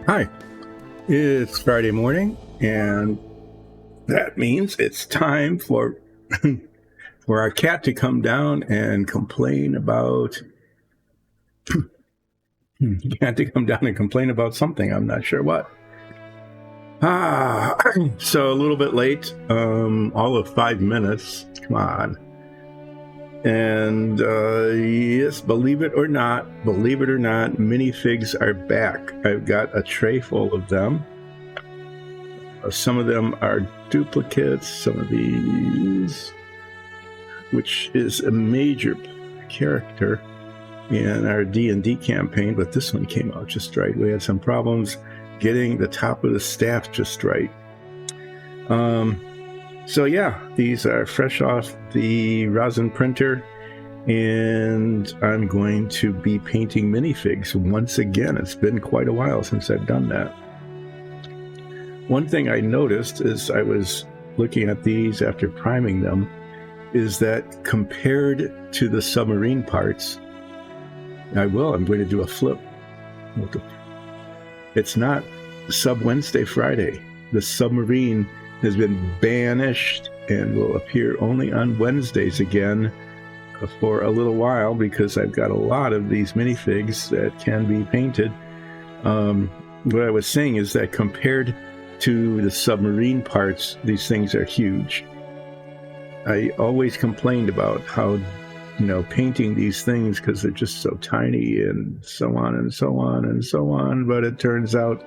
Hi, it's Friday morning, and that means it's time for for our cat to come down and complain about. Cat to come down and complain about something. I'm not sure what. So a little bit late. All of 5 minutes. Come on. And yes, believe it or not, minifigs are back. I've got a tray full of them. Some of them are duplicates, some of these, which is a major character in our D&D campaign, but this one came out just right. We had some problems getting the top of the staff just right. So yeah, these are fresh off the rosin printer, and I'm going to be painting minifigs once again. It's been quite a while since I've done that. One thing I noticed as I was looking at these after priming them is that compared to the submarine parts, I'm going to do a flip. It's not Sub Wednesday Friday. The submarine has been banished and will appear only on Wednesdays again for a little while, because I've got a lot of these minifigs that can be painted. What I was saying is that compared to the submarine parts, these things are huge. I always complained about how, painting these things because they're just so tiny and so on and so on and so on, but it turns out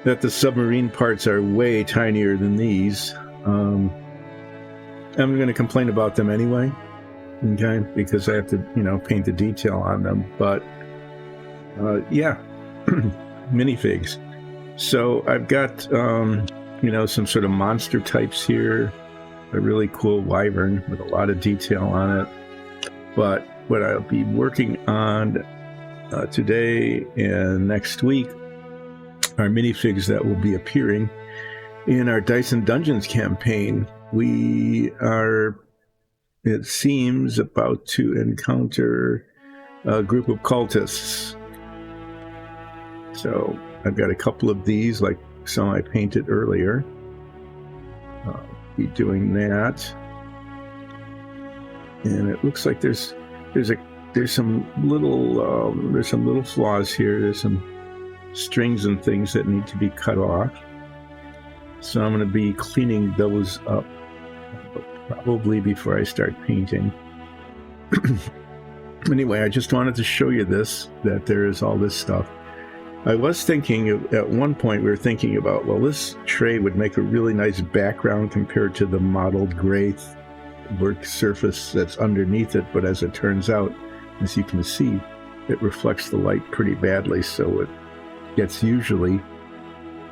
that the submarine parts are way tinier than these. I'm going to complain about them anyway, okay, because I have to, paint the detail on them. But yeah, minifigs. So I've got, some sort of monster types here, a really cool wyvern with a lot of detail on it. But what I'll be working on today and next week are minifigs that will be appearing in our Dice and Dungeons campaign. We are, it seems, about to encounter a group of cultists. So I've got a couple of these, like some I painted earlier. I'll be doing that. And it looks like there's some little flaws here. There's some strings and things that need to be cut off. So I'm going to be cleaning those up probably before I start painting. Anyway, I just wanted to show you that there is all this stuff. I was thinking at one point, we were thinking about, well, this tray would make a really nice background compared to the mottled gray work surface that's underneath it, but as it turns out, as you can see, it reflects the light pretty badly, so it gets usually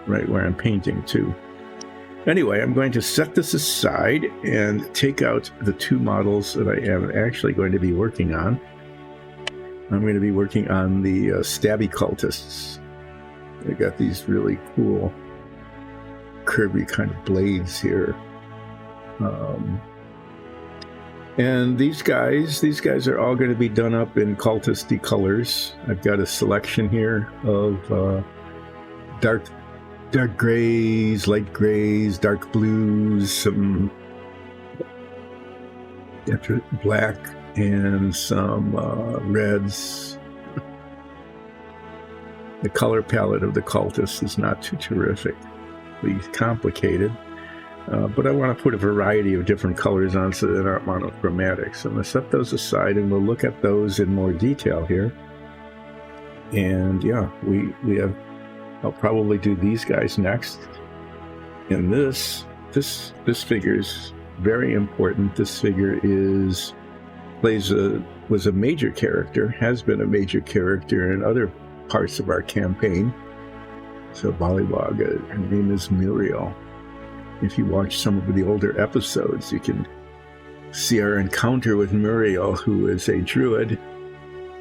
right where I'm painting too. Anyway, I'm going to set this aside and take out the two models that I am actually going to be working on. I'm going to be working on the stabby cultists. They got these really cool curvy kind of blades here. And these guys are all going to be done up in cultisty colors. I've got a selection here of dark grays, light grays, dark blues, some black, and some reds. The color palette of the cultists is not too terrifically complicated. But I want to put a variety of different colors on so that aren't monochromatic. So I'm going to set those aside, and we'll look at those in more detail here. And yeah, we have, I'll probably do these guys next. And this figure is very important. This figure was a major character, has been a major character in other parts of our campaign. So Bollywog, her name is Muriel. If you watch some of the older episodes, you can see our encounter with Muriel, who is a druid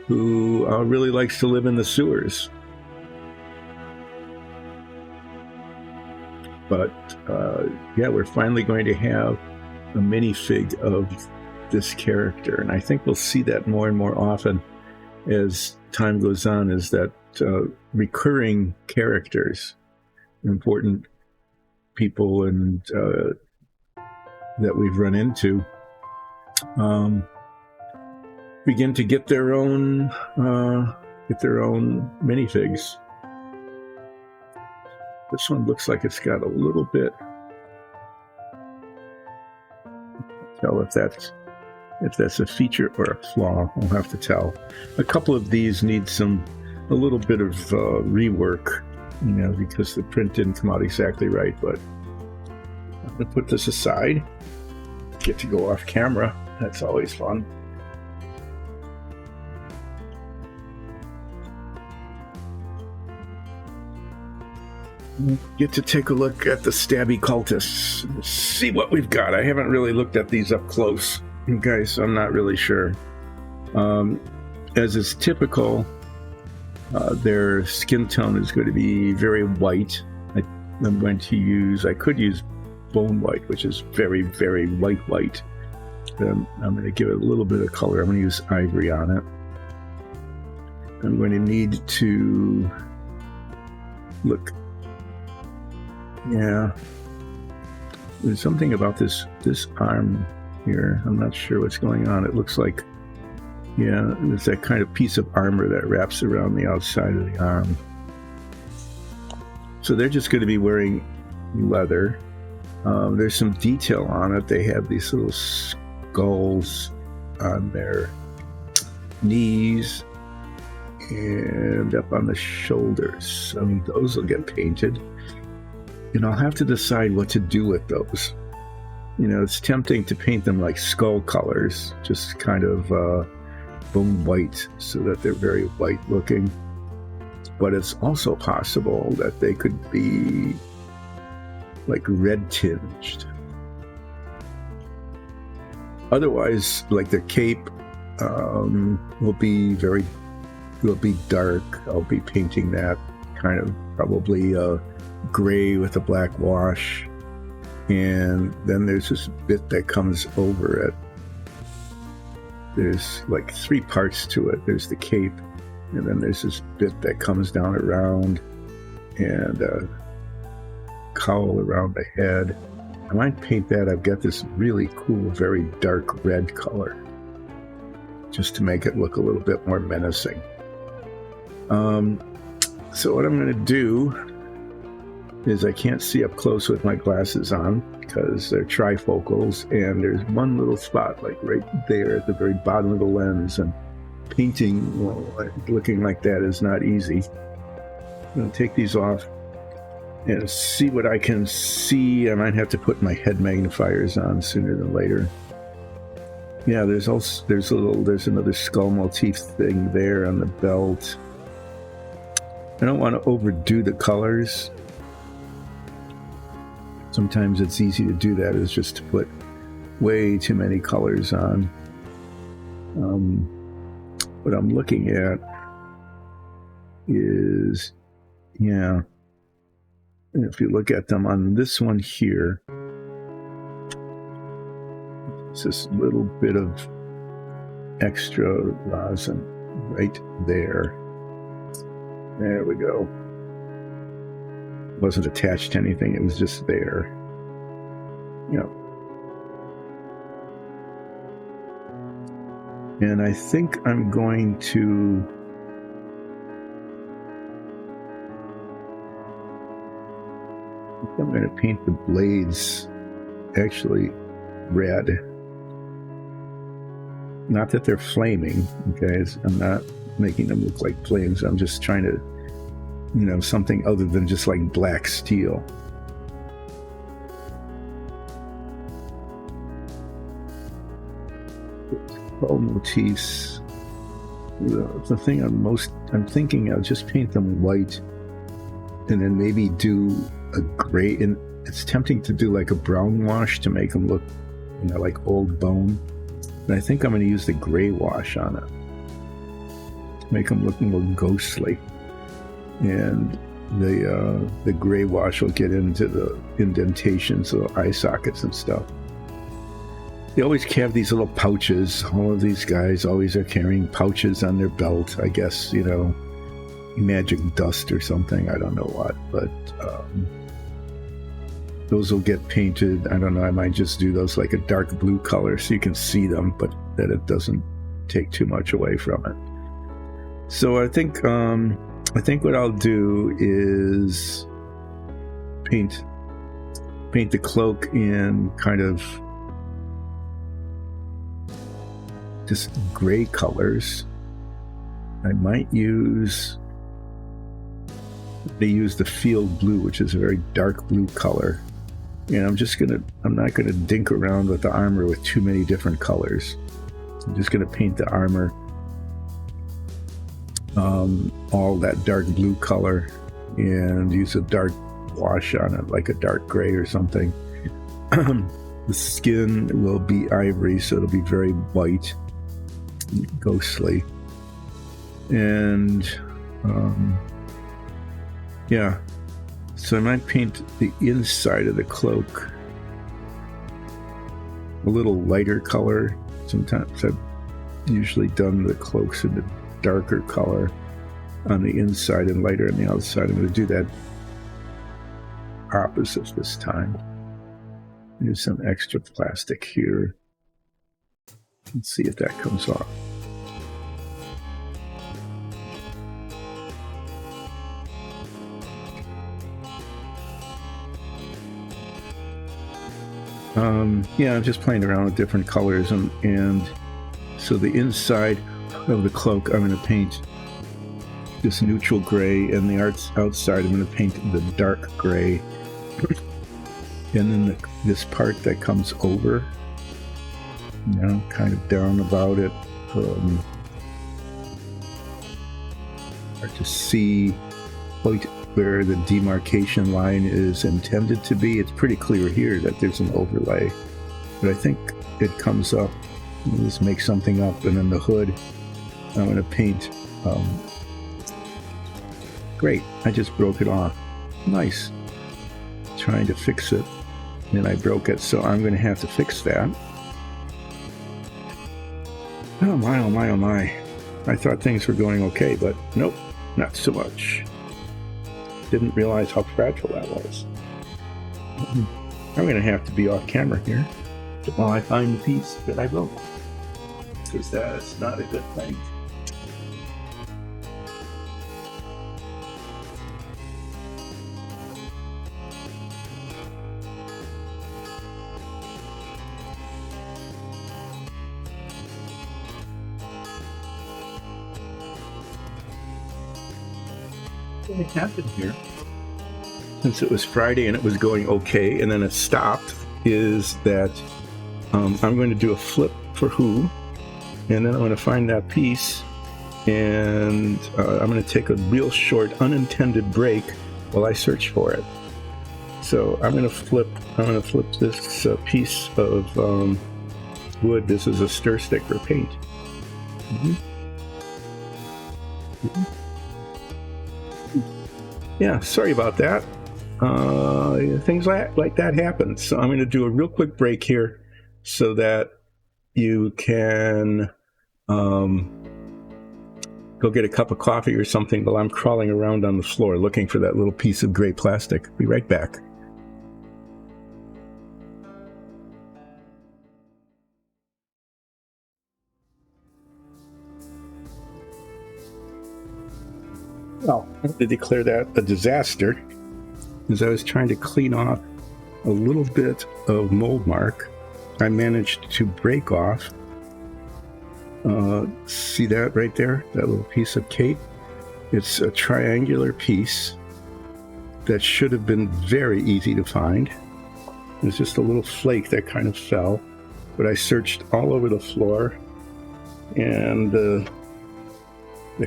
who really likes to live in the sewers. But yeah, we're finally going to have a minifig of this character, and I think we'll see that more and more often as time goes on, is that recurring characters, important people, and that we've run into begin to get their own minifigs. This one looks like it's got a little bit. Tell if that's a feature or a flaw. We'll have to tell. A couple of these need a little bit of rework, because the print didn't come out exactly right. But I'm gonna put this aside. Get to go off camera. That's always fun. Get to take a look at the stabby cultists. See what we've got. I haven't really looked at these up close, okay, so I'm not really sure. As is typical, their skin tone is going to be very white. I could use bone white, which is very, very white. I'm going to give it a little bit of color. I'm going to use ivory on it. I'm going to need to look. Yeah, there's something about this arm here. I'm not sure what's going on. It looks like, there's that kind of piece of armor that wraps around the outside of the arm. So they're just going to be wearing leather. There's some detail on it. They have these little skulls on their knees and up on the shoulders. Those will get painted. And I'll have to decide what to do with those. It's tempting to paint them like skull colors, just kind of bone white, so that they're very white looking. But it's also possible that they could be like red tinged. Otherwise, like the cape will be dark. I'll be painting that kind of probably gray with a black wash, and then there's this bit that comes over it. There's like 3 parts to it. There's the cape, and then there's this bit that comes down around, and a cowl around the head. I might paint that. I've got this really cool, very dark red color, just to make it look a little bit more menacing. So what I'm going to do is, I can't see up close with my glasses on because they're trifocals, and there's one little spot like right there at the very bottom of the lens, and painting looking like that is not easy. I'm going to take these off and see what I can see. I might have to put my head magnifiers on sooner than later. Yeah, there's another skull motif thing there on the belt. I don't want to overdo the colors. Sometimes it's easy to do that, is just to put way too many colors on. What I'm looking at is, if you look at them on this one here, it's this little bit of extra rosin right there. There we go. It wasn't attached to anything, it was just there. And I think I'm going to paint the blades actually red. Not that they're flaming, okay? I'm not making them look like flames. I'm just trying to, something other than just like black steel. Skull motifs. The thing I'm thinking I'll just paint them white, and then maybe do a gray. And it's tempting to do like a brown wash to make them look, like old bone. But I think I'm going to use the gray wash on it, make them look more ghostly. And the gray wash will get into the indentations, the eye sockets and stuff. They always have these little pouches. All of these guys always are carrying pouches on their belt, I guess, magic dust or something. I don't know what, but those will get painted. I don't know. I might just do those like a dark blue color so you can see them, but that it doesn't take too much away from it. So I think what I'll do is paint the cloak in kind of just gray colors. I might use the field blue, which is a very dark blue color. And I'm not gonna dink around with the armor with too many different colors. I'm just gonna paint the armor all that dark blue color and use a dark wash on it, like a dark gray or something. The skin will be ivory, so it'll be very white, ghostly. And yeah, so I might paint the inside of the cloak a little lighter color. Sometimes I've usually done the cloaks in a darker color on the inside and lighter on the outside. I'm going to do that opposite this time. Use some extra plastic here. Let's see if that comes off. Yeah, I'm just playing around with different colors, and so the inside of the cloak I'm going to paint this neutral gray, and the outside I'm going to paint the dark gray. And then this part that comes over, kind of down about it, hard to see where the demarcation line is intended to be. It's pretty clear here that there's an overlay, but I think it comes up. Let's make something up, and then the hood I'm going to paint. Great, I just broke it off. Nice. Trying to fix it, and I broke it, so I'm going to have to fix that. Oh my, oh my, oh my. I thought things were going okay, but nope, not so much. Didn't realize how fragile that was. I'm going to have to be off camera here while I find the piece that I broke, because that's not a good thing. What happened here, since it was Friday and it was going okay and then it stopped, is that I'm going to do a flip for who, and then I'm going to find that piece, and I'm going to take a real short unintended break while I search for it. So I'm going to flip this piece of wood. This is a stir stick for paint. Yeah, sorry about that. Things like that happen. So I'm going to do a real quick break here so that you can go get a cup of coffee or something while I'm crawling around on the floor looking for that little piece of gray plastic. Be right back. Well, I have to declare that a disaster, as I was trying to clean off a little bit of mold mark. I managed to break off. See that right there? That little piece of tape? It's a triangular piece that should have been very easy to find. There's just a little flake that kind of fell, but I searched all over the floor, and the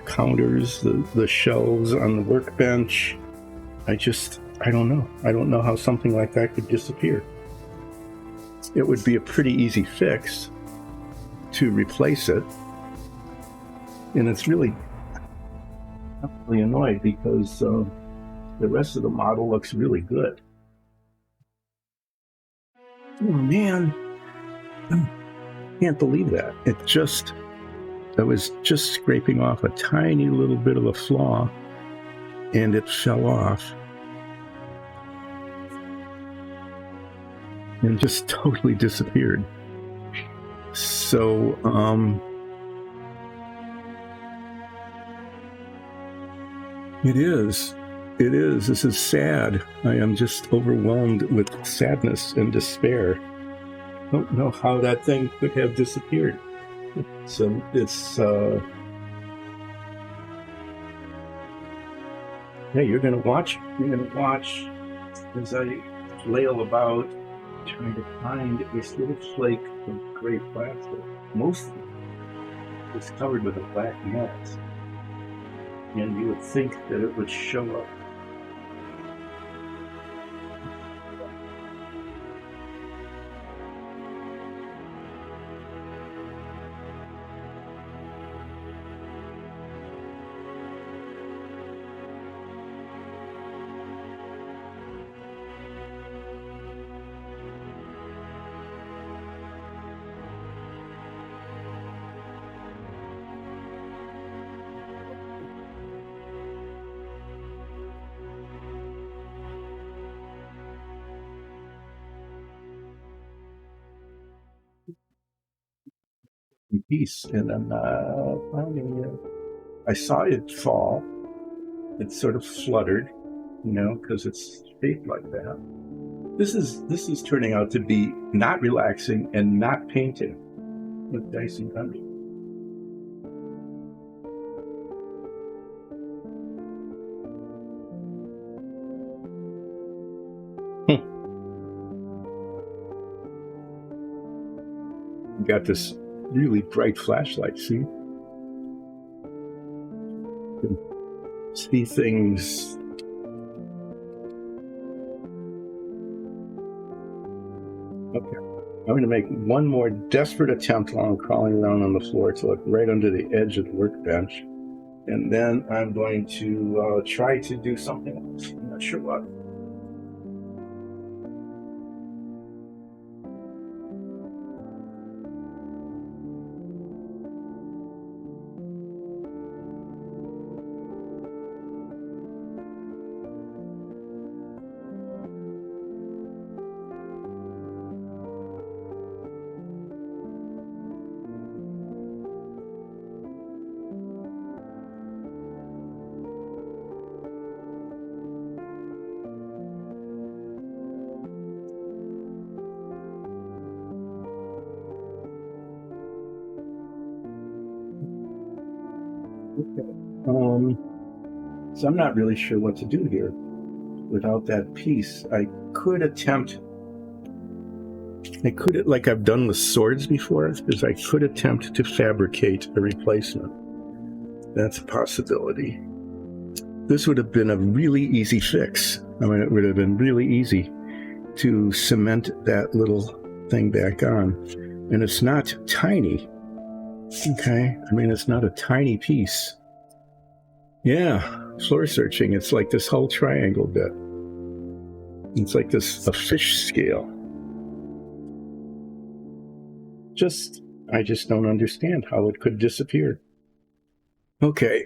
counters, the shelves on the workbench. I don't know. I don't know how something like that could disappear. It would be a pretty easy fix to replace it. And it's really, I'm really annoyed because the rest of the model looks really good. Oh man, I can't believe that. I was just scraping off a tiny little bit of a flaw, and it fell off and just totally disappeared. So, it is. This is sad. I am just overwhelmed with sadness and despair. I don't know how that thing could have disappeared. So it's, hey, you're gonna watch as I flail about trying to find this little flake of gray plastic. Mostly it's covered with a black mass. And you would think that it would show up. Piece, and I'm finding it. I saw it fall. It sort of fluttered, because it's shaped like that. This is turning out to be not relaxing and not painted with dice and gummy. Got this really bright flashlight, see? See things. Okay. I'm going to make one more desperate attempt while I'm crawling around on the floor to look right under the edge of the workbench. And then I'm going to try to do something else. I'm not sure what. Okay. So I'm not really sure what to do here without that piece. I could, like I've done with swords before, is I could attempt to fabricate a replacement. That's a possibility. This would have been a really easy fix. I mean, it would have been really easy to cement that little thing back on. And it's not tiny. Okay, I mean, it's not a tiny piece. Yeah, floor searching. It's like this whole triangle bit. It's like a fish scale. I just don't understand how it could disappear. Okay,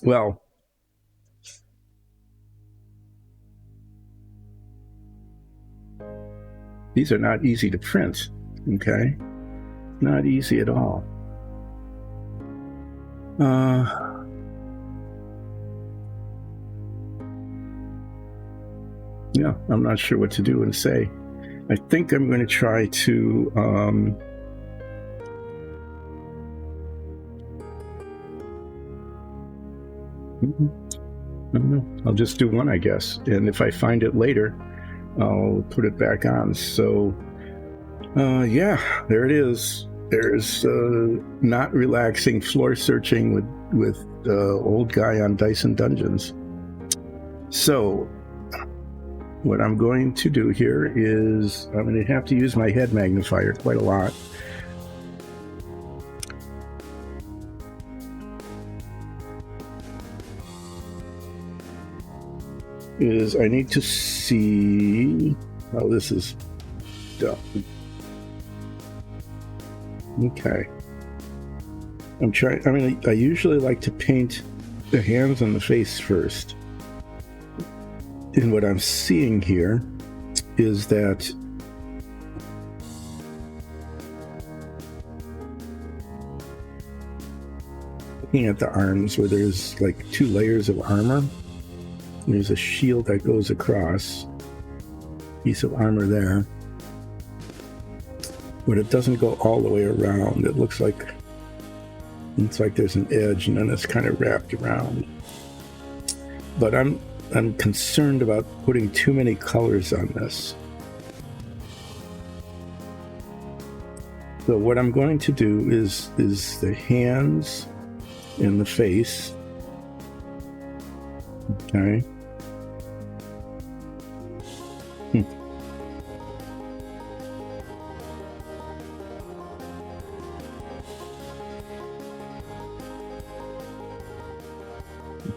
well, these are not easy to print, okay? Not easy at all. Yeah, I'm not sure what to do and say. I think I'm going to try to I don't know. I'll just do one, I guess. And if I find it later, I'll put it back on. So, yeah, there it is. There's not relaxing floor searching with old guy on Dice and Dungeons. So, what I'm going to do here is I'm going to have to use my head magnifier quite a lot. I need to see how this is done. Okay. I usually like to paint the hands and the face first. And what I'm seeing here is that looking at the arms where there's like 2 layers of armor, there's a shield that goes across, piece of armor there, but it doesn't go all the way around. It looks like there's an edge and then it's kind of wrapped around. But I'm concerned about putting too many colors on this. So what I'm going to do is the hands and the face. Okay.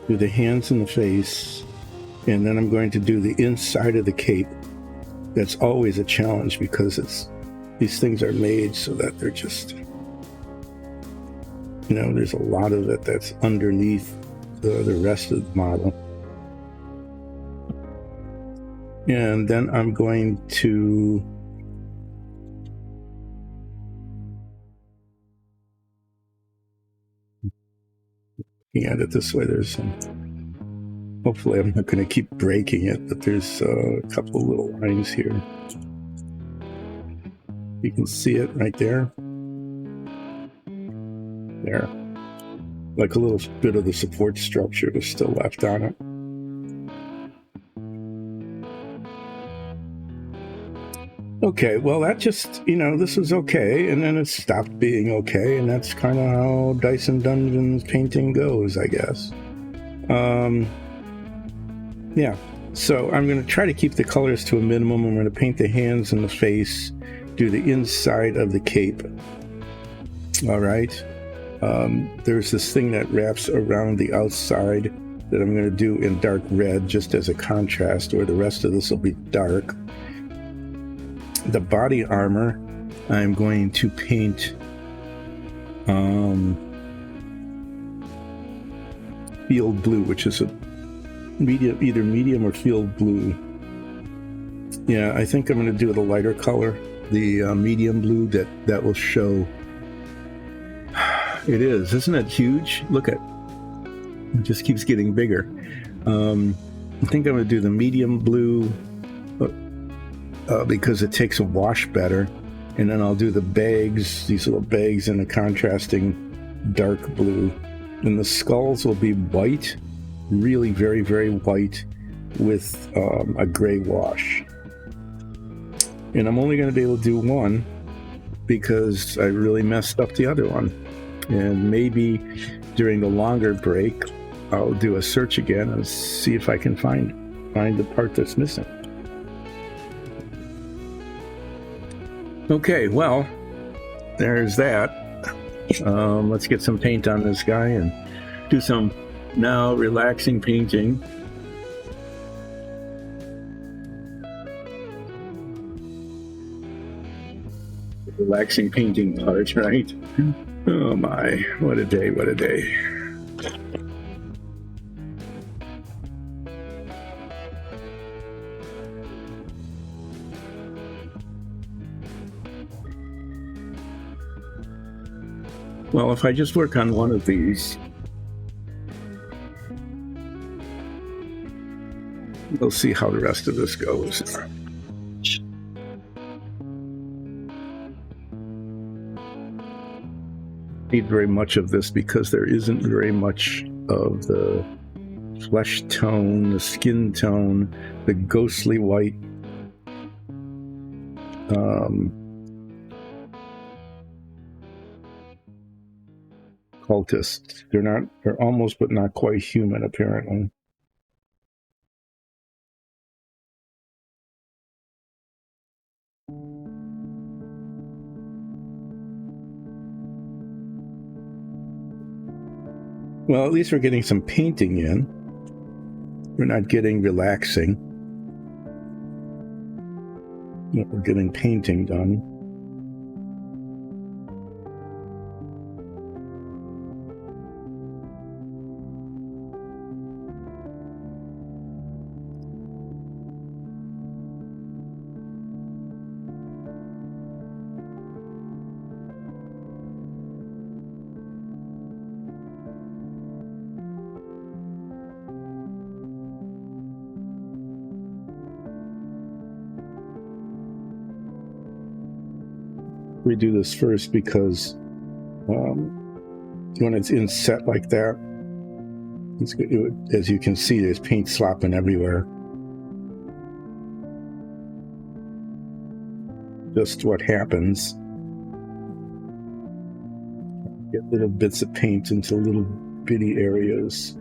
Do the hands and the face, and then I'm going to do the inside of the cape. That's always a challenge because these things are made so that they're just, there's a lot of it that's underneath the rest of the model. And then I'm going to looking at it this way, there's hopefully I'm not going to keep breaking it, but there's a couple of little lines here. You can see it right there. There. Like a little bit of the support structure is still left on it. Okay, well that just, this was okay, and then it stopped being okay, and that's kind of how Dice and Dungeons painting goes, I guess. Yeah, so I'm going to try to keep the colors to a minimum. I'm going to paint the hands and the face, do the inside of the cape. All right. There's this thing that wraps around the outside that I'm going to do in dark red just as a contrast, where the rest of this will be dark. The body armor, I'm going to paint field blue, which is a either medium or field blue. Yeah, I think I'm going to do the lighter color, the medium blue that will show. It is, isn't it huge? Look at it, just keeps getting bigger. I think I'm going to do the medium blue. Because it takes a wash better, and then I'll do the bags, these little bags in a contrasting dark blue, and the skulls will be white, really very, very white, with a gray wash. And I'm only going to be able to do one because I really messed up the other one, and maybe during the longer break I'll do a search again and see if I can find the part that's missing. Okay, well, there's that. Let's get some paint on this guy and do some now relaxing painting. Relaxing painting part, right? Oh my, what a day, what a day. Well, if I just work on one of these, we'll see how the rest of this goes. Need very much of this because there isn't very much of the flesh tone, the skin tone, the ghostly white. Cultists. They're almost but not quite human, apparently. Well, at least we're getting some painting in. We're not getting relaxing. We're getting painting done. redo this first because when it's in set like that, as you can see, there's paint slopping everywhere. Just what happens. Get little bits of paint into little bitty areas.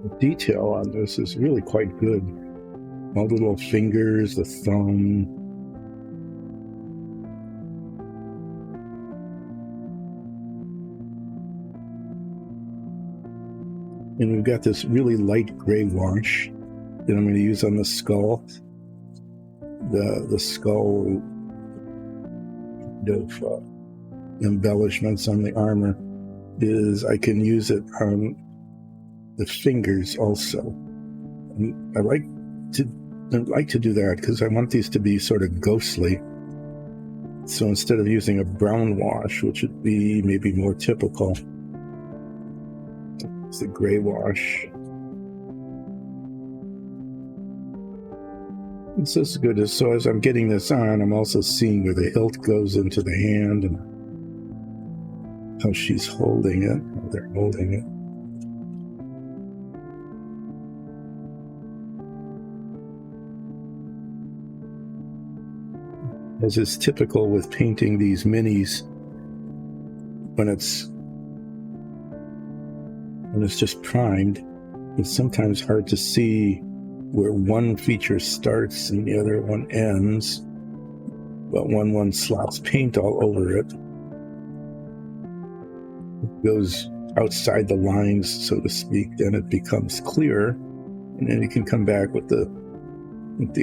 The detail on this is really quite good. All the little fingers, the thumb. And we've got this really light gray wash that I'm going to use on the skull. The skull of embellishments on the armor is I can use it on the fingers also. And I like to do that because I want these to be sort of ghostly. So instead of using a brown wash, which would be maybe more typical, it's the gray wash. This is good. So as I'm getting this on, I'm also seeing where the hilt goes into the hand and how she's holding it, how they're holding it. As is typical with painting these minis, when it's just primed, it's sometimes hard to see where one feature starts and the other one ends. But when one slops paint all over it, it goes outside the lines, so to speak, then it becomes clearer, and then you can come back with the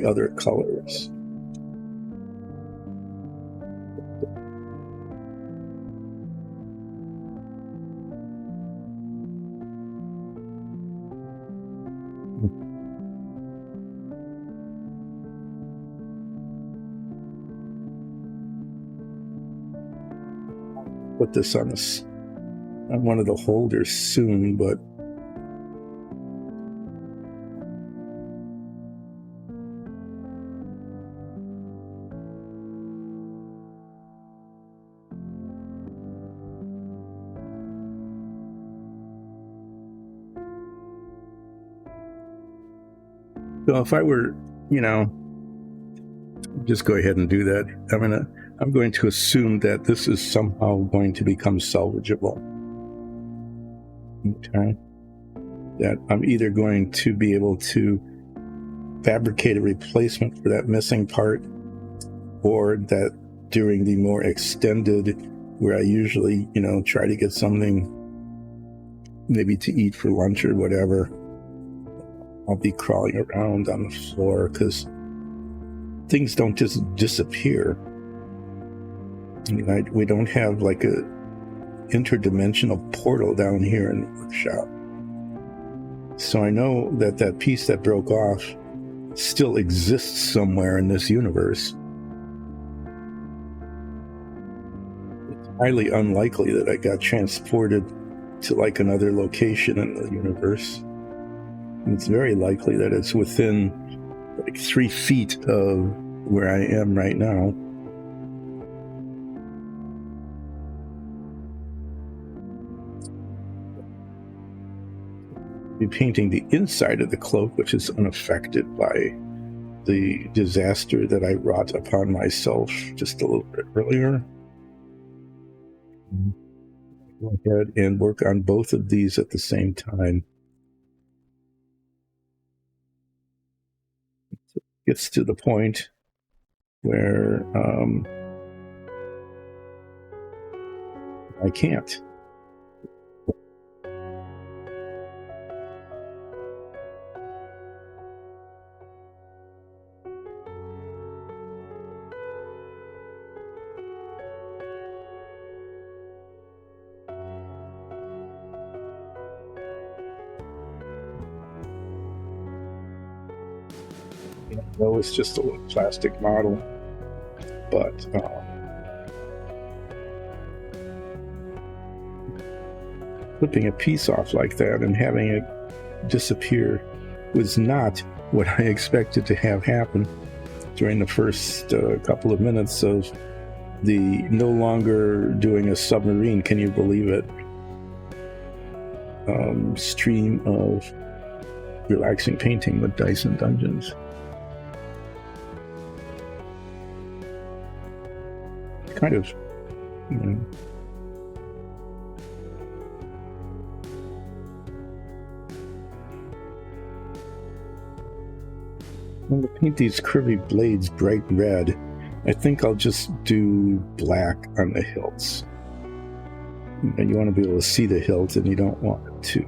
other colors. Put this on one of the holders soon, but so if I were, just go ahead and do that. I'm going to assume that this is somehow going to become salvageable. Okay. That I'm either going to be able to fabricate a replacement for that missing part, or that during the more extended, where I usually, try to get something maybe to eat for lunch or whatever, I'll be crawling around on the floor because things don't just disappear. We don't have like a interdimensional portal down here in the workshop. So I know that piece that broke off still exists somewhere in this universe. It's highly unlikely that I got transported to like another location in the universe. And it's very likely that it's within like 3 feet of where I am right now. Be painting the inside of the cloak, which is unaffected by the disaster that I wrought upon myself just a little bit earlier. Go ahead and work on both of these at the same time. It gets to the point where I can't. No, it's just a little plastic model, but flipping a piece off like that and having it disappear was not what I expected to have happen during the first couple of minutes of the no longer doing a submarine, can you believe it, stream of relaxing painting with Dice and Dungeons. Kind of, you know, I'm going to paint these curvy blades bright red. I think I'll just do black on the hilts. And you want to be able to see the hilt, and you don't want it to,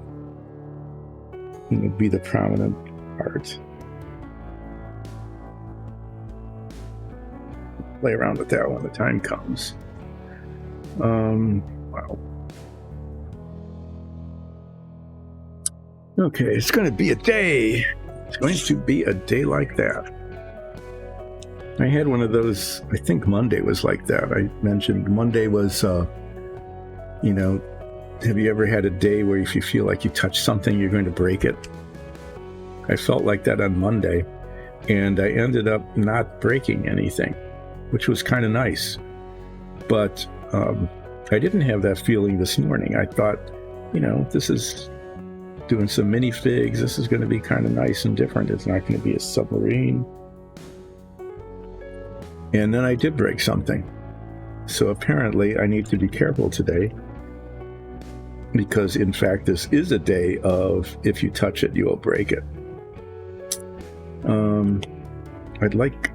you know, be the prominent part. Play around with that when the time comes. Wow. Okay, it's going to be a day. It's going to be a day like that. I had one of those, I think Monday was like that. I mentioned Monday was, you know, have you ever had a day where if you feel like you touch something, you're going to break it? I felt like that on Monday, and I ended up not breaking anything, which was kind of nice. But I didn't have that feeling this morning. I thought, you know, this is doing some minifigs. This is going to be kind of nice and different. It's not going to be a submarine. And then I did break something. So apparently I need to be careful today, because in fact this is a day of if you touch it, you will break it. I'd like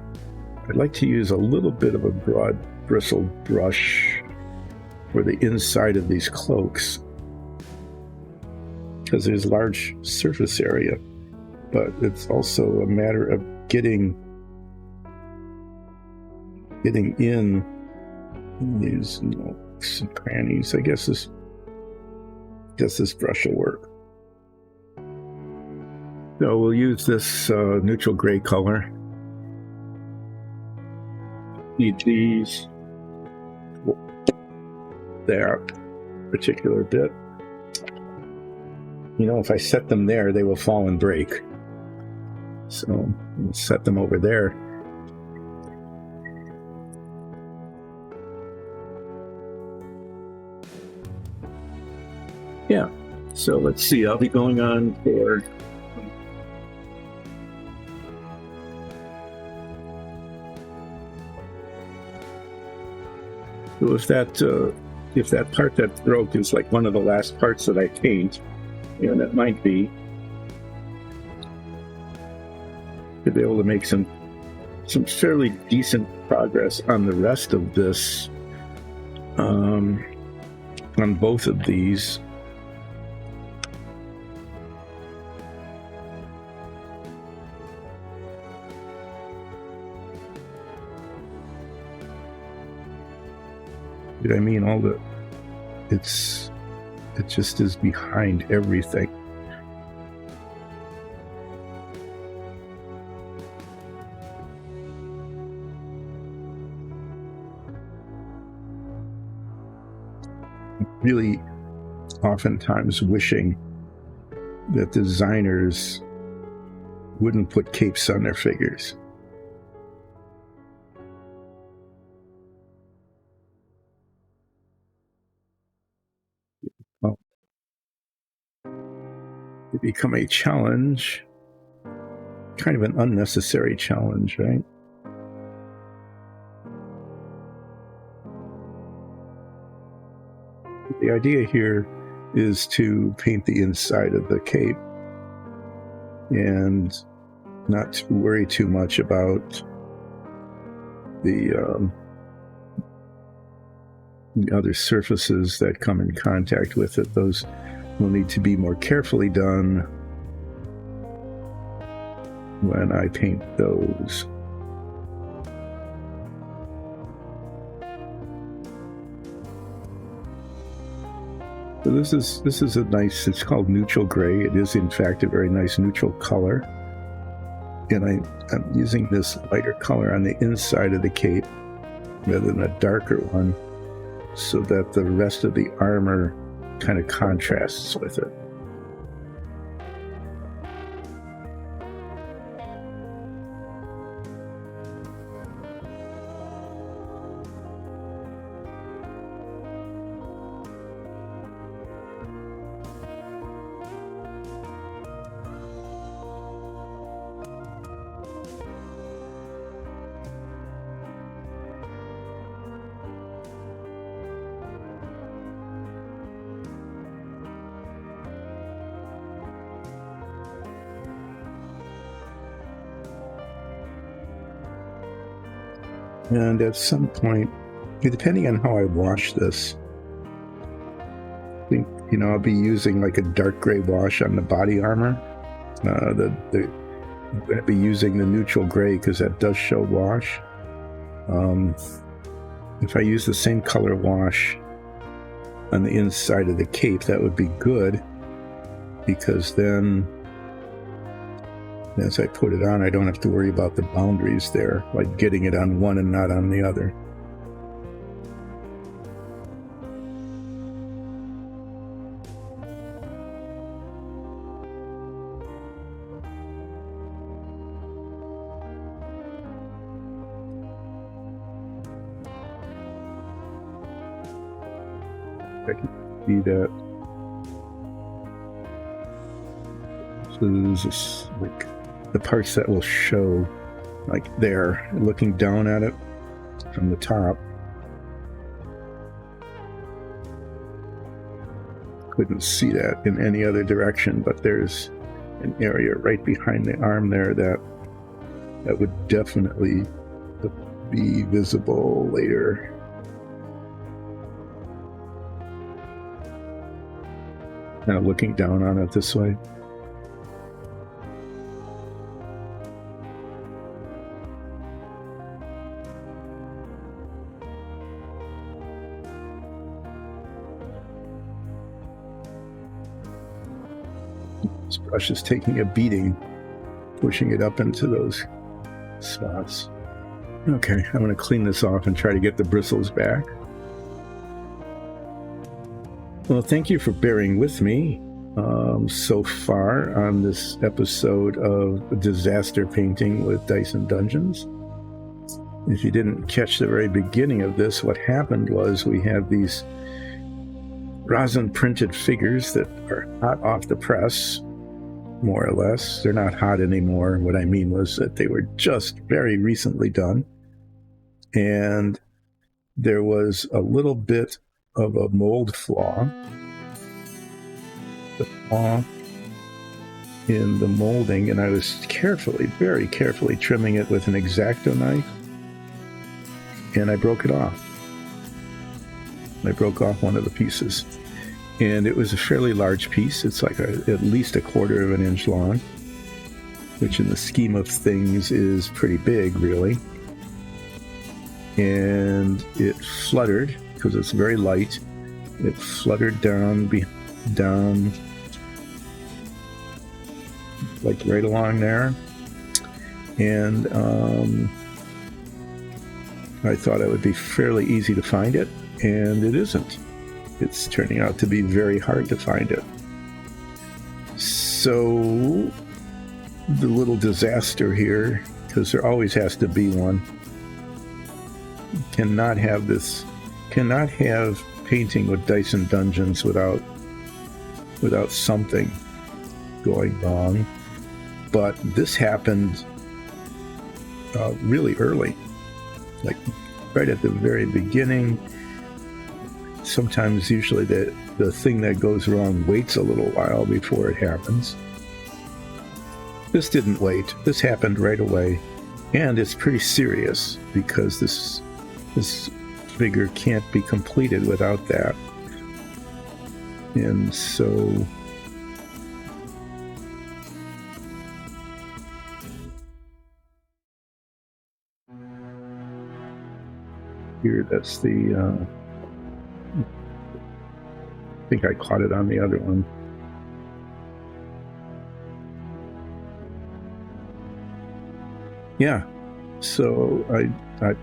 to use a little bit of a broad bristled brush for the inside of these cloaks, because there's large surface area, but it's also a matter of getting in these nooks and crannies. I guess this brush will work. So we'll use this neutral gray color. Need these, that particular bit. You know, if I set them there, they will fall and break. So I'll set them over there. Yeah, so let's see, I'll be going on for so if that part that broke is like one of the last parts that I paint, you know, that might be, to be able to make some fairly decent progress on the rest of this, on both of these. I mean, it just is behind everything. Really, oftentimes wishing that designers wouldn't put capes on their figures. Well, it become a challenge, kind of an unnecessary challenge, right? The idea here is to paint the inside of the cape and not worry too much about the other surfaces that come in contact with it. Those will need to be more carefully done when I paint those. So this is a nice, it's called neutral gray. It is in fact a very nice neutral color. And I'm using this lighter color on the inside of the cape rather than a darker one, so that the rest of the armor kind of contrasts with it. And at some point, depending on how I wash this, I think, I'll be using like a dark gray wash on the body armor. I'm going to be using the neutral gray because that does show wash. If I use the same color wash on the inside of the cape, that would be good, because then as I put it on, I don't have to worry about the boundaries there, like getting it on one and not on the other. I can see that. So this is like the parts that will show, like there, looking down at it from the top. Couldn't see that in any other direction, but there's an area right behind the arm there that would definitely be visible later. Now looking down on it this way. This brush is taking a beating, pushing it up into those spots. Okay, I'm going to clean this off and try to get the bristles back. Well, thank you for bearing with me so far on this episode of Disaster Painting with Dice and Dungeons. If you didn't catch the very beginning of this, what happened was we had these rosin printed figures that are hot off the press, more or less. They're not hot anymore. What I mean was that they were just very recently done. And there was a little bit of a mold flaw. The flaw in the molding, and I was very carefully trimming it with an X-Acto knife, and I broke it off. I broke off one of the pieces, and it was a fairly large piece. It's like at least 1/4 of an inch long, which in the scheme of things is pretty big, really. And it fluttered, because it's very light. It fluttered down like right along there, and I thought it would be fairly easy to find it, and it isn't. It's turning out to be very hard to find it. So the little disaster here, because there always has to be one, cannot have painting with Dice and Dungeons without something going wrong. But this happened really early, like right at the very beginning. Sometimes, usually the thing that goes wrong waits a little while before it happens. This didn't wait. This happened right away, and it's pretty serious, because this figure can't be completed without that. And so here, that's the I think I caught it on the other one. Yeah, so I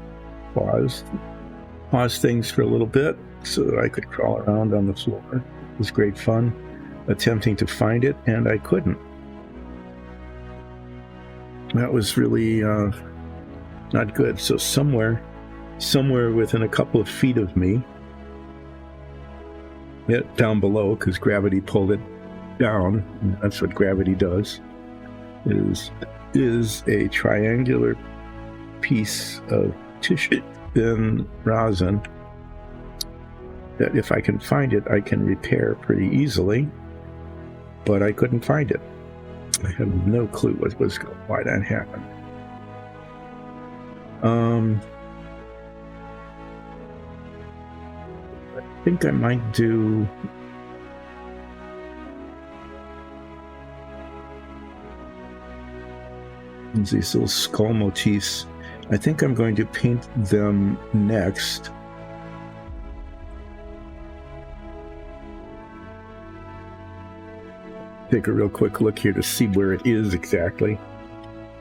paused things for a little bit so that I could crawl around on the floor was great fun attempting to find it, and I couldn't. That was really not good. So somewhere within a couple of feet of me, down below, because gravity pulled it down, that's what gravity does, is a triangular piece of tissue thin rosin that if I can find it, I can repair pretty easily, but I couldn't find it. I have no clue why that happened. I think I might do these little skull motifs. I think I'm going to paint them next. Take a real quick look here to see where it is exactly.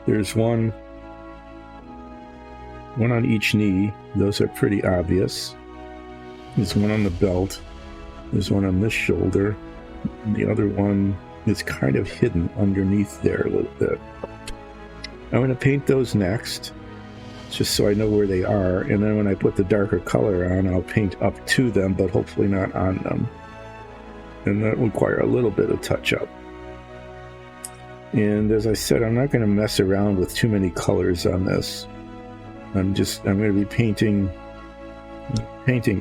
There's one on each knee. Those are pretty obvious. There's one on the belt. There's one on this shoulder. And the other one is kind of hidden underneath there a little bit. I'm going to paint those next, just so I know where they are. And then when I put the darker color on, I'll paint up to them, but hopefully not on them. And that will require a little bit of touch-up. And as I said, I'm not going to mess around with too many colors on this. I'm going to be painting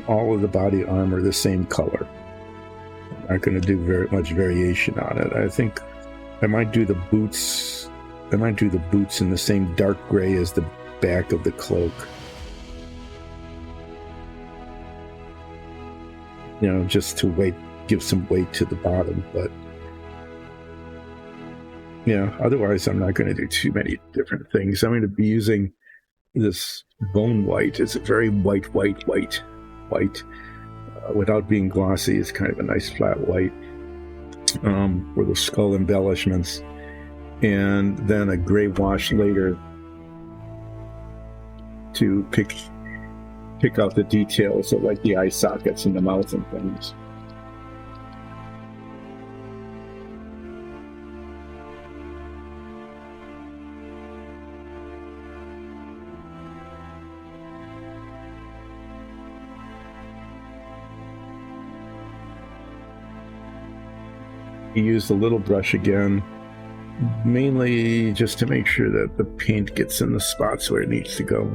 all of the body armor the same color. I'm not going to do very much variation on it. I think I might do the boots. I might do the boots in the same dark gray as the back of the cloak. You know, just to give some weight to the bottom, but yeah, otherwise I'm not going to do too many different things. I'm going to be using this bone white. It's a very white, without being glossy. It's kind of a nice flat white for the skull embellishments, and then a gray wash later to pick out the details of like the eye sockets in the mouth and things. You use the little brush again, mainly just to make sure that the paint gets in the spots where it needs to go.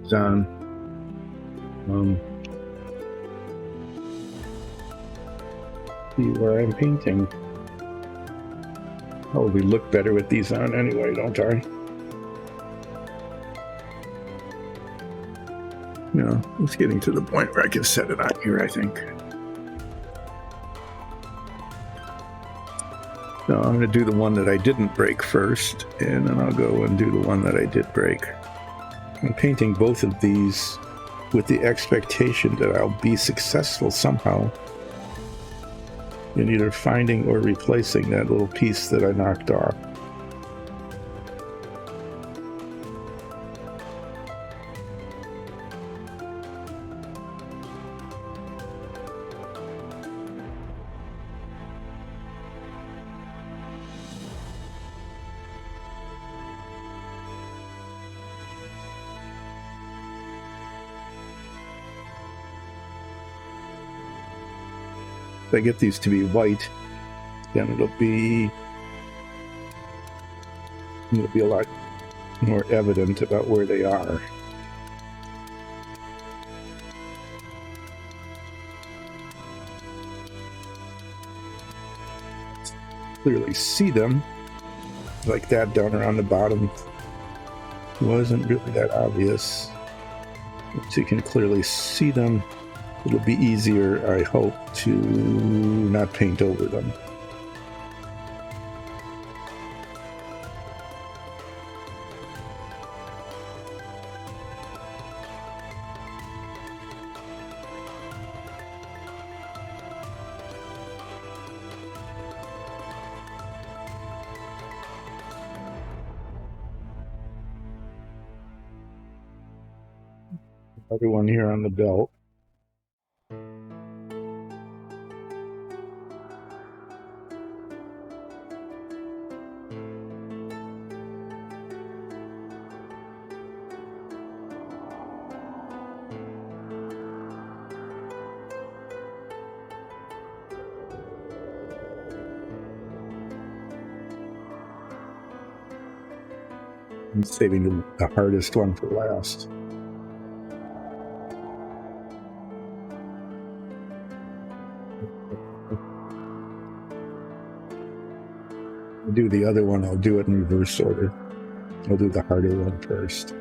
It's on. See where I'm painting. Probably look better with these on anyway, don't I? No, it's getting to the point where I can set it on here, I think. So I'm going to do the one that I didn't break first, and then I'll go and do the one that I did break. I'm painting both of these with the expectation that I'll be successful somehow in either finding or replacing that little piece that I knocked off. If I get these to be white, then it'll be a lot more evident about where they are. Clearly see them, like that down around the bottom wasn't really that obvious. Once you can clearly see them, it'll be easier, I hope, to not paint over them. Other one here on the belt. I'm saving the hardest one for last. I'll do the other one. I'll do it in reverse order. I'll do the harder one first.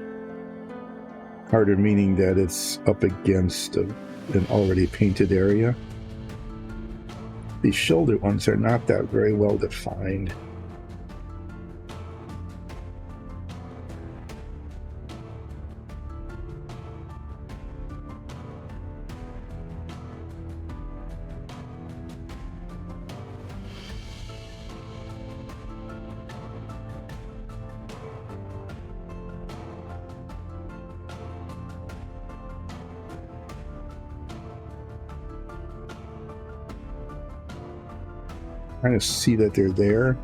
Harder meaning that it's up against an already painted area. These shoulder ones are not that very well defined. Trying to see that they're there,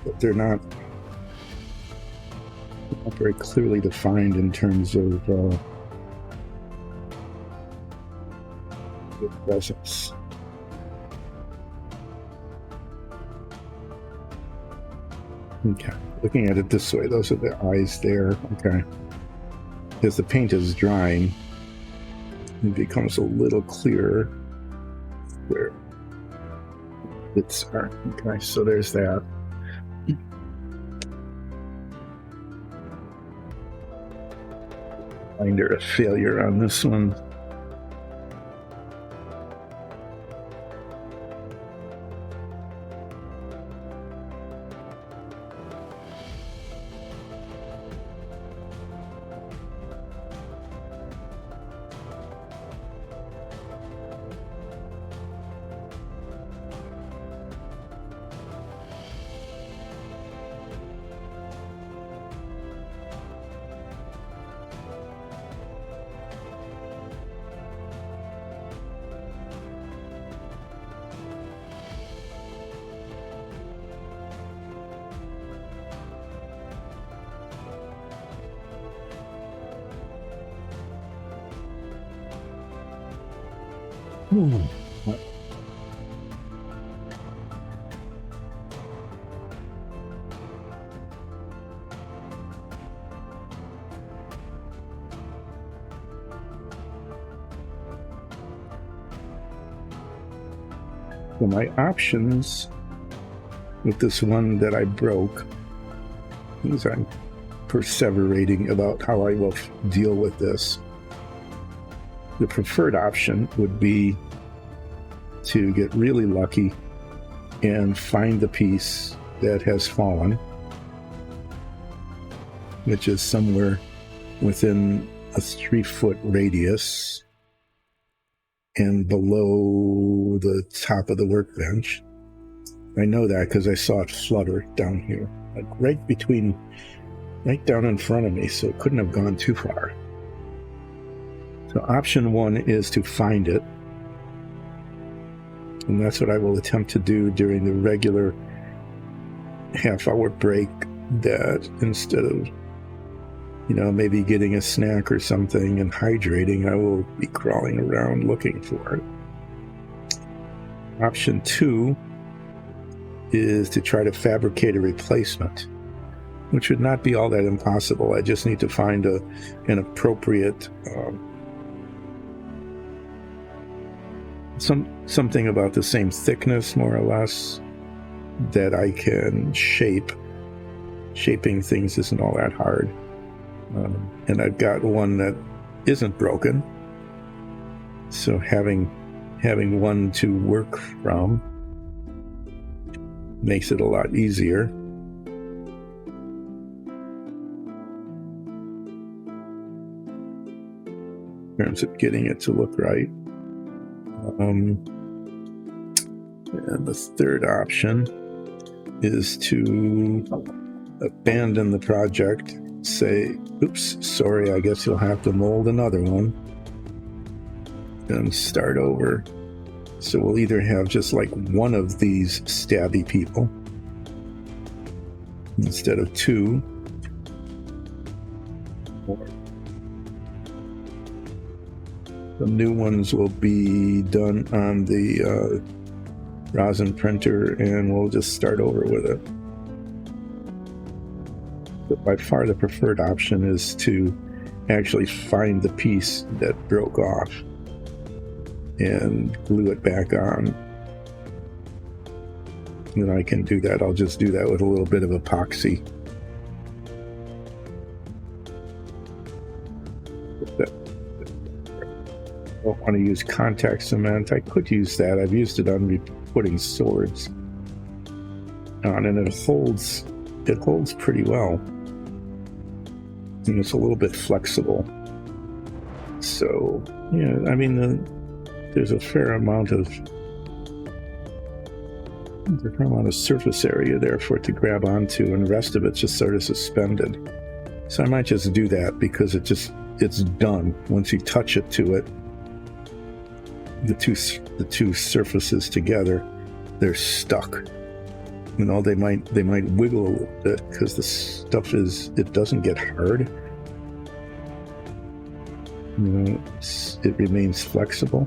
but they're not very clearly defined in terms of the presence. Okay, looking at it this way, those are the eyes there. Okay, as the paint is drying, it becomes a little clearer where bits are. Okay, so there's that. Finder a failure on this one. So my options with this one that I broke, these I'm perseverating about how I will deal with this. The preferred option would be to get really lucky and find the piece that has fallen, which is somewhere within a 3-foot radius and below the top of the workbench. I know that because I saw it flutter down here, like right down in front of me, so it couldn't have gone too far. So option one is to find it. And that's what I will attempt to do during the regular half-hour break, that instead of, maybe getting a snack or something and hydrating, I will be crawling around looking for it. Option two is to try to fabricate a replacement, which would not be all that impossible. I just need to find an appropriate something about the same thickness, more or less, that I can shape. Shaping things isn't all that hard. And I've got one that isn't broken, so having one to work from makes it a lot easier. In terms of getting it to look right. And the third option is to abandon the project say, oops, sorry, I guess you'll have to mold another one and start over. So we'll either have just like one of these stabby people instead of two, or the new ones will be done on the rosin printer, and we'll just start over with it. But by far the preferred option is to actually find the piece that broke off and glue it back on. And I can do that. I'll just do that with a little bit of epoxy. I don't want to use contact cement. I could use that. I've used it on putting swords on, and it holds pretty well. And it's a little bit flexible. So, yeah, I mean, there's a fair amount of surface area there for it to grab onto, and the rest of it's just sort of suspended. So I might just do that because it's done. Once you touch it to it, the two surfaces together, they're stuck. You know, they might wiggle a little bit because the stuff it doesn't get hard. You know, it remains flexible.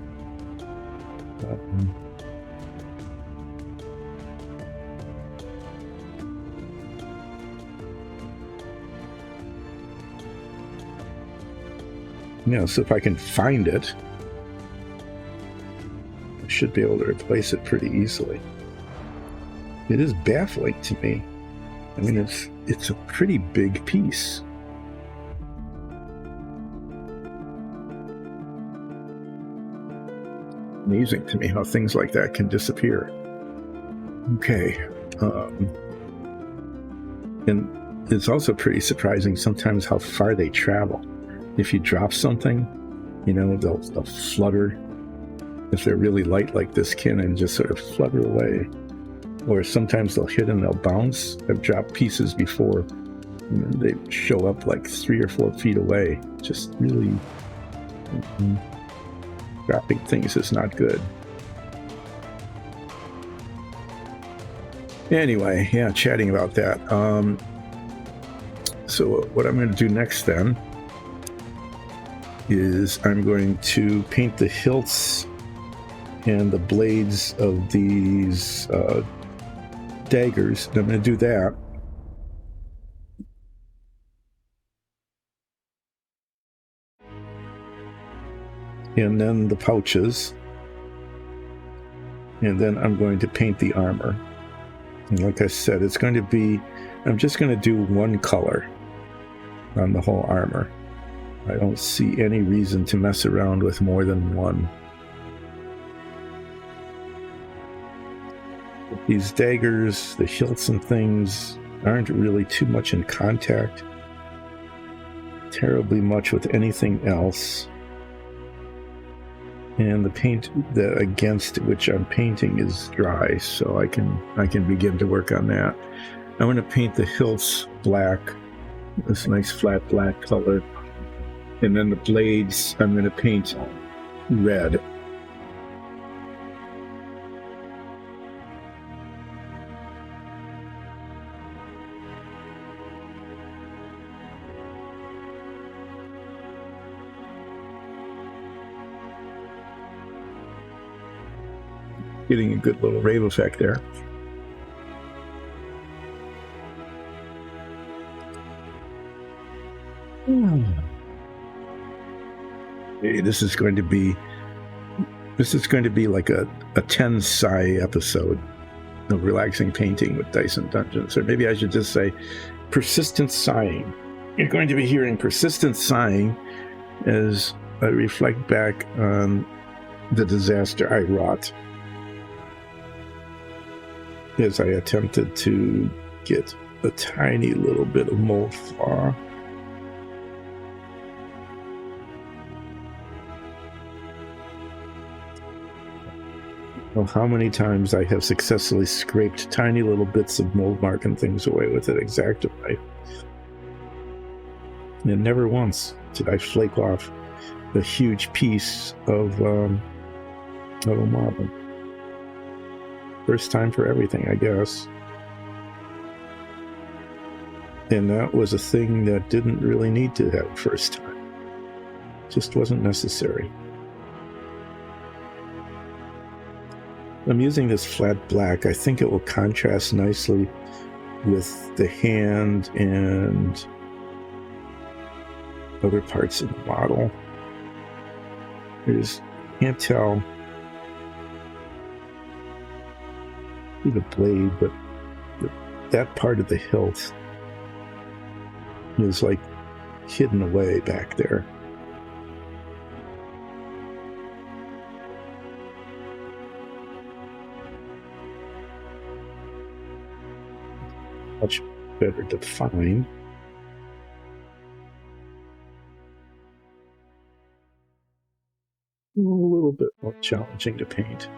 Yeah, so if I can find it, I should be able to replace it pretty easily. It is baffling to me. I mean, it's a pretty big piece. Amazing to me how things like that can disappear. Okay. And it's also pretty surprising sometimes how far they travel. If you drop something, you know, they'll flutter. If they're really light like this can, and just sort of flutter away. Or sometimes they'll hit and they'll bounce. I've dropped pieces before, and they show up like 3 or 4 feet away. Just really dropping things is not good. Anyway, yeah, chatting about that. So what I'm going to do next then is I'm going to paint the hilts and the blades of these daggers. I'm going to do that. And then the pouches. And then I'm going to paint the armor. And like I said, it's going to be, I'm just going to do one color on the whole armor. I don't see any reason to mess around with more than one. These daggers, the hilts and things aren't really too much in contact terribly much with anything else. And the paint against which I'm painting is dry, so I can begin to work on that. I'm going to paint the hilts black, this nice flat black color. And then the blades, I'm going to paint red. Getting a good little rave effect there. Hey, this is going to be like a 10 sigh episode of relaxing painting with Dyson Dungeons, or maybe I should just say persistent sighing. You're going to be hearing persistent sighing as I reflect back on the disaster I wrought as I attempted to get a tiny little bit of mold flaw. Well, how many times I have successfully scraped tiny little bits of mold mark and things away with an X-Acto knife. And never once did I flake off a huge piece of a marble. First time for everything, I guess. And that was a thing that didn't really need to have first time. Just wasn't necessary. I'm using this flat black. I think it will contrast nicely with the hand and other parts of the model. Can't tell through the blade, but that part of the hilt is like hidden away back there. Much better defined. A little bit more challenging to paint.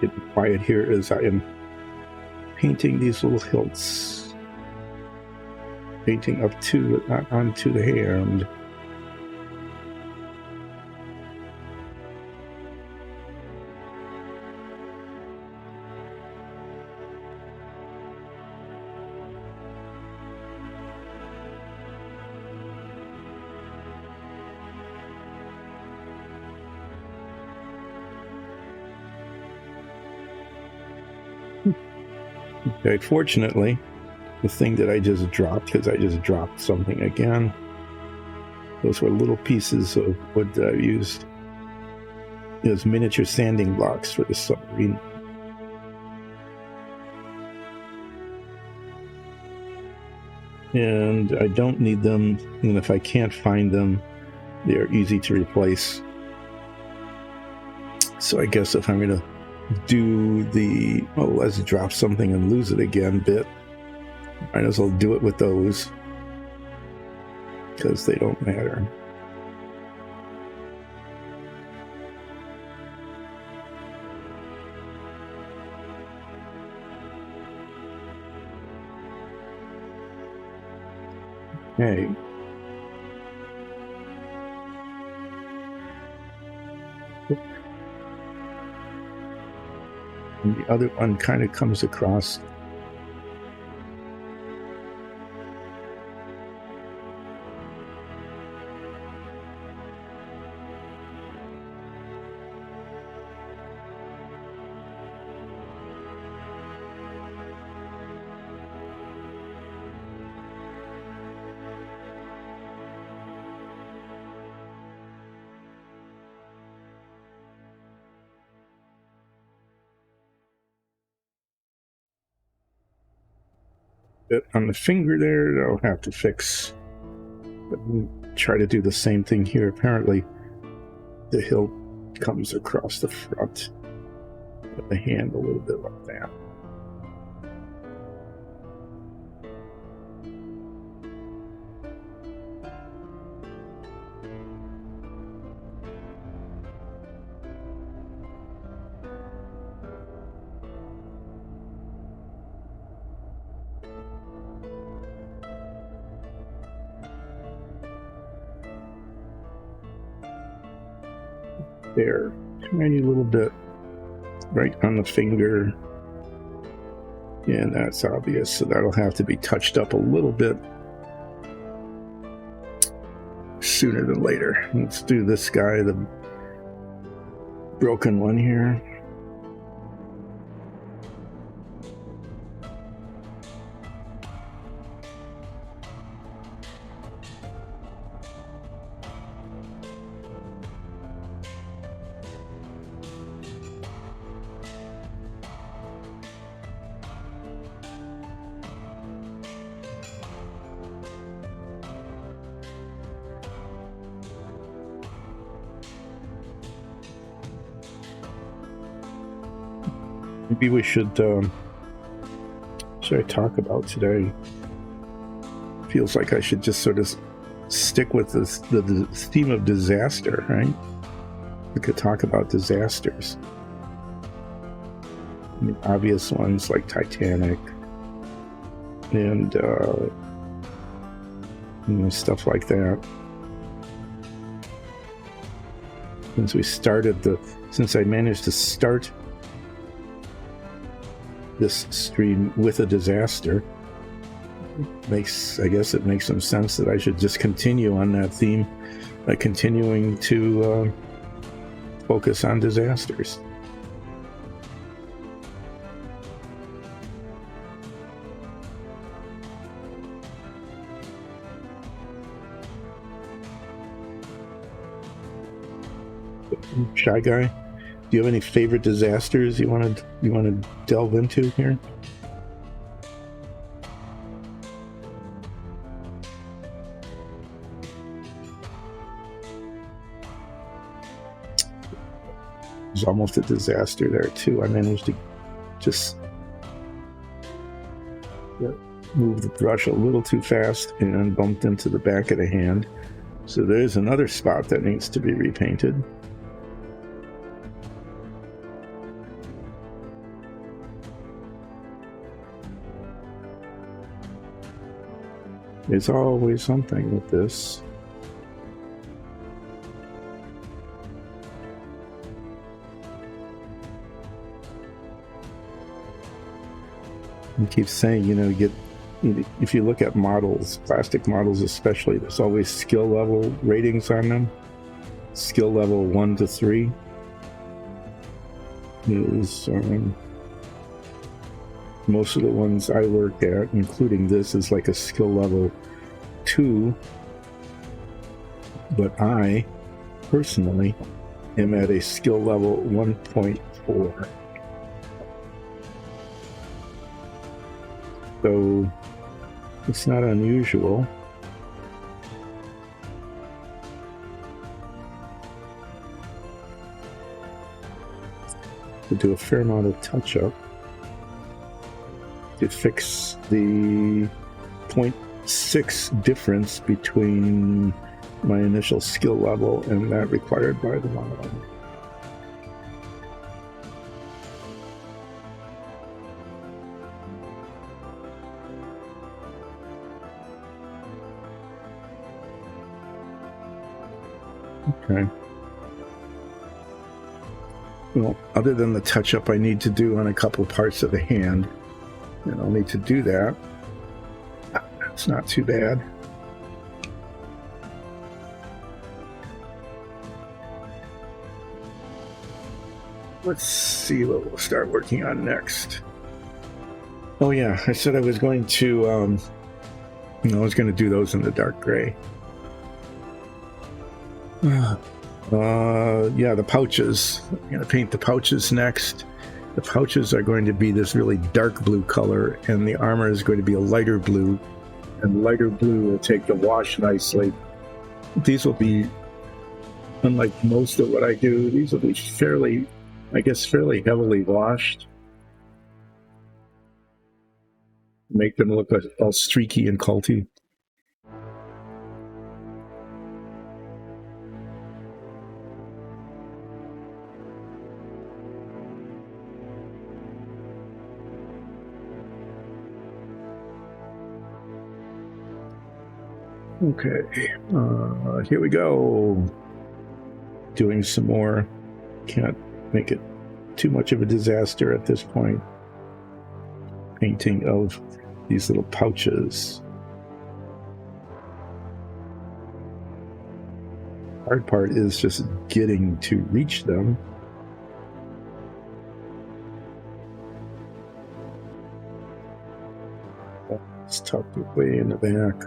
Getting quiet here as I am painting these little hilts, painting up to onto the hand. Okay, fortunately, the thing that I just dropped, because I just dropped something again, those were little pieces of wood that I used as miniature sanding blocks for the submarine. And I don't need them, and if I can't find them, they are easy to replace. So I guess if I'm going to do the, oh, let's drop something and lose it again bit, might as well do it with those, because they don't matter. Okay. And the other one kind of comes across bit on the finger there that I'll have to fix. But we'll try to do the same thing here. Apparently the hilt comes across the front of the hand a little bit like that. There, tiny little bit right on the finger, and that's obvious, so that'll have to be touched up a little bit sooner than later. Let's do this guy, the broken one here. Maybe we should I talk about today? Feels like I should just sort of stick with the theme of disaster, right? We could talk about disasters. The obvious ones like Titanic and stuff like that. Since I managed to start this stream with a disaster, I guess it makes some sense that I should just continue on that theme by continuing to focus on disasters. Shy Guy, do you have any favorite disasters you want to delve into here? There's almost a disaster there too. I managed to just move the brush a little too fast and bumped into the back of the hand. So there's another spot that needs to be repainted. There's always something with this. I keep saying, if you look at models, plastic models especially, there's always skill level ratings on them. Skill level 1 to 3 is most of the ones I work at, including this, is like a skill level 2. But I, personally, am at a skill level 1.4. So it's not unusual. To do a fair amount of touch-up to fix the 0.6 difference between my initial skill level and that required by the model. Okay. Well, other than the touch-up I need to do on a couple of parts of the hand, and I'll need to do that. That's not too bad. Let's see what we'll start working on next. Oh yeah, I said I was going to, I was going to do those in the dark gray. Yeah, the pouches. I'm going to paint the pouches next. The pouches are going to be this really dark blue color, and the armor is going to be a lighter blue. And lighter blue will take the wash nicely. These will be, unlike most of what I do, these will be fairly heavily washed. Make them look all streaky and culty. Okay, here we go. Doing some more. Can't make it too much of a disaster at this point. Painting of these little pouches. Hard part is just getting to reach them. It's tucked way in the back.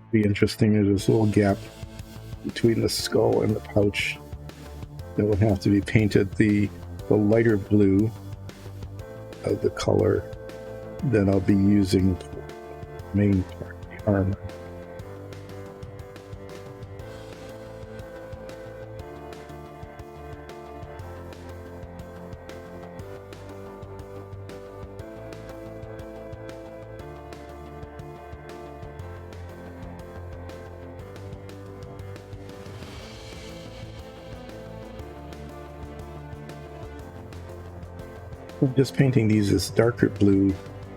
Be interesting. There's this little gap between the skull and the pouch that will have to be painted the lighter blue of the color that I'll be using for the main part of the armor. I'm just painting these as darker blue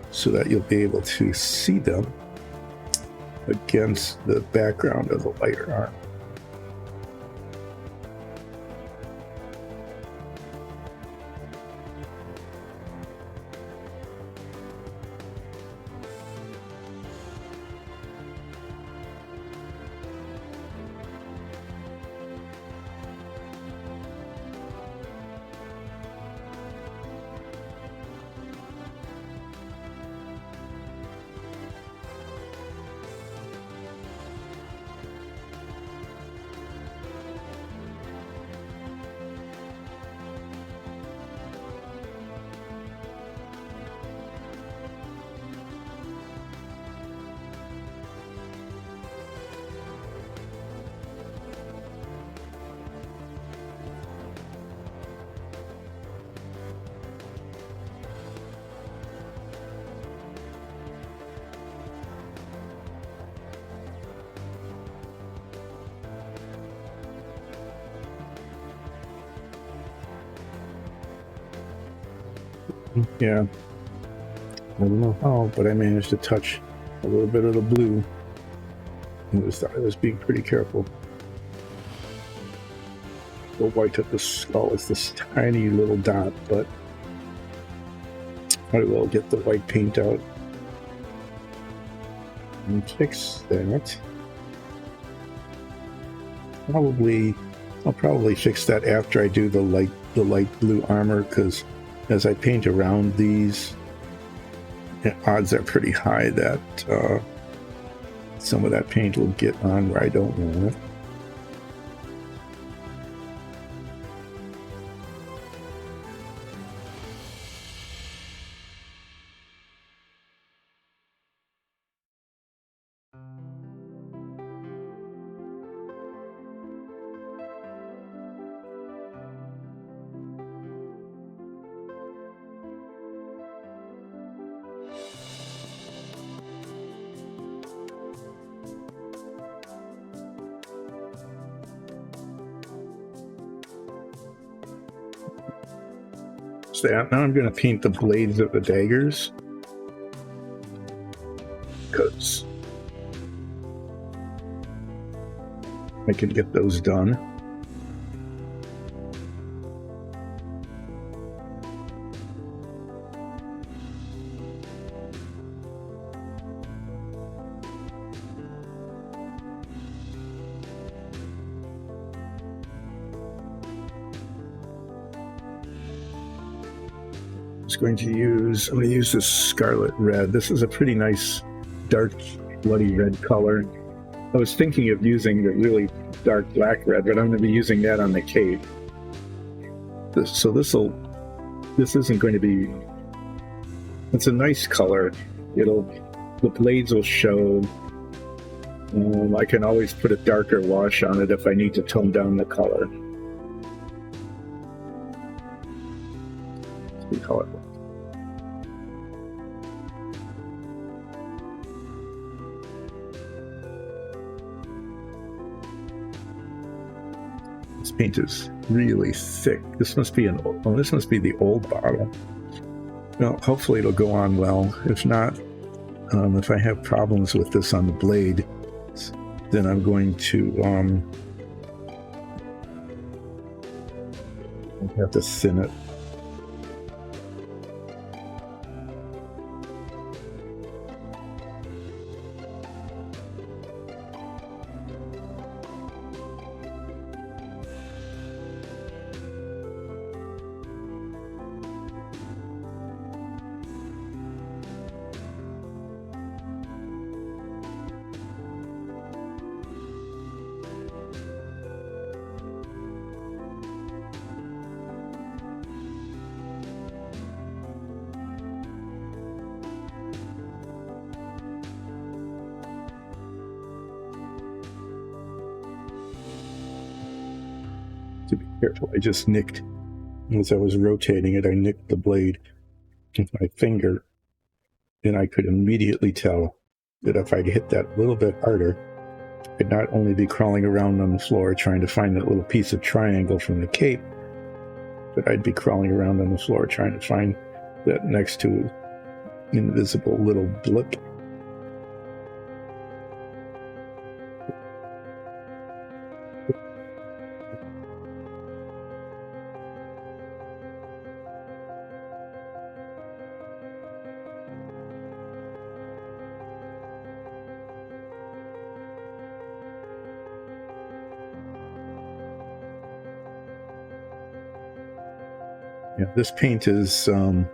so that you'll be able to see them against the background of the lighter armor. Yeah, I don't know how, but I managed to touch a little bit of the blue. I was being pretty careful. The white of the skull is this tiny little dot, but I will get the white paint out and fix that. I'll probably fix that after I do the light blue armor, because as I paint around these, the odds are pretty high that some of that paint will get on where I don't want it. That. Now I'm going to paint the blades of the daggers, because I can get those done. I'm going to use this scarlet red. This is a pretty nice dark bloody red color. I was thinking of using the really dark black red, but I'm going to be using that on the cape. This isn't going to be. It's a nice color. The blades will show. I can always put a darker wash on it if I need to tone down the color. We call it. This paint is really thick. This must be the old bottle. Well, hopefully it'll go on well. If not, if I have problems with this on the blade, then I'm going to have to thin it. to be careful. I just nicked, as I was rotating it, I nicked the blade with my finger, and I could immediately tell that if I'd hit that little bit harder, I'd not only be crawling around on the floor trying to find that little piece of triangle from the cape, but I'd be crawling around on the floor trying to find that next to invisible little blip. Yeah, this paint isn't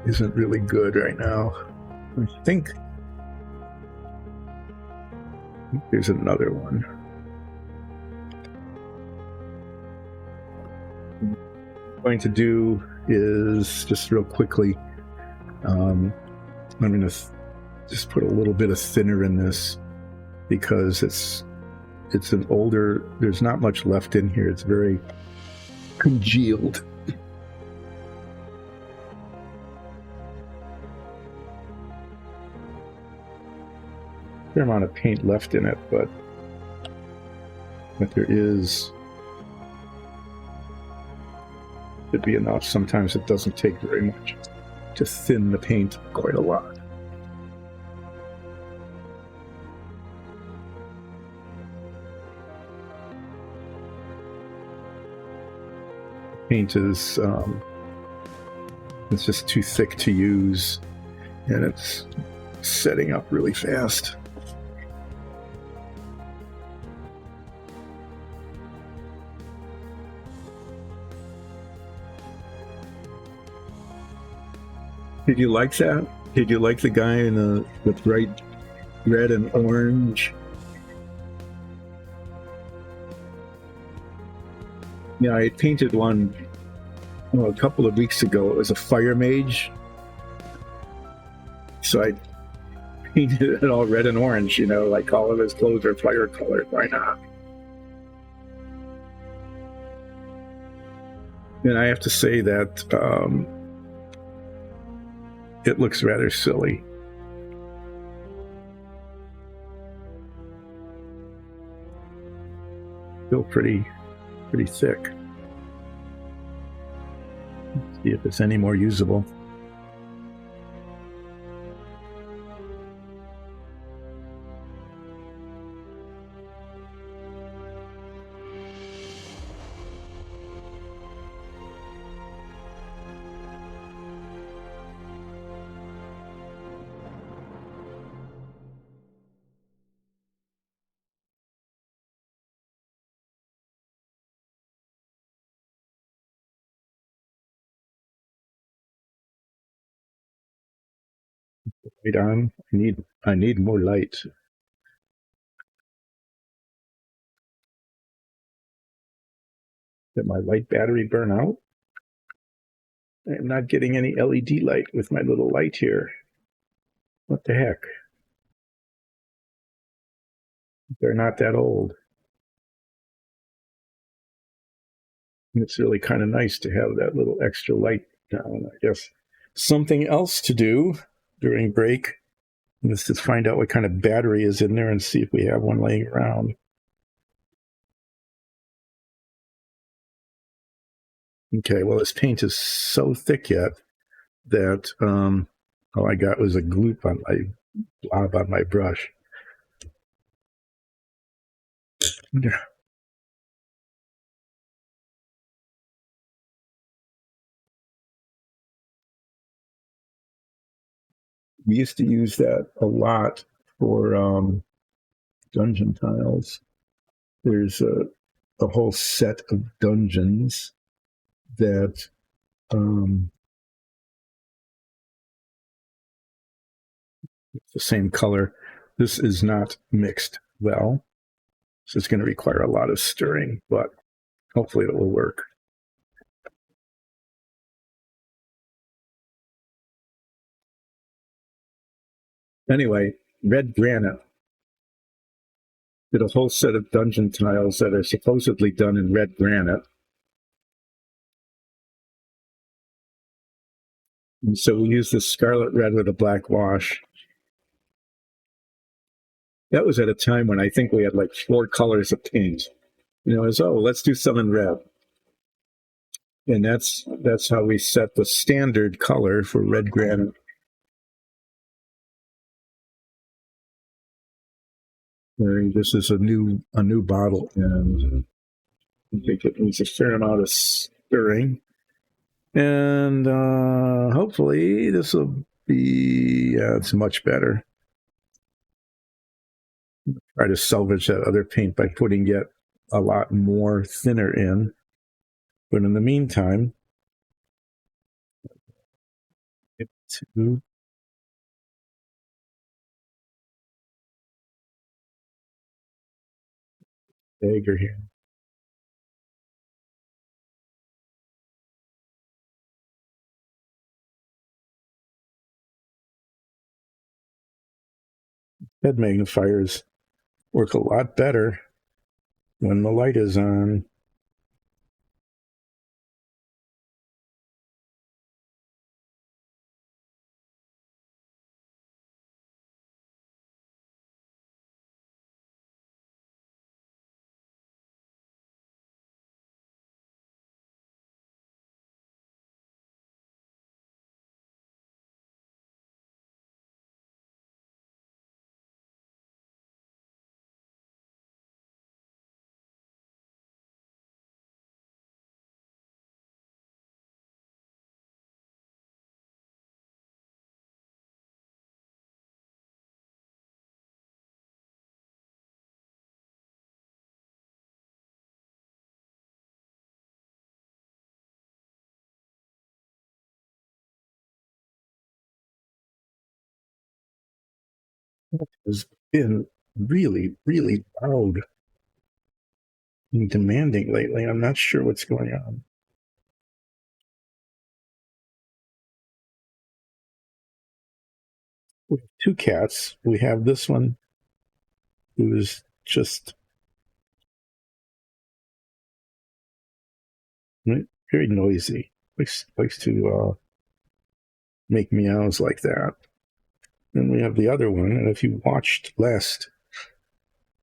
really good right now. I think there's another one. What I'm going to do is just real quickly, I'm going to just put a little bit of thinner in this because it's an older, there's not much left in here. It's very congealed. Fair amount of paint left in it, but there is, should be enough. Sometimes it doesn't take very much to thin the paint quite a lot. Paint is it's just too thick to use, and it's setting up really fast. Did you like that? Did you like the guy in the bright red and orange? Yeah, I painted one a couple of weeks ago. It was a fire mage. So I painted it all red and orange, like all of his clothes are fire colored. Why not? And I have to say that it looks rather silly. Still pretty thick. Let's see if it's any more usable. Right on. I need more light. Did my light battery burn out? I'm not getting any LED light with my little light here. What the heck? They're not that old. And it's really kind of nice to have that little extra light now. And I guess something else to do during break is to find out what kind of battery is in there and see if we have one laying around. Okay, well, this paint is so thick yet that all I got was a gloop on my blob on my brush. We used to use that a lot for dungeon tiles. There's a whole set of dungeons that it's the same color. This is not mixed well, so it's going to require a lot of stirring, but hopefully it will work. Anyway, red granite. Did a whole set of dungeon tiles that are supposedly done in red granite. And so we used this scarlet red with a black wash. That was at a time when I think we had like 4 colors of paint. As, let's do some in red. And that's how we set the standard color for red granite. This is a new bottle, and I think it needs a fair amount of stirring. And hopefully this will be, it's much better. Try to salvage that other paint by putting yet a lot more thinner in. But in the meantime, get to dagger here. Head magnifiers work a lot better when the light is on. Has been really, really loud and demanding lately. I'm not sure what's going on. We have 2 cats. We have this one who is just very noisy. Likes to make meows like that. Then we have the other one, and if you watched last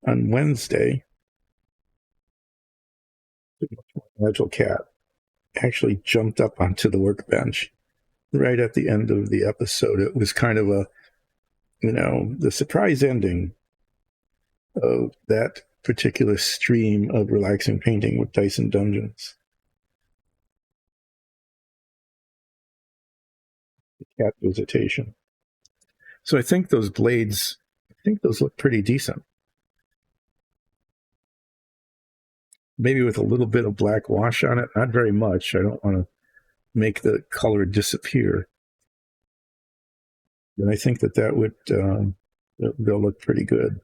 on Wednesday, the agile cat actually jumped up onto the workbench right at the end of the episode. It was kind of the surprise ending of that particular stream of relaxing painting with Dice and Dungeons. The cat visitation. So I think those blades, look pretty decent. Maybe with a little bit of black wash on it, not very much. I don't want to make the color disappear. And I think that would, they'll look pretty good.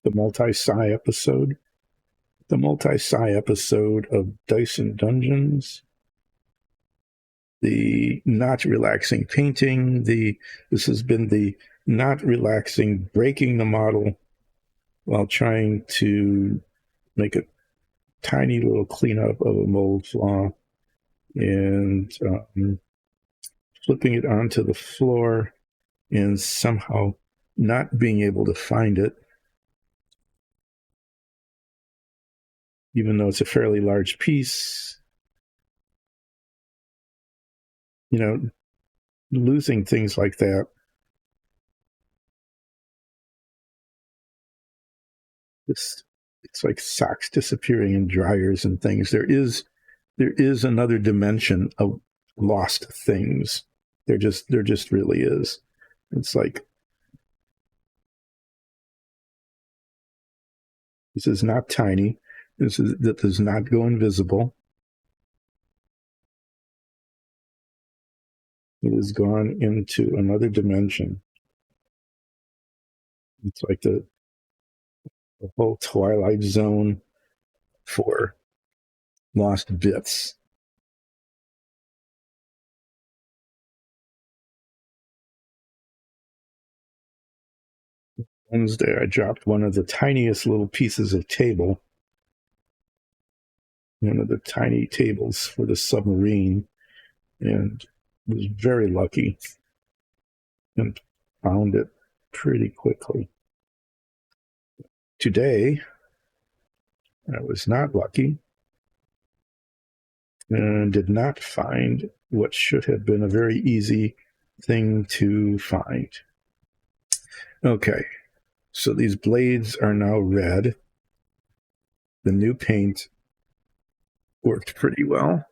The multi-psi episode. The multi-psi episode of Dice and Dungeons. The not relaxing painting. This has been the not relaxing breaking the model while trying to make a tiny little cleanup of a mold flaw and flipping it onto the floor and somehow not being able to find it, even though it's a fairly large piece. Losing things like that. It's It's like socks disappearing in dryers and things. There is another dimension of lost things. There just really is. It's like, this is not tiny. That does not go invisible. It has gone into another dimension. It's like the whole Twilight Zone for lost bits. Wednesday, I dropped one of the tiniest little pieces of table, one of the tiny tables for the submarine, and was very lucky and found it pretty quickly. Today, I was not lucky and did not find what should have been a very easy thing to find. Okay, so these blades are now red. The new paint worked pretty well.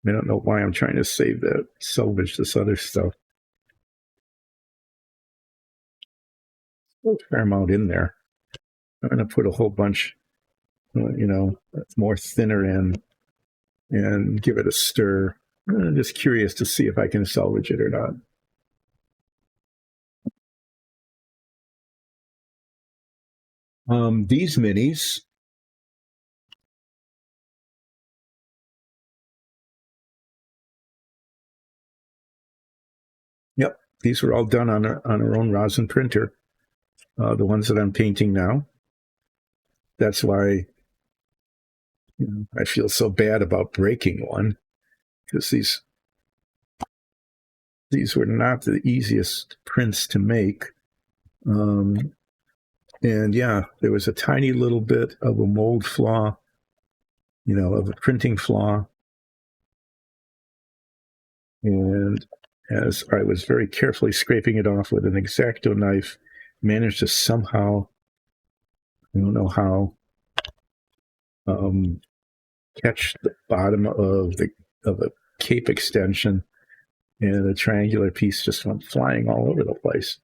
I don't know why I'm trying to save that, salvage this other stuff. A fair amount in there. I'm going to put a whole bunch, more thinner in and give it a stir. I'm just curious to see if I can salvage it or not. These minis, yep, these were all done on our own rosin printer. The ones that I'm painting now. That's why I feel so bad about breaking one, because these were not the easiest prints to make. And yeah, there was a tiny little bit of a mold flaw, of a printing flaw. And as I was very carefully scraping it off with an X-Acto knife, managed to somehow, I don't know how, catch the bottom of a cape extension, and the triangular piece just went flying all over the place.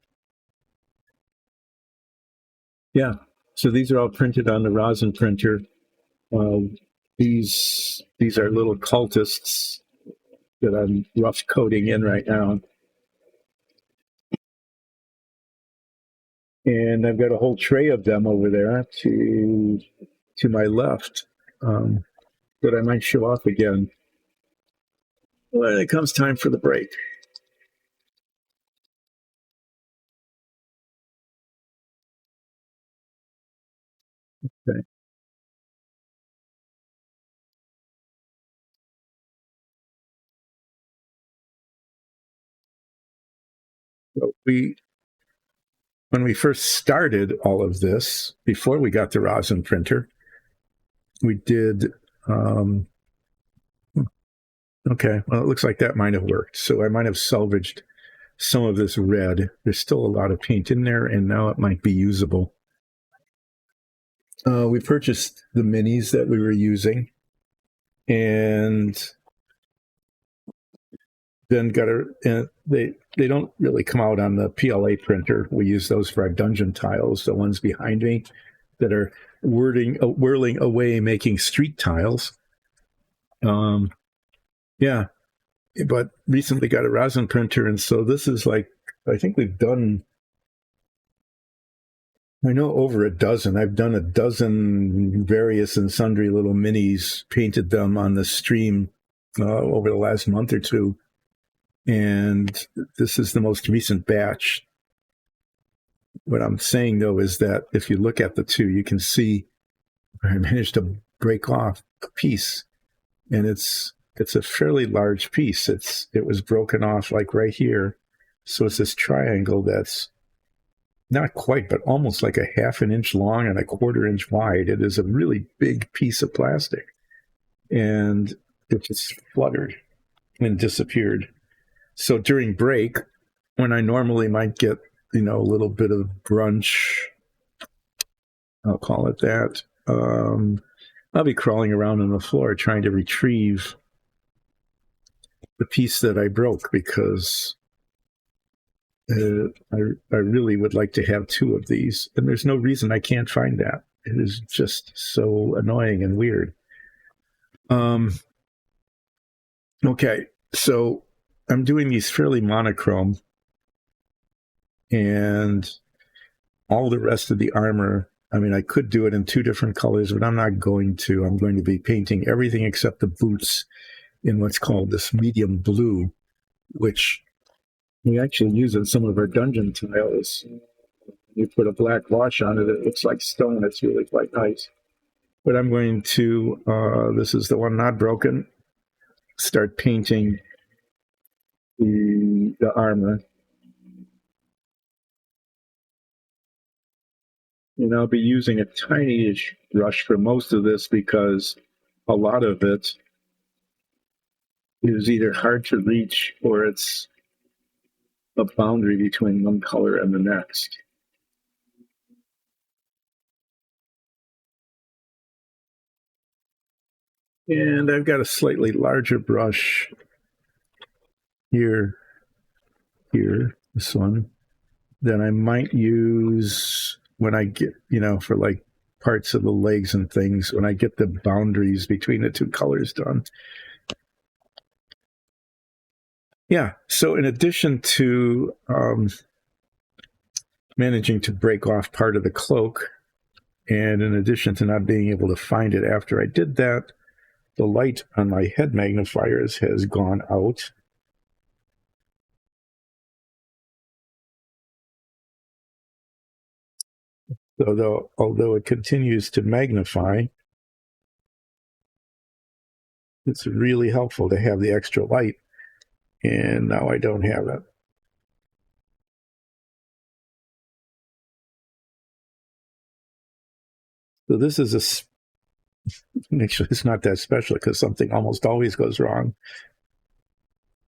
Yeah, so these are all printed on the rosin printer. These are little cultists that I'm rough coating in right now. And I've got a whole tray of them over there to my left that I might show off again when it comes time for the break. Okay. So when we first started all of this, before we got the rosin printer, we did, okay, well, it looks like that might have worked. So I might have salvaged some of this red. There's still a lot of paint in there, and now it might be usable. We purchased the minis that we were using, and then they don't really come out on the PLA printer. We use those for our dungeon tiles, the ones behind me that are whirling away, making street tiles. Yeah, but recently got a rosin printer, and so this is like, I think we've done, I know, over a dozen. I've done a dozen various and sundry little minis, painted them on the stream over the last month or two. And this is the most recent batch. What I'm saying, though, is that if you look at the two, you can see I managed to break off a piece, and it's a fairly large piece. It was broken off like right here. So it's this triangle that's not quite, but almost like a half an inch long and a quarter inch wide. It is a really big piece of plastic. And it just fluttered and disappeared. So during break, when I normally might get, a little bit of brunch, I'll call it that. I'll be crawling around on the floor trying to retrieve the piece that I broke because I really would like to have two of these, and there's no reason I can't find that. It is just so annoying and weird. Okay, so I'm doing these fairly monochrome, and all the rest of the armor, I mean, I could do it in two different colors, but I'm not going to. I'm going to be painting everything except the boots in what's called this medium blue, which we actually use in some of our dungeon tiles. You put a black wash on it, it looks like stone. It's really quite nice. But I'm going to, this is the one not broken, start painting the armor. And I'll be using a tiny-ish brush for most of this because a lot of it is either hard to reach or it's a boundary between one color and the next. And I've got a slightly larger brush here, this one, that I might use when I get, for like parts of the legs and things, when I get the boundaries between the two colors done. Yeah, so in addition to managing to break off part of the cloak, and in addition to not being able to find it after I did that, the light on my head magnifiers has gone out. So although it continues to magnify, it's really helpful to have the extra light, and now I don't have it. So this is actually, it's not that special because something almost always goes wrong.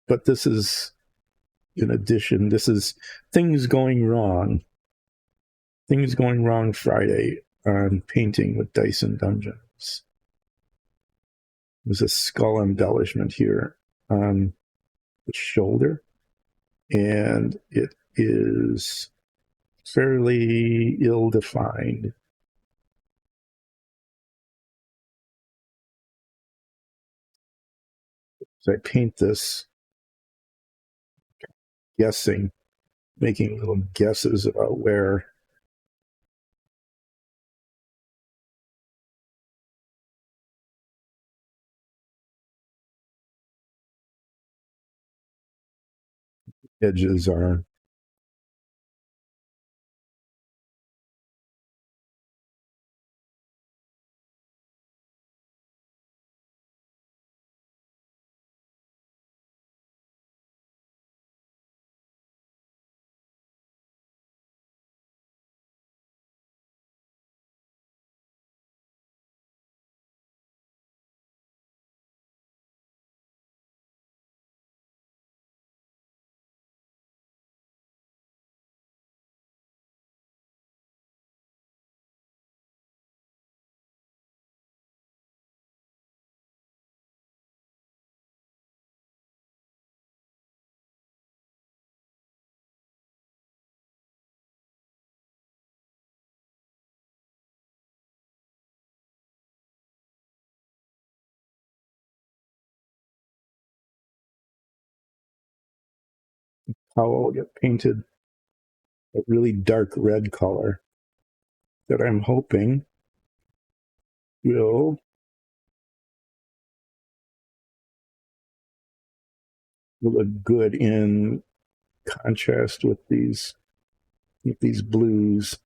But this is, in addition, this is things going wrong. Things going wrong Friday on painting with Dice and Dungeons. There's a skull embellishment here on the shoulder, and it is fairly ill-defined. So I paint this guessing, making little guesses about where edges are. How will get painted a really dark red color that I'm hoping will look good in contrast with these blues.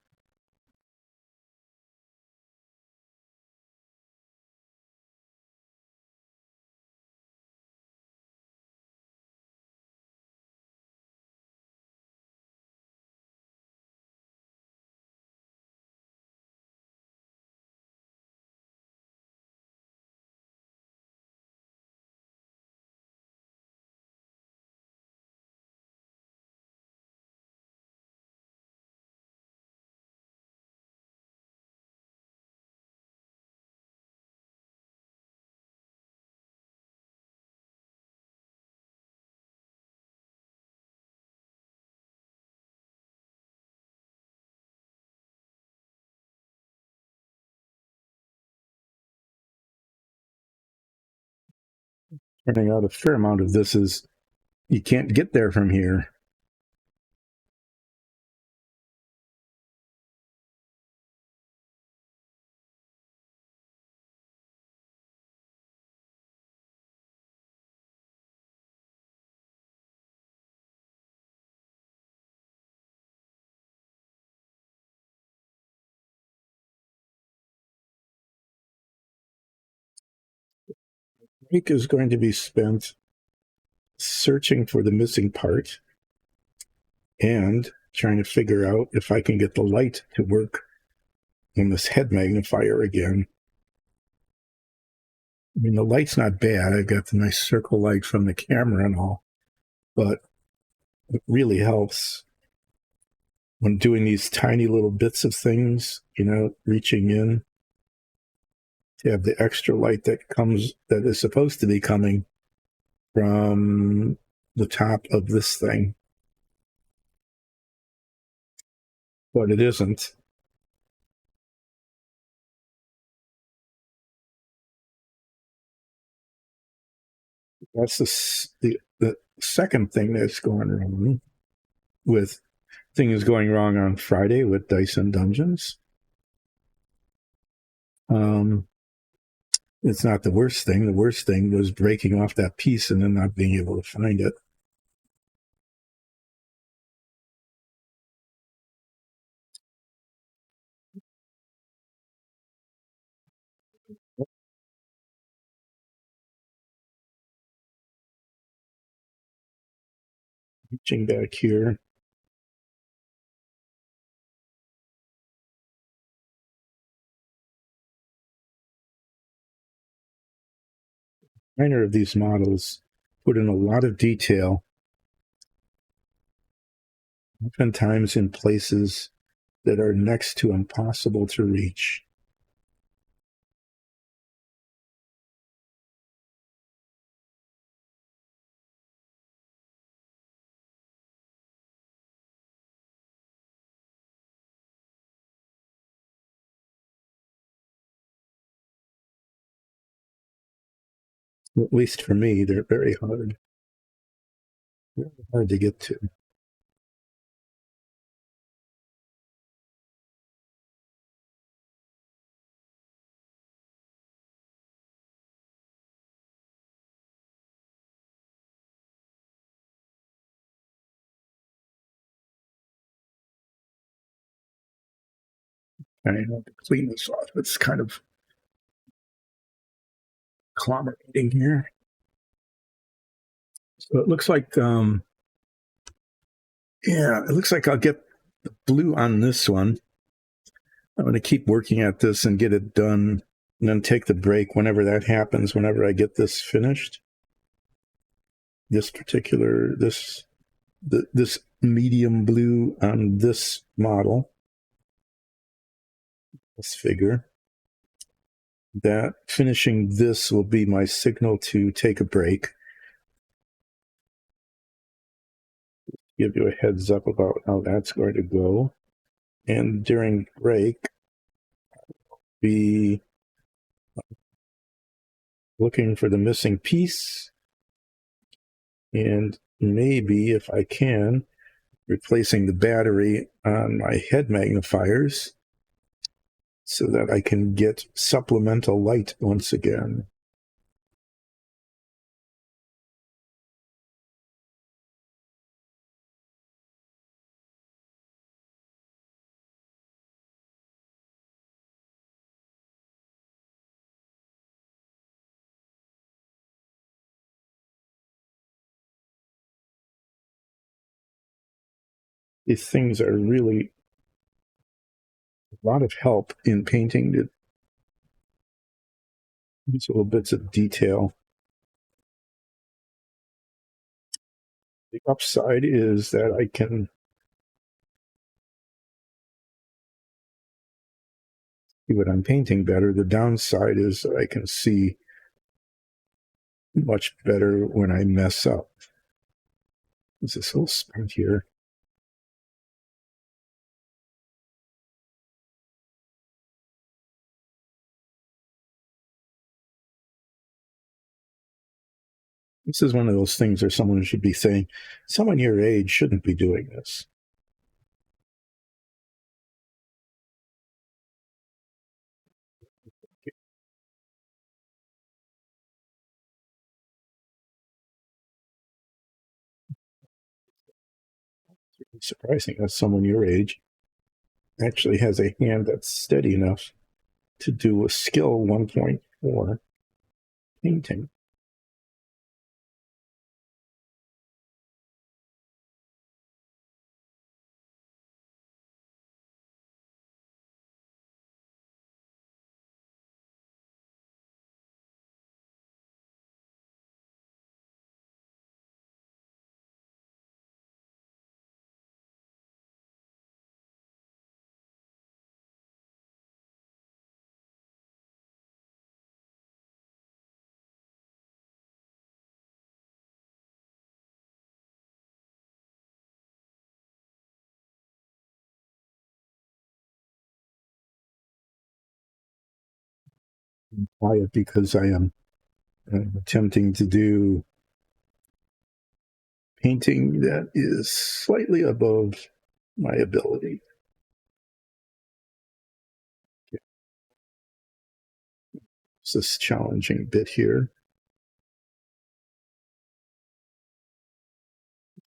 Turning out a fair amount of this is you can't get there from here. Week is going to be spent searching for the missing part and trying to figure out if I can get the light to work on this head magnifier again. I mean, the light's not bad. I've got the nice circle light from the camera and all, but it really helps when doing these tiny little bits of things, reaching in to have the extra light that is supposed to be coming from the top of this thing, but it isn't. That's the second thing that's going wrong with things going wrong on Friday with Dice and Dungeons. It's not the worst thing. The worst thing was breaking off that piece and then not being able to find it. Reaching back here. Designer of these models put in a lot of detail, oftentimes in places that are next to impossible to reach. At least for me, they're very hard. Very hard to get to. I have to clean this off. It's kind of agglomerating here. So it looks like, it looks like I'll get the blue on this one. I'm going to keep working at this and get it done, and then take the break whenever that happens, whenever I get this finished. This medium blue on this model, this figure. That finishing this will be my signal to take a break. Give you a heads up about how that's going to go. And during break, be looking for the missing piece, and maybe, if I can, replacing the battery on my head magnifiers so that I can get supplemental light once again. These things are really a lot of help in painting these little bits of detail. The upside is that I can see what I'm painting better. The downside is that I can see much better when I mess up. There's this little spot here. This is one of those things where someone should be saying, someone your age shouldn't be doing this. It's surprising that someone your age actually has a hand that's steady enough to do a skill 1.4 painting. Quiet because I am attempting to do painting that is slightly above my ability. It's this challenging bit here.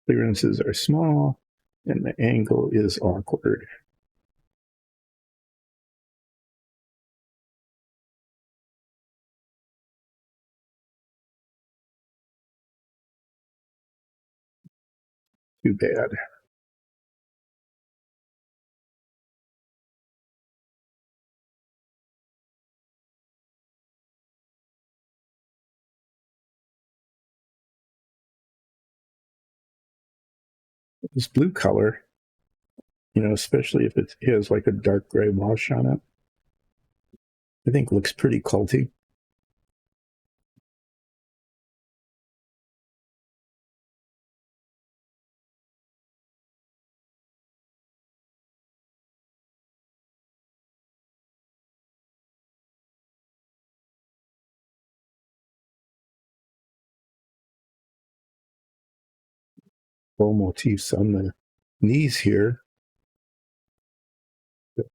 Clearances are small and the angle is awkward. Too bad. This blue color, especially if it has like a dark gray wash on it, I think looks pretty culty. Full motifs on the knees here. To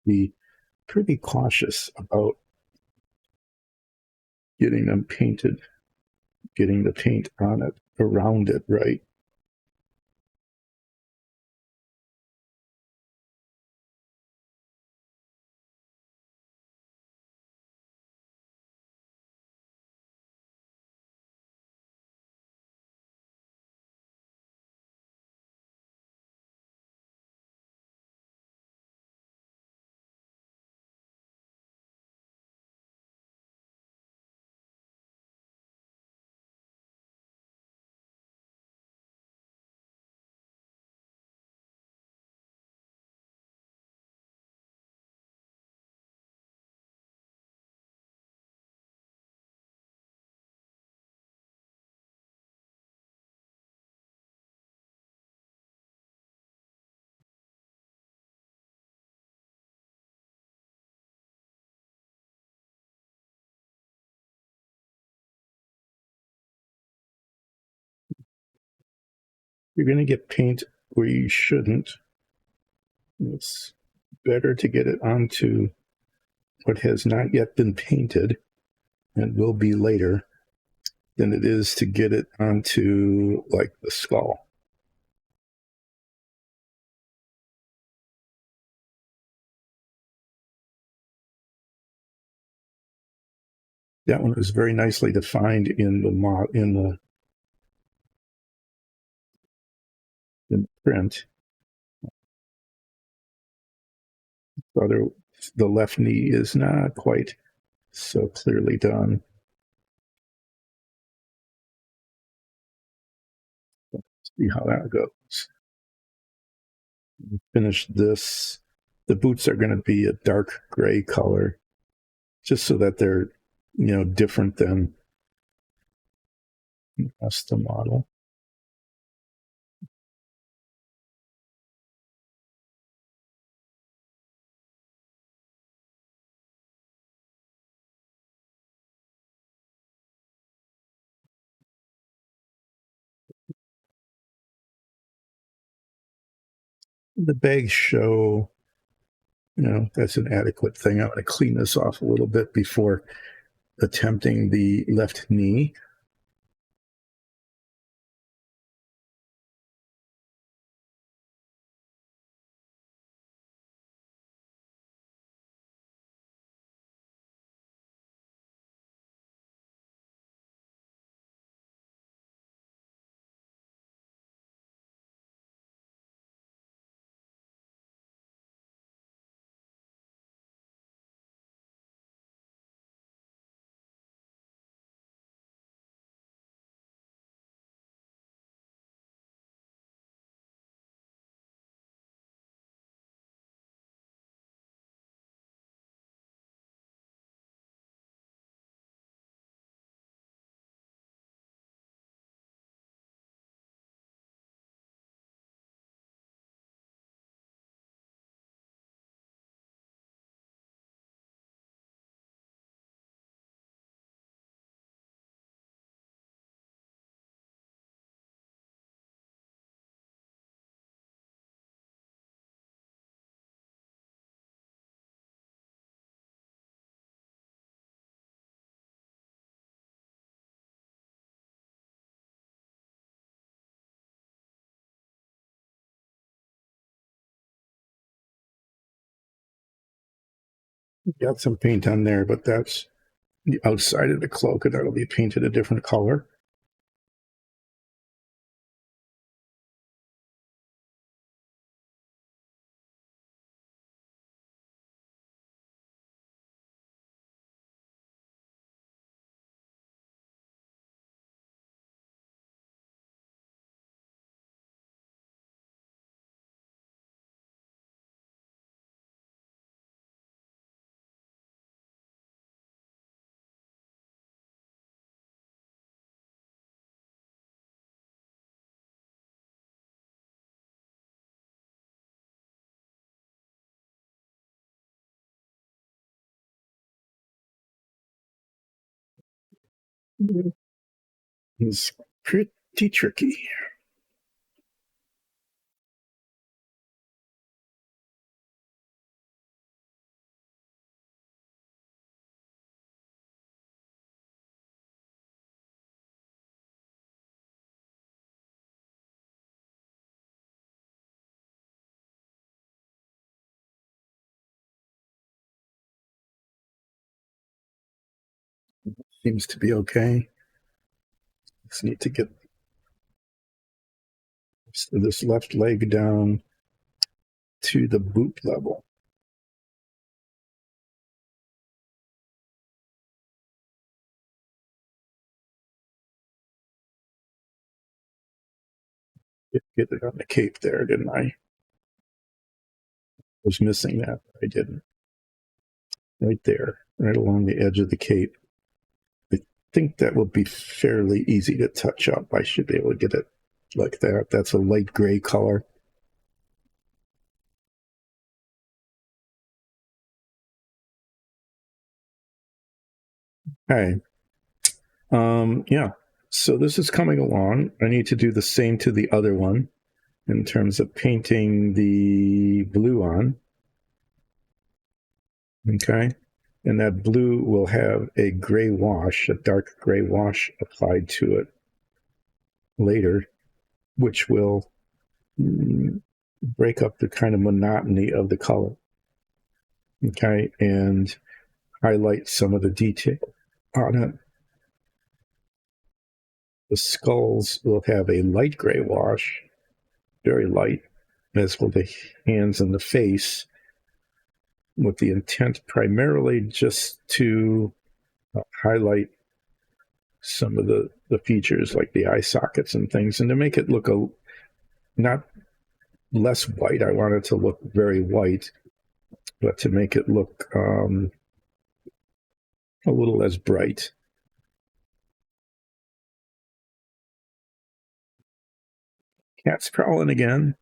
be pretty cautious about getting them painted, getting the paint on it, around it right. You're going to get paint where you shouldn't. It's better to get it onto what has not yet been painted and will be later than it is to get it onto like the skull. That one is very nicely defined in the print. The left knee is not quite so clearly done. Let's see how that goes. Finish this. The boots are going to be a dark gray color, just so that they're, different than the rest of the model. The bags show, that's an adequate thing. I'm going to clean this off a little bit before attempting the left knee. Got some paint on there, but that's the outside of the cloak, and that'll be painted a different color. It's pretty tricky. Seems to be okay. Just need to get this left leg down to the boot level. Get it on the cape there, didn't I? Was missing that. I didn't. Right there, right along the edge of the cape. I think that will be fairly easy to touch up. I should be able to get it like that. That's a light gray color. Okay. Yeah. So this is coming along. I need to do the same to the other one in terms of painting the blue on. Okay. And that blue will have a gray wash, a dark gray wash applied to it later, which will break up the kind of monotony of the color. Okay. And highlight some of the detail on it. The skulls will have a light gray wash, very light, as will the hands and the face, with the intent primarily just to highlight some of the features like the eye sockets and things, and to make it look not less white. I want it to look very white, but to make it look a little less bright. Cat's crawling again.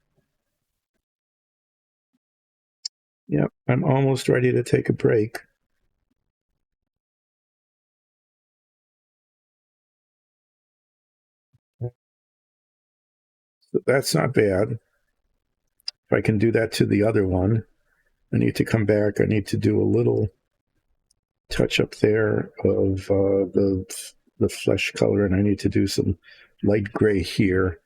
Yep, I'm almost ready to take a break. So that's not bad. I can do that to the other one. I need to come back. I need to do a little touch up there of the flesh color, and I need to do some light gray here.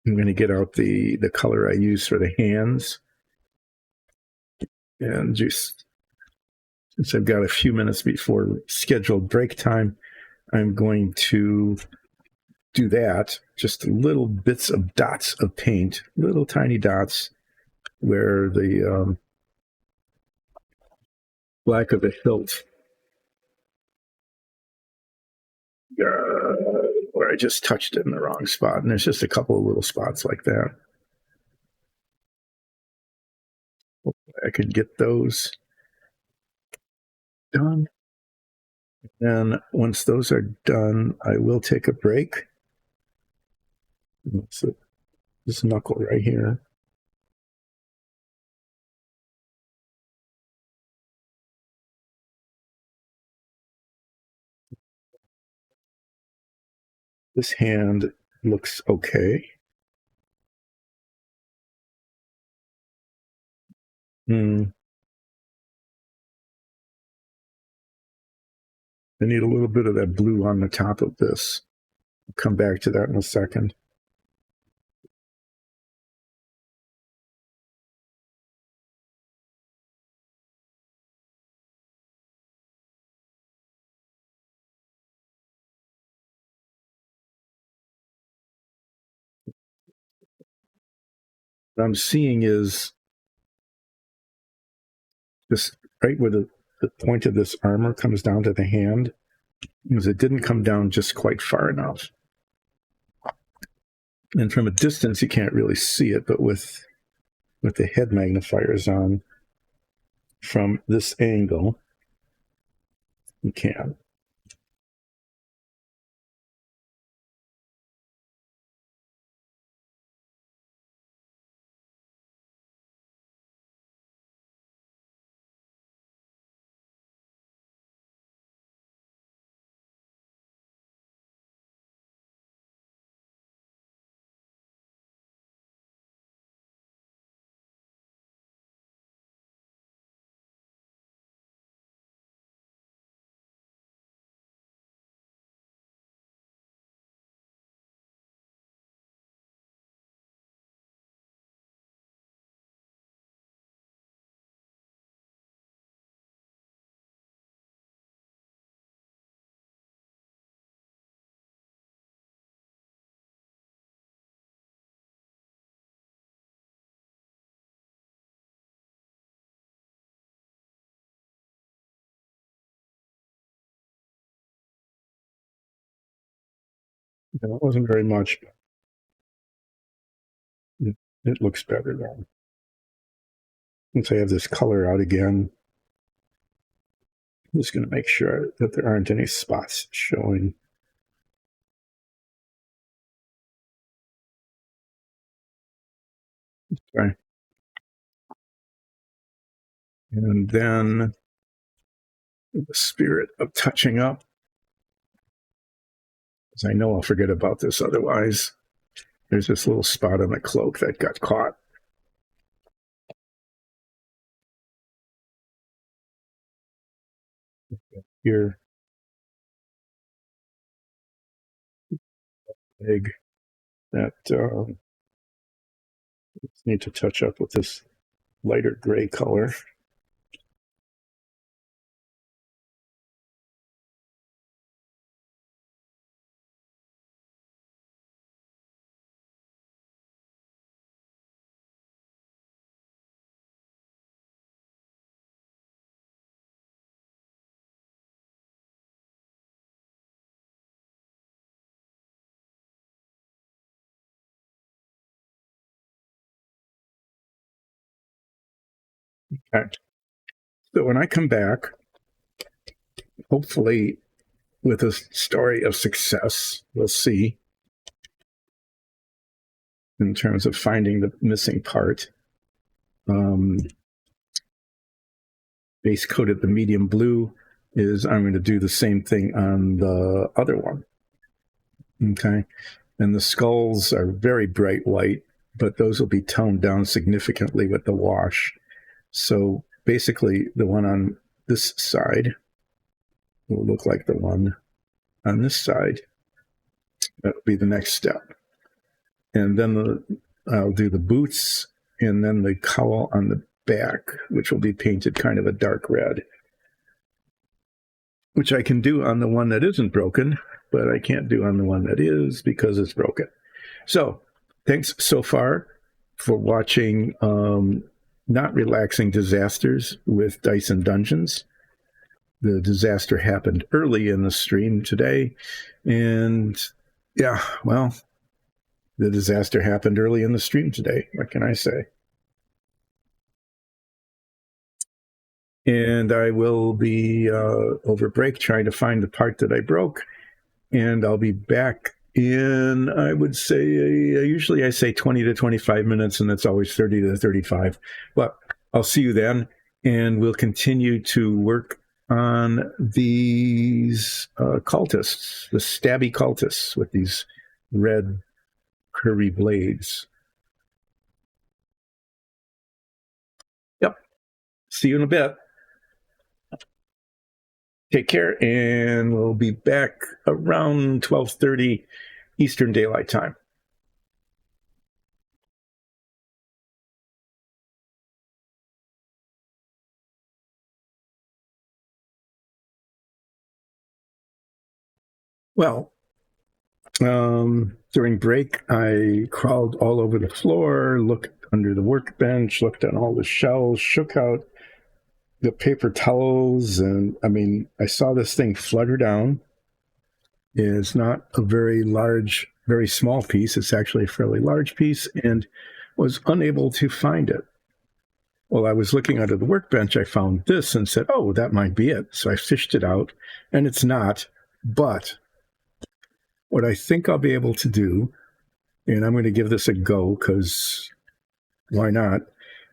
I'm going to get out the color I use for the hands, and just since I've got a few minutes before scheduled break time, I'm going to do that. Just little bits of dots of paint, little tiny dots where the black of the hilt, where I just touched it in the wrong spot. And there's just a couple of little spots like that. Hopefully I could get those done. And once those are done, I will take a break. So this knuckle right here. This hand looks okay. I need a little bit of that blue on the top of this. I'll come back to that in a second. What I'm seeing is just right where the point of this armor comes down to the hand, because it didn't come down just quite far enough. And from a distance, you can't really see it, but with the head magnifiers on, from this angle, you can. That wasn't very much. It looks better now. Once I have this color out again, I'm just going to make sure that there aren't any spots showing. Okay. And then the spirit of touching up, because I know I'll forget about this otherwise. There's this little spot on the cloak that got caught. Here. Egg that need to touch up with this lighter gray color. Okay. So when I come back, hopefully with a story of success, we'll see, in terms of finding the missing part. Base coated the medium blue is I'm going to do the same thing on the other one. Okay. And the skulls are very bright white, but those will be toned down significantly with the wash. So basically, the one on this side will look like the one on this side. That'll be the next step. And then I'll do the boots and then the cowl on the back, which will be painted kind of a dark red, which I can do on the one that isn't broken, but I can't do on the one that is because it's broken. So thanks so far for watching Not Relaxing Disasters with Dice and Dungeons. The disaster happened early in the stream today, and yeah, well, the disaster happened early in the stream today. What can I say? And I will be over break trying to find the part that I broke, and I'll be back in, I would say, usually I say 20 to 25 minutes, and it's always 30 to 35. But I'll see you then, and we'll continue to work on these cultists, the stabby cultists with these red curvy blades. Yep. See you in a bit. Take care, and we'll be back around 12:30 Eastern Daylight Time. Well, during break, I crawled all over the floor, looked under the workbench, looked on all the shelves, shook out the paper towels, and I mean, I saw this thing flutter down. It's not a very large, very small piece. It's actually a fairly large piece, and was unable to find it. While I was looking under the workbench, I found this and said, oh, that might be it. So I fished it out, and it's not. But what I think I'll be able to do, and I'm going to give this a go because why not,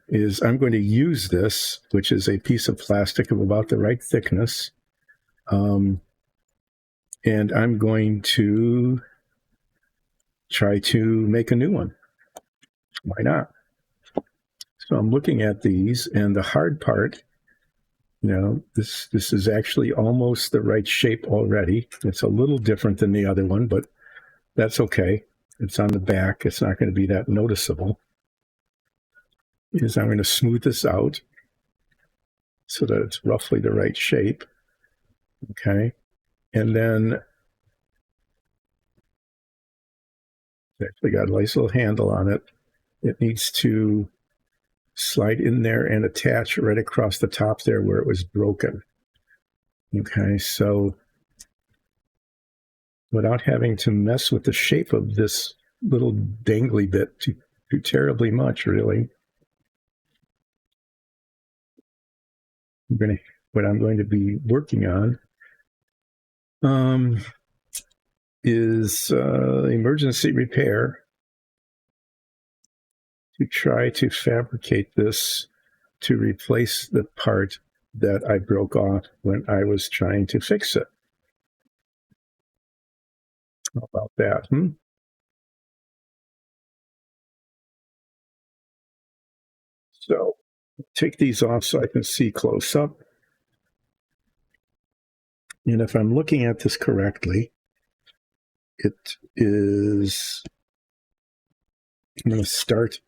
is I'm going to use this, which is a piece of plastic of about the right thickness, and I'm going to try to make a new one. Why not? So I'm looking at these, and the hard part, this is actually almost the right shape already. It's a little different than the other one, but that's okay. It's on the back. It's not going to be that noticeable. Is I'm going to smooth this out so that it's roughly the right shape. Okay. And then it's actually got a nice little handle on it. It needs to slide in there and attach right across the top there where it was broken. Okay, so without having to mess with the shape of this little dangly bit too terribly much, really, what I'm going to be working on is emergency repair to try to fabricate this to replace the part that I broke off when I was trying to fix it. How about that? So take these off so I can see close up. And if I'm looking at this correctly, it is, I'm going to start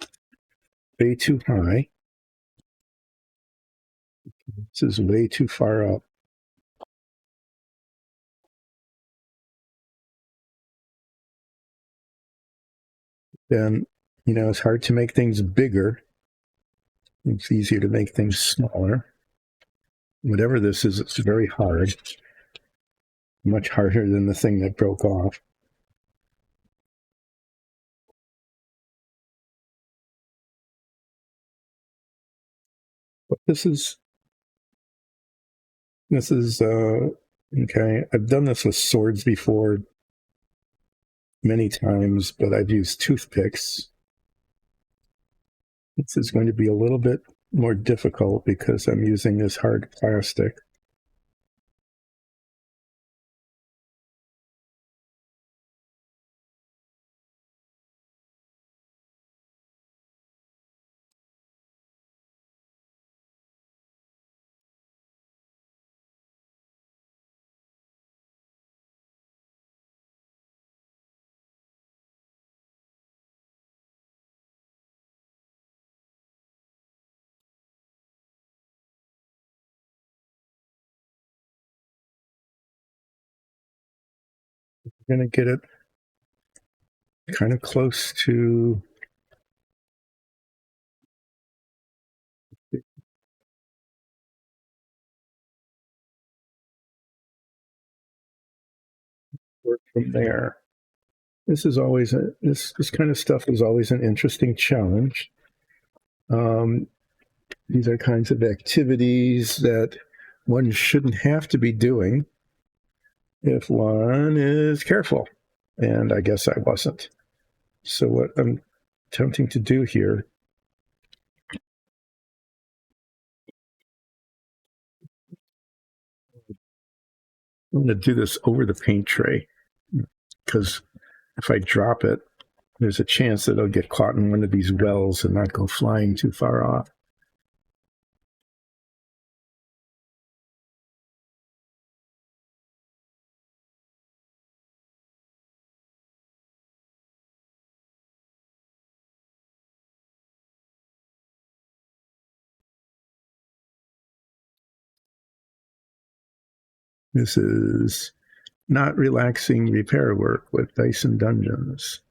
way too high. This is way too far up. Then, it's hard to make things bigger. It's easier to make things smaller. Whatever this is, it's very hard. Much harder than the thing that broke off. But this is okay. I've done this with swords before many times, but I've used toothpicks. This is going to be a little bit more difficult because I'm using this hard plastic. I'm going to get it kind of close to work from there. This is always this kind of stuff is always an interesting challenge. These are kinds of activities that one shouldn't have to be doing if one is careful, and I guess I wasn't. So what I'm attempting to do here, I'm going to do this over the paint tray, because if I drop it, there's a chance that it'll get caught in one of these wells and not go flying too far off. This is not relaxing repair work with Dice and Dungeons.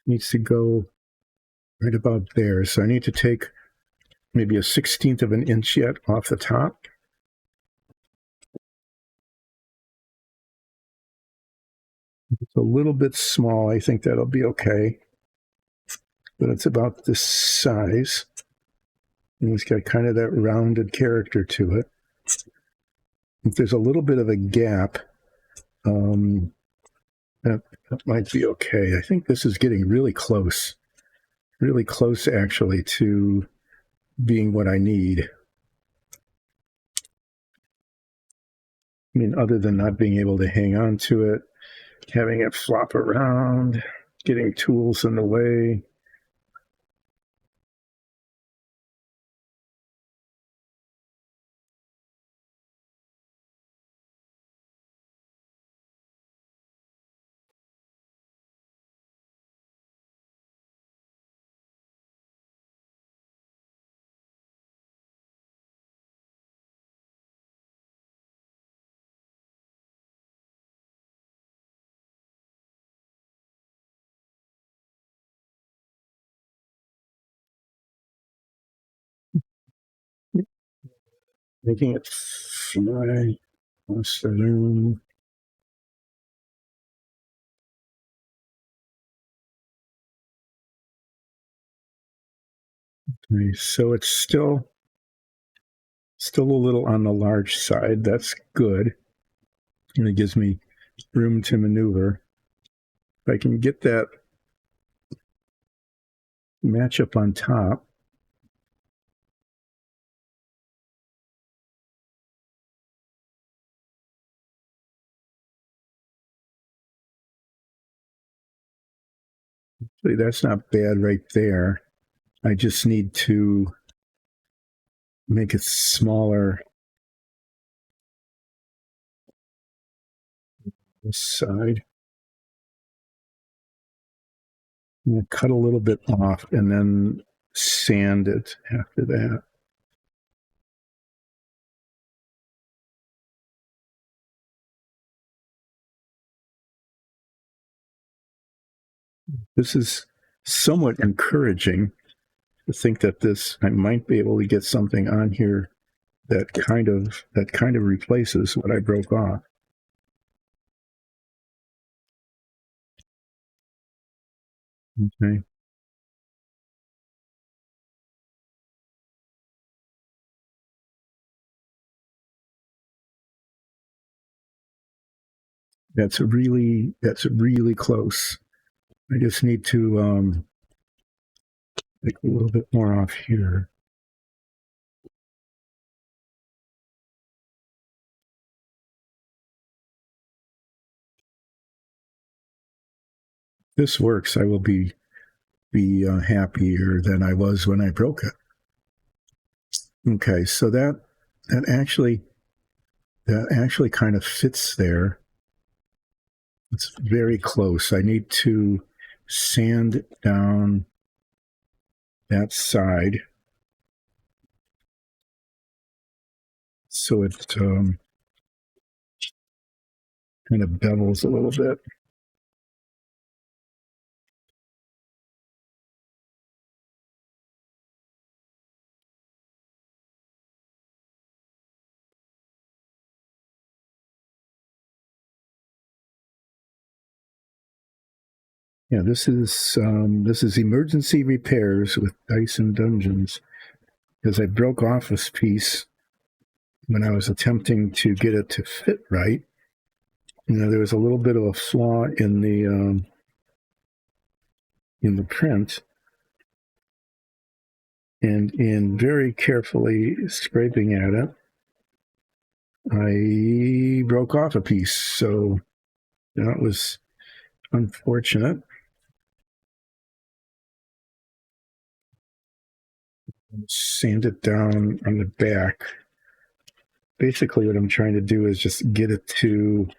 Needs to go right about there. So I need to take maybe a 1/16 of an inch yet off the top. It's a little bit small. I think that'll be okay. But it's about this size. And it's got kind of that rounded character to it. If there's a little bit of a gap, that might be okay. I think this is getting really close actually to being what I need. I mean, other than not being able to hang on to it, having it flop around, getting tools in the way. Making it fly across the room. Okay, so it's still a little on the large side. That's good. And it gives me room to maneuver. If I can get that match up on top, that's not bad right there. I just need to make it smaller this side. I'm going to cut a little bit off and then sand it after that. This is somewhat encouraging to think that I might be able to get something on here that kind of replaces what I broke off. Okay. That's really close. I just need to take a little bit more off here. If this works, I will be happier than I was when I broke it. Okay, so that that actually kind of fits there. It's very close. I need to sand down that side so it kind of bevels a little bit. Yeah, this is emergency repairs with Dice and Dungeons, because I broke off this piece when I was attempting to get it to fit right. You know, there was a little bit of a flaw in the print, and in very carefully scraping at it, I broke off a piece. So that was unfortunate. Sand it down on the back. Basically, what I'm trying to do is just get it to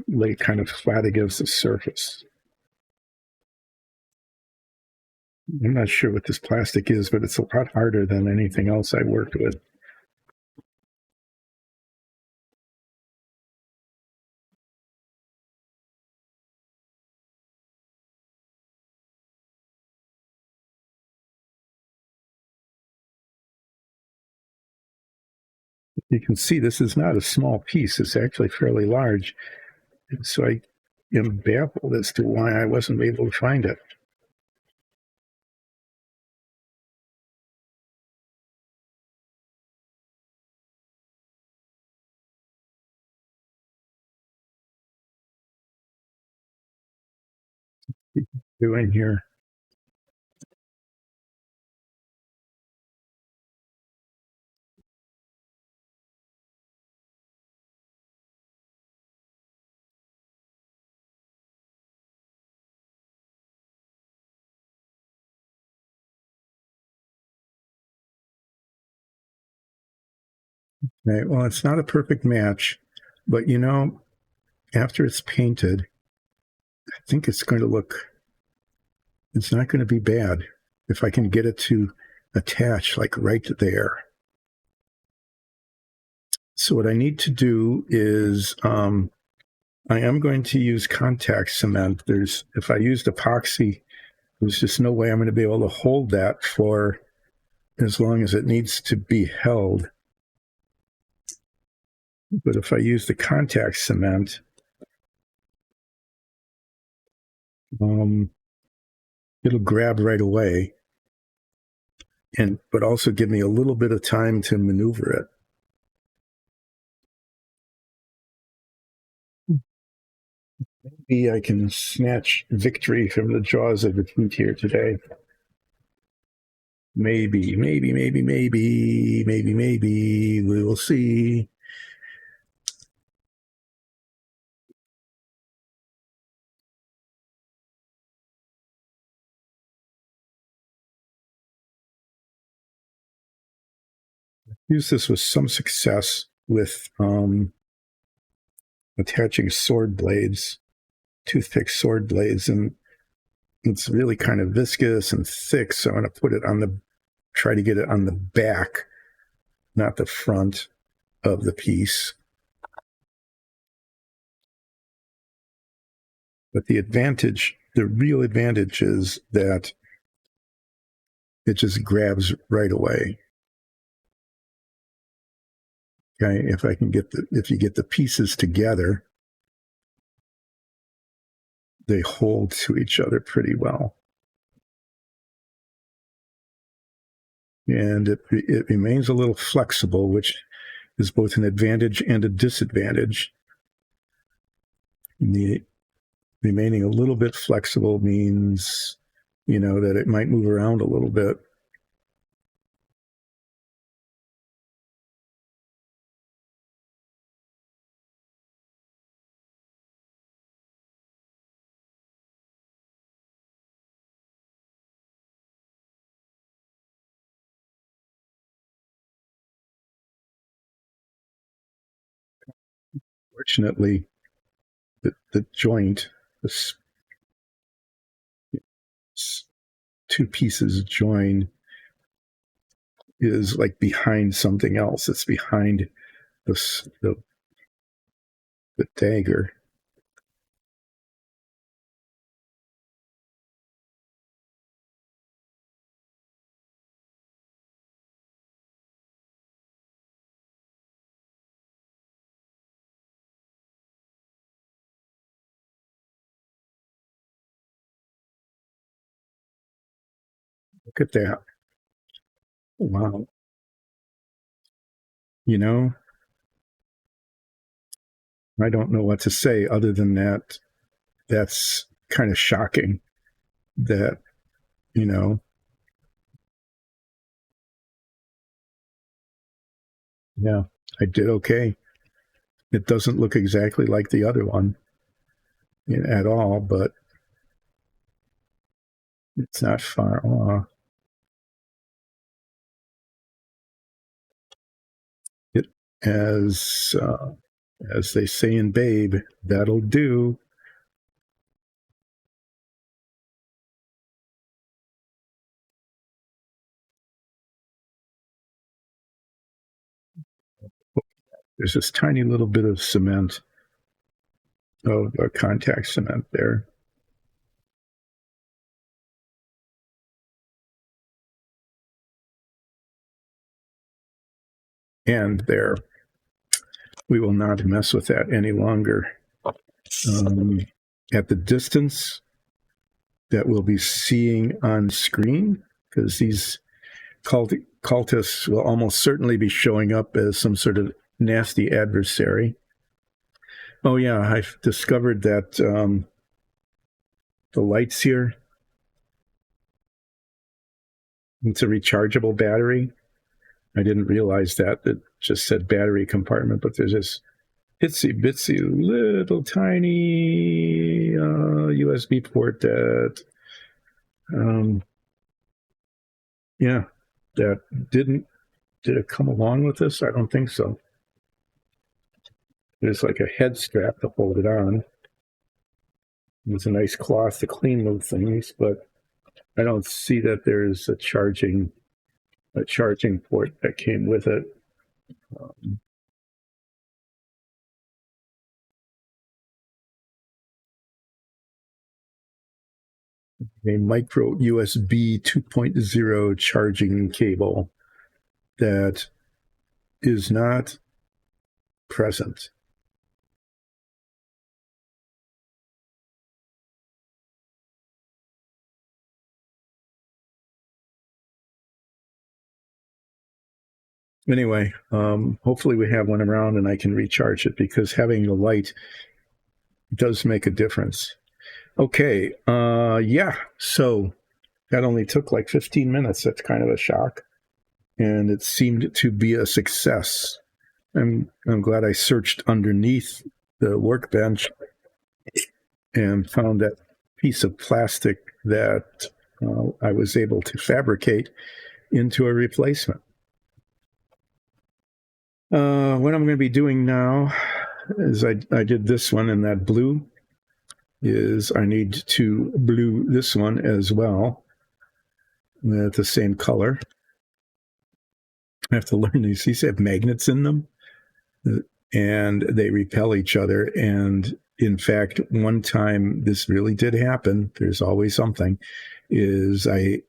lay kind of flat against the surface. I'm not sure what this plastic is, but it's a lot harder than anything else I worked with. You can see this is not a small piece. It's actually fairly large. So I am baffled as to why I wasn't able to find it. Doing here. Right. Well, it's not a perfect match, but you know, after it's painted, I think it's going to look, it's not going to be bad if I can get it to attach like right there. So what I need to do is I am going to use contact cement. If I used epoxy, there's just no way I'm going to be able to hold that for as long as it needs to be held. But if I use the contact cement, it'll grab right away, but also give me a little bit of time to maneuver it. Maybe I can snatch victory from the jaws of defeat here today. Maybe. We will see. Use this with some success with attaching sword blades, toothpick sword blades, and it's really kind of viscous and thick. So I'm going to put it try to get it on the back, not the front of the piece. But the real advantage is that it just grabs right away. Okay, if you get the pieces together, they hold to each other pretty well. And it remains a little flexible, which is both an advantage and a disadvantage. The remaining a little bit flexible means, that it might move around a little bit. Fortunately, the joint, this two pieces join, is like behind something else. It's behind the dagger. Look at that. Wow. You know, I don't know what to say other than that. That's kind of shocking that, you know, yeah, I did okay. It doesn't look exactly like the other one at all, but it's not far off. It, as they say in Babe, that'll do. There's this tiny little bit of cement, of contact cement there. And there, we will not mess with that any longer. At the distance that we'll be seeing on screen, because these cultists will almost certainly be showing up as some sort of nasty adversary. Oh yeah, I've discovered that the lights here, it's a rechargeable battery. I didn't realize that. It just said battery compartment, but there's this itsy bitsy little tiny USB port that, yeah, that did it come along with this? I don't think so. There's like a head strap to hold it on. It's a nice cloth to clean those things, but I don't see that there's a charging port that came with it. A micro USB 2.0 charging cable that is not present. Anyway, hopefully we have one around and I can recharge it, because having the light does make a difference. Okay, yeah, so that only took like 15 minutes. That's kind of a shock. And it seemed to be a success. I'm glad I searched underneath the workbench and found that piece of plastic that I was able to fabricate into a replacement. What I'm going to be doing now is I did this one in that blue, is I need to blue this one as well with the same color. I have to learn these have magnets in them, and they repel each other. And in fact, one time this really did happen, there's always something, is I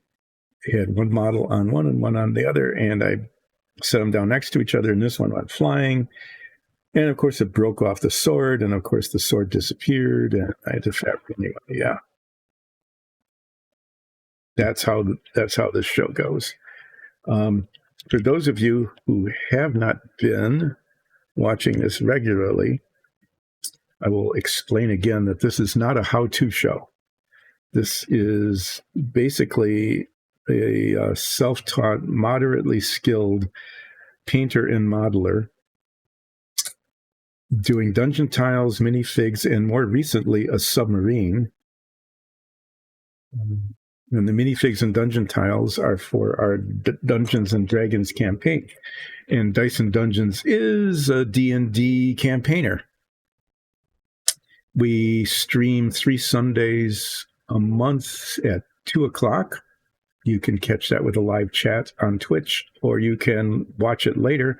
had one model on one and one on the other, and I set them down next to each other, and this one went flying. And of course, it broke off the sword, and of course, the sword disappeared, and I had to fabricate anyway. Yeah, that's how this show goes. For those of you who have not been watching this regularly, I will explain again that this is not a how-to show. This is basically a self-taught, moderately skilled painter and modeler doing dungeon tiles, minifigs, and more recently, a submarine. And the minifigs and dungeon tiles are for our Dungeons and Dragons campaign. And Dice and Dungeons is a D&D campaigner. We stream 3 Sundays a month at 2:00. You can catch that with a live chat on Twitch, or you can watch it later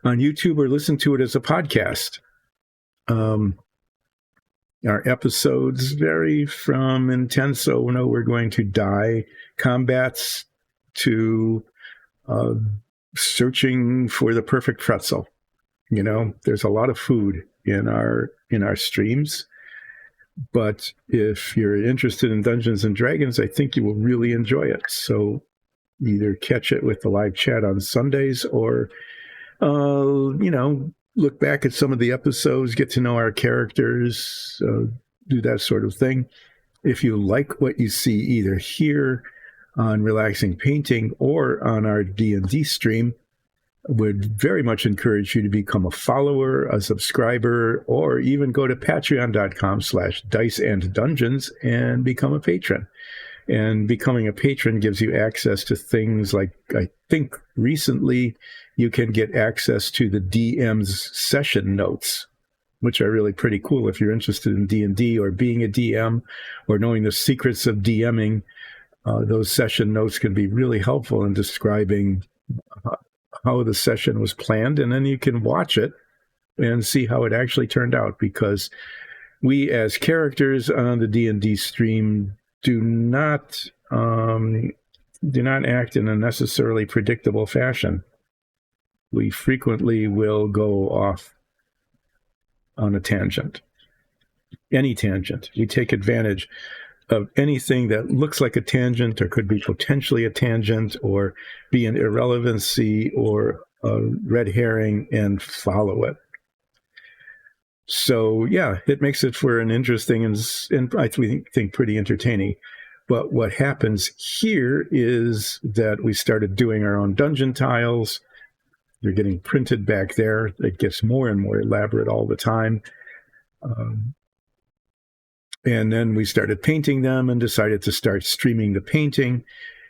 on YouTube or listen to it as a podcast. Our episodes vary from intense, so we're going to die combats to searching for the perfect pretzel. There's a lot of food in our streams. But if you're interested in Dungeons and Dragons, I think you will really enjoy it. So either catch it with the live chat on Sundays, or look back at some of the episodes, get to know our characters, do that sort of thing. If you like what you see either here on Relaxing Painting or on our D&D stream, would very much encourage you to become a follower, a subscriber, or even go to patreon.com/diceanddungeons and become a patron. And becoming a patron gives you access to things like, I think recently you can get access to the DM's session notes, which are really pretty cool if you're interested in D&D or being a DM or knowing the secrets of DMing. Those session notes can be really helpful in describing how the session was planned, and then you can watch it and see how it actually turned out, because we as characters on the D&D stream do not act in a necessarily predictable fashion. We frequently will go off on a tangent, any tangent. We take advantage of anything that looks like a tangent or could be potentially a tangent or be an irrelevancy or a red herring and follow it. So, yeah, it makes it for an interesting and I think pretty entertaining. But what happens here is that we started doing our own dungeon tiles. They're getting printed back there. It gets more and more elaborate all the time. And then we started painting them and decided to start streaming the painting.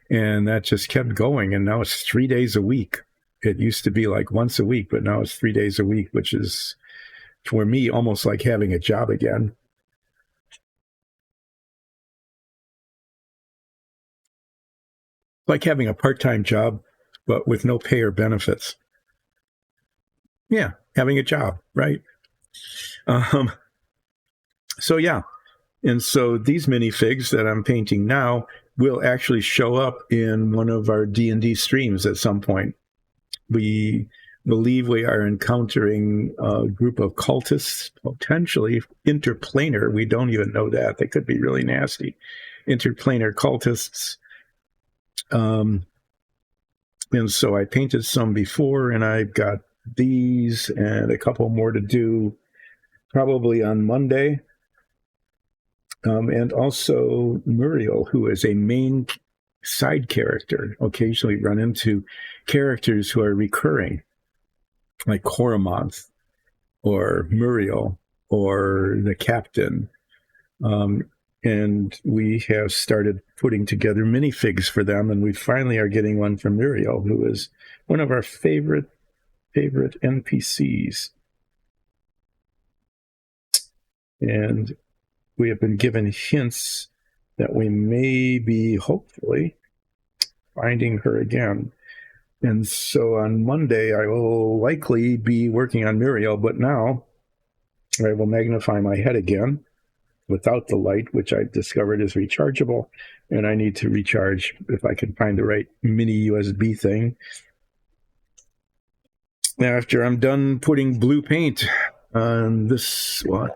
And that just kept going. And now it's 3 days a week. It used to be like once a week, but now it's 3 days a week, which is, for me, almost like having a job again. Like having a part-time job, but with no pay or benefits. Yeah, having a job, right? So, yeah. And so these minifigs that I'm painting now will actually show up in one of our D&D streams at some point. We believe we are encountering a group of cultists, potentially interplanar. We don't even know that. They could be really nasty. Interplanar cultists. And so I painted some before, and I've got these and a couple more to do probably on Monday. And also Muriel, who is a main side character. Occasionally run into characters who are recurring, like Coromonth or Muriel or the captain. And we have started putting together minifigs for them, and we finally are getting one from Muriel, who is one of our favorite NPCs. And we have been given hints that we may be, hopefully, finding her again. And so on Monday, I will likely be working on Muriel, but now I will magnify my head again without the light, which I've discovered is rechargeable. And I need to recharge, if I can find the right mini USB thing, after I'm done putting blue paint on this one.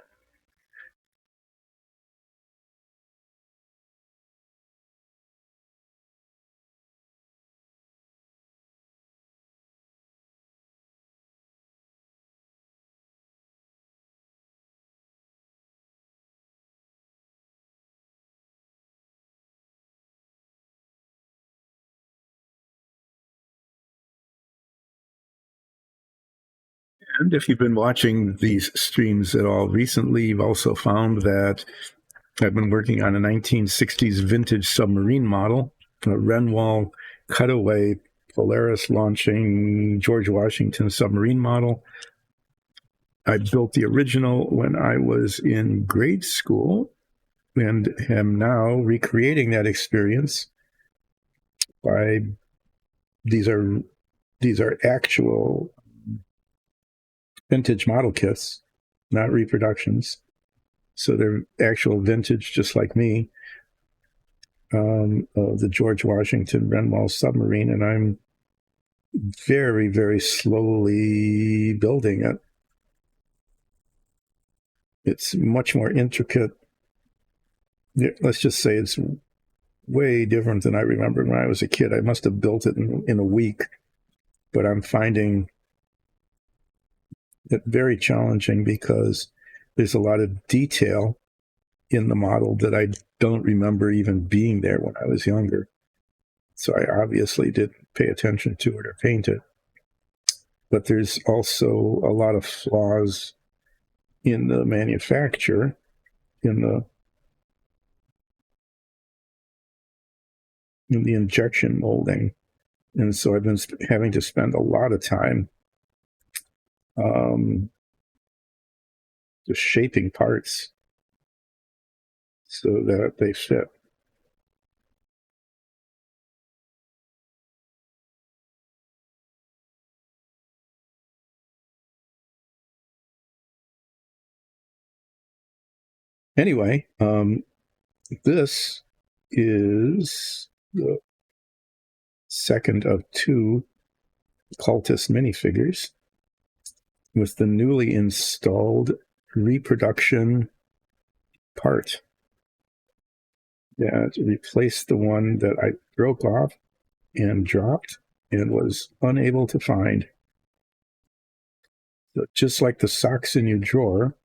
And if you've been watching these streams at all recently, you've also found that I've been working on a 1960s vintage submarine model, a Renwall cutaway Polaris launching George Washington submarine model. I built the original when I was in grade school and am now recreating that experience by these are actual vintage model kits, not reproductions. So they're actual vintage, just like me, of the George Washington Renwall submarine, and I'm very, very slowly building it. It's much more intricate. Let's just say it's way different than I remember when I was a kid. I must have built it in a week, but I'm finding it very challenging because there's a lot of detail in the model that I don't remember even being there when I was younger. So I obviously didn't pay attention to it or paint it. But there's also a lot of flaws in the manufacture, in the injection molding. And so I've been having to spend a lot of time just shaping parts so that they fit. Anyway, this is the second of two Cultist minifigures with the newly installed reproduction part that replaced the one that I broke off and dropped and was unable to find. So just like the socks in your drawer,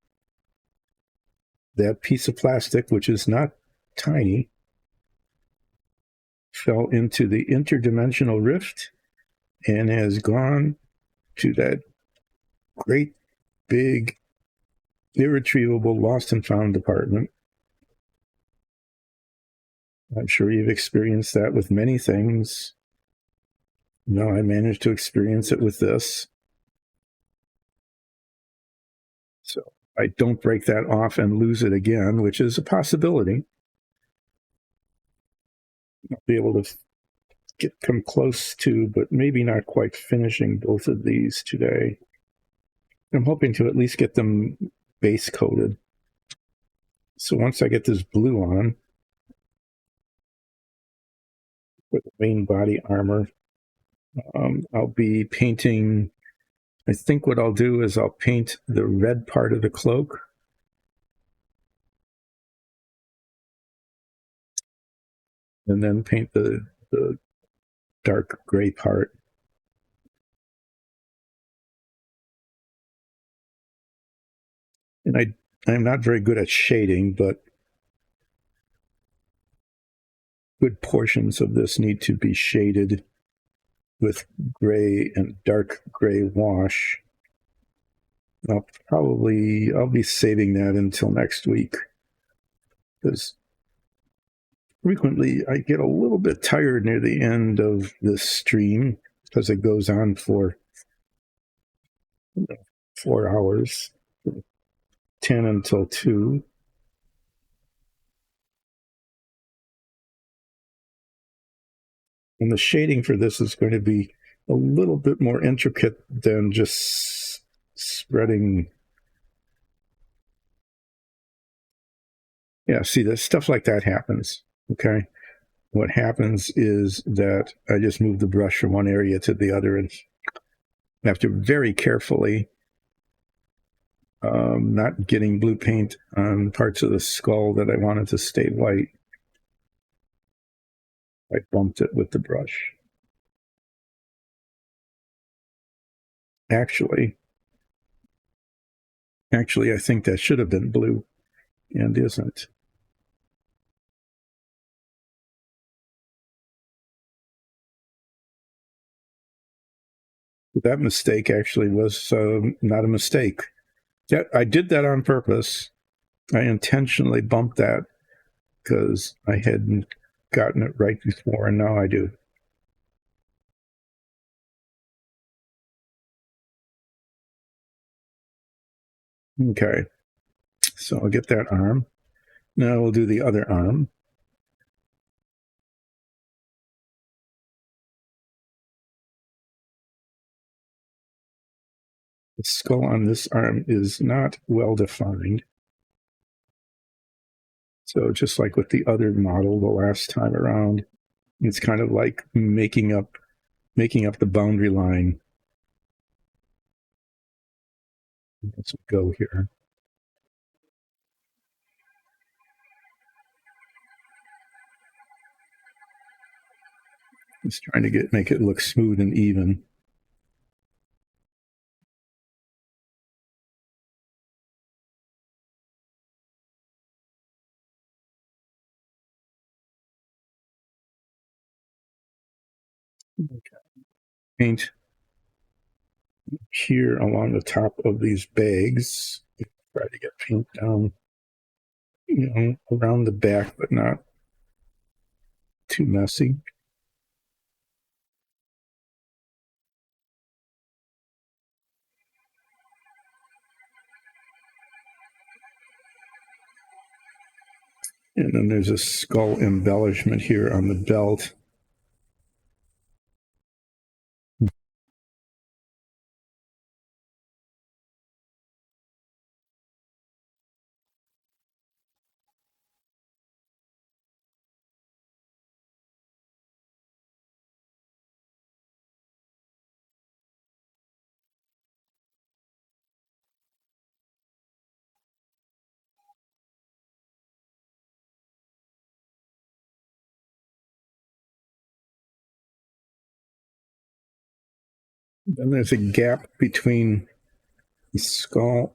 that piece of plastic, which is not tiny, fell into the interdimensional rift and has gone to that great big irretrievable lost and found department. I'm sure you've experienced that with many things. No, I managed to experience it with this. So I don't break that off and lose it again, which is a possibility. I'll be able to come close to, but maybe not quite finishing both of these today. I'm hoping to at least get them base coated. So once I get this blue on for the main body armor, I'll be painting. I think what I'll do is I'll paint the red part of the cloak. And then paint the dark gray part. And I'm not very good at shading, but good portions of this need to be shaded with gray and dark gray wash. I'll be saving that until next week, because frequently I get a little bit tired near the end of this stream because it goes on for 4 hours, 10 until 2. And the shading for this is going to be a little bit more intricate than just spreading. Yeah, see, that stuff like that happens. Okay. What happens is that I just move the brush from one area to the other and have to very carefully, not getting blue paint on parts of the skull that I wanted to stay white. I bumped it with the brush. Actually, I think that should have been blue and isn't. That mistake actually was not a mistake. Yeah, I did that on purpose. I intentionally bumped that because I hadn't gotten it right before, and now I do. Okay, so I'll get that arm. Now we'll do the other arm. The skull on this arm is not well defined. So just like with the other model the last time around, it's kind of like making up the boundary line. Let's go here. Just trying to make it look smooth and even. Okay. Paint here along the top of these bags. Try to get paint down, around the back, but not too messy. And then there's a skull embellishment here on the belt. Then there's a gap between the skull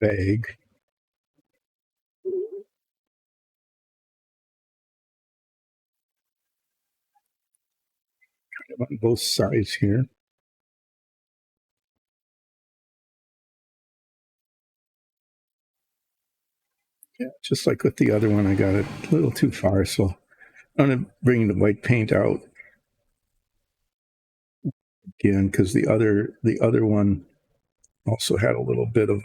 bag. Kind of on both sides here. Yeah, just like with the other one, I got it a little too far, so I'm going to bring the white paint out again because the other one also had a little bit of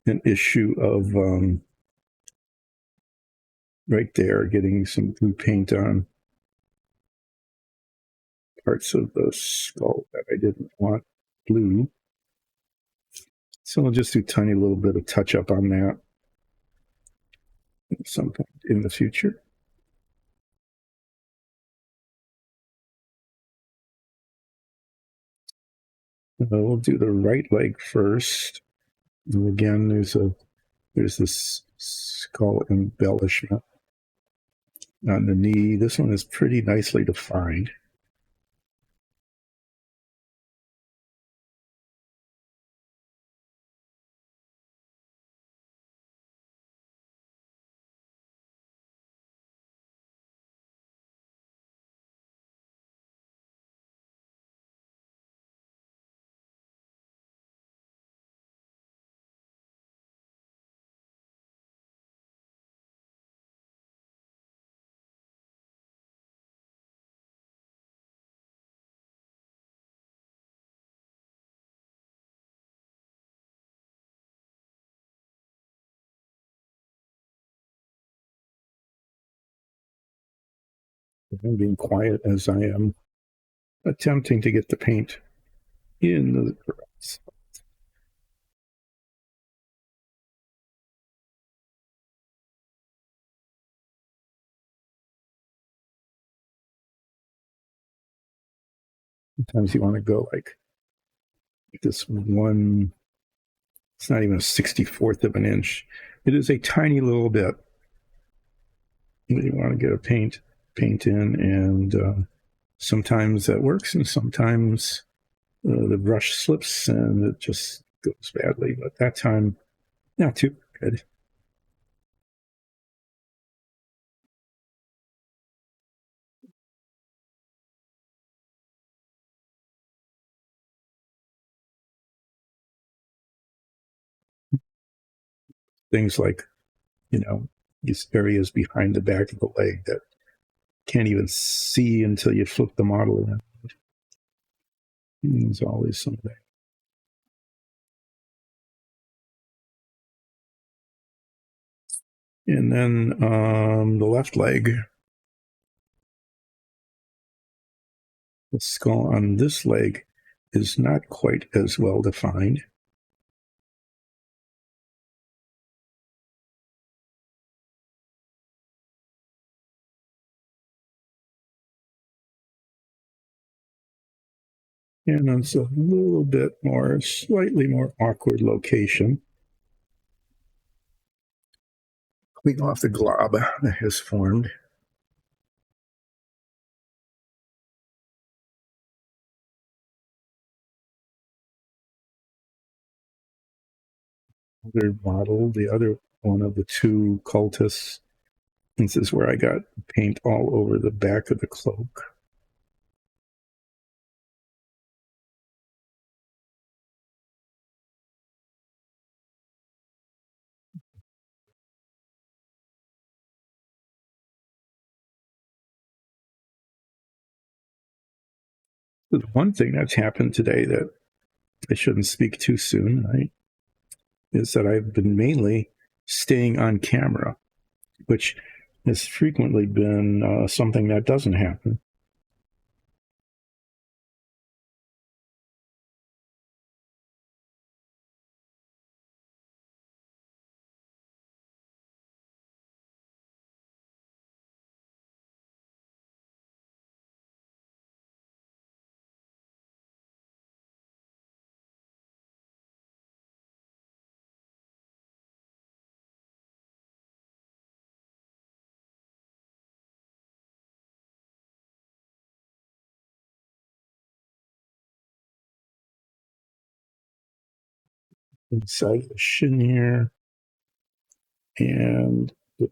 an issue of right there getting some blue paint on parts of the skull that I didn't want blue. So I'll just do a tiny little bit of touch up on that at some point in the future. We'll do the right leg first. And again, there's this skull embellishment on the knee. This one is pretty nicely defined. I'm being quiet as I am attempting to get the paint in the correct. Sometimes you want to go like this one. It's not even a 64th of an inch. It is a tiny little bit. You want to get a paint in, and sometimes that works, and sometimes the brush slips and it just goes badly. But that time, not too good. Things like, these areas behind the back of the leg that can't even see until you flip the model around. There's always something. And then the left leg, the skull on this leg is not quite as well defined. And it's a little bit more, slightly more awkward location. Clean off the glob that has formed. Other model, the other one of the two cultists. This is where I got paint all over the back of the cloak. The one thing that's happened today that I shouldn't speak too soon, right, is that I've been mainly staying on camera, which has frequently been something that doesn't happen. Inside the shin here and the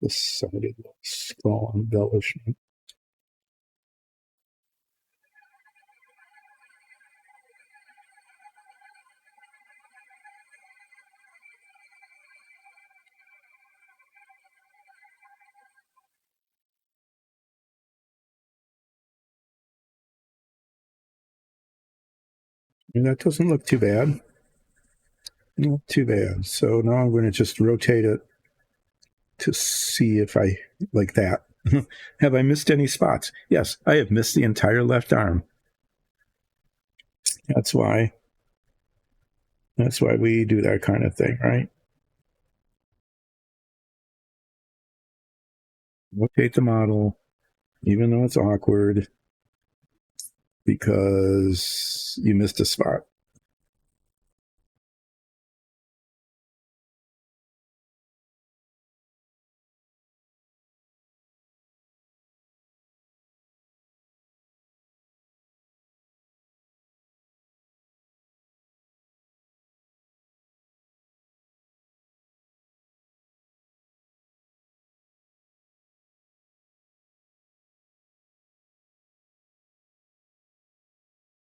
side of the skull embellishment. And that doesn't look too bad. Not too bad. So now I'm going to just rotate it to see if I like that. Have I missed any spots? Yes, I have missed the entire left arm. That's why we do that kind of thing, right? Rotate the model, even though it's awkward, because you missed a spot.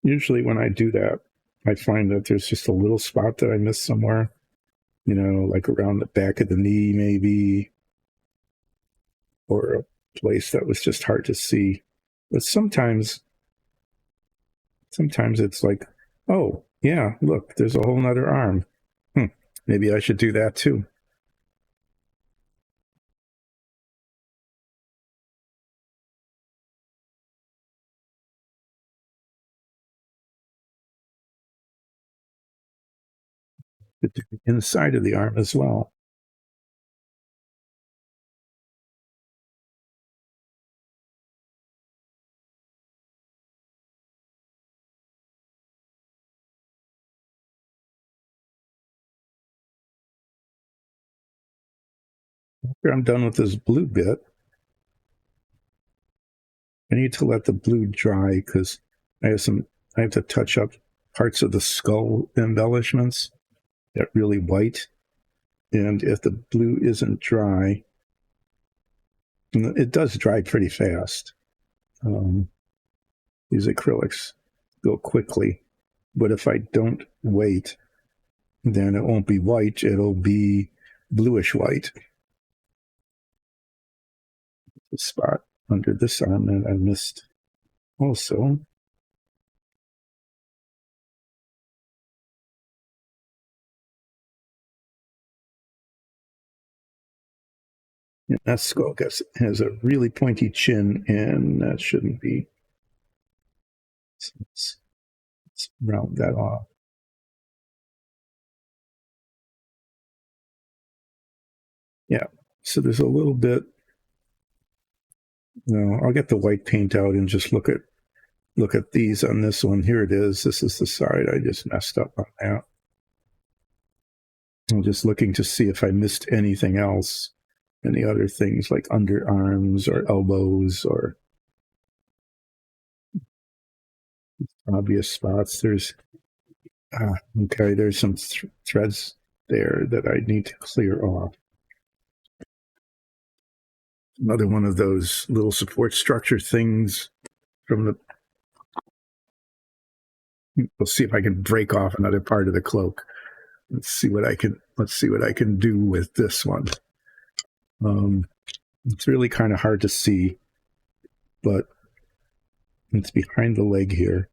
Usually when I do that, I find that there's just a little spot that I missed somewhere, like around the back of the knee, maybe, or a place that was just hard to see. But sometimes it's like, oh, yeah, look, there's a whole nother arm. Maybe I should do that too. Inside of the arm as well. After I'm done with this blue bit, I need to let the blue dry because I have to touch up parts of the skull embellishments that really white. And if the blue isn't dry, and it does dry pretty fast. These acrylics go quickly, but if I don't wait, then it won't be white, it'll be bluish white. The spot under this arm that I missed also. And that skull has a really pointy chin, and that shouldn't be. Let's round that off. Yeah, so there's a little bit. No, I'll get the white paint out and just look at these on this one. Here it is. This is the side I just messed up on that. I'm just looking to see if I missed anything else, any other things like underarms or elbows or obvious spots. There's some threads there that I need to clear off. Another one of those little support structure things from the. We'll see if I can break off another part of the cloak. Let's see what I can do with this one. It's really kind of hard to see, but it's behind the leg here,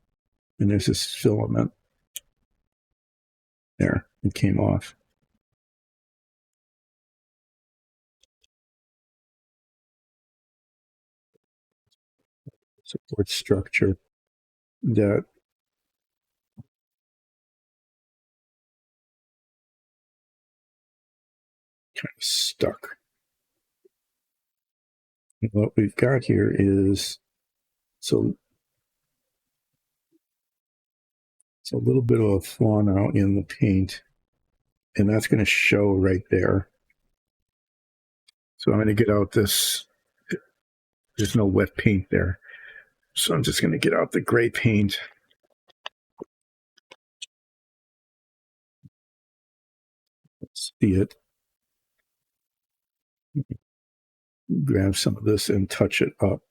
and there's this filament. There, it came off. Support structure that kind of stuck. And what we've got here is it's a little bit of a flaw now in the paint, and that's going to show right there. So I'm going to get out this. There's no wet paint there, so I'm just going to get out the gray paint. Let's see it. Grab some of this and touch it up.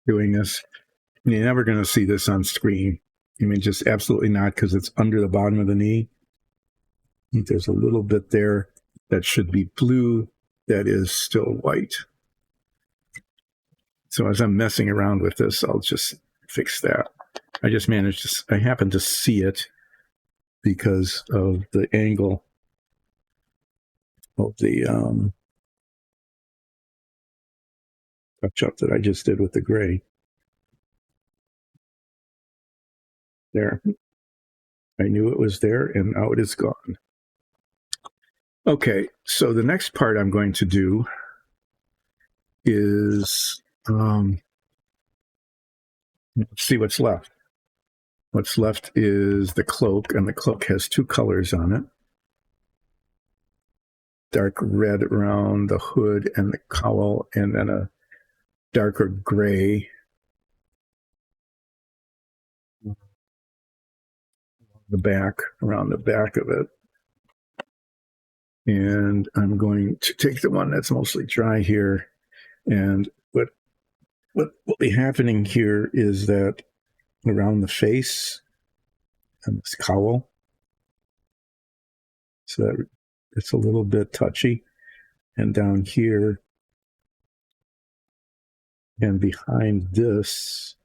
Doing this. You're never going to see this on screen. I mean, just absolutely not, because it's under the bottom of the knee. There's a little bit there that should be blue that is still white. So as I'm messing around with this, I'll just fix that. I happen to see it because of the angle of the touch up that I just did with the gray. There. I knew it was there, and now it is gone. Okay, so the next part I'm going to do is let's see what's left. What's left is the cloak, and the cloak has two colors on it. Dark red around the hood and the cowl, and then a darker gray around the back of it. And I'm going to take the one that's mostly dry here, and what will be happening here is that around the face and this cowl, so that it's a little bit touchy, and down here and behind this,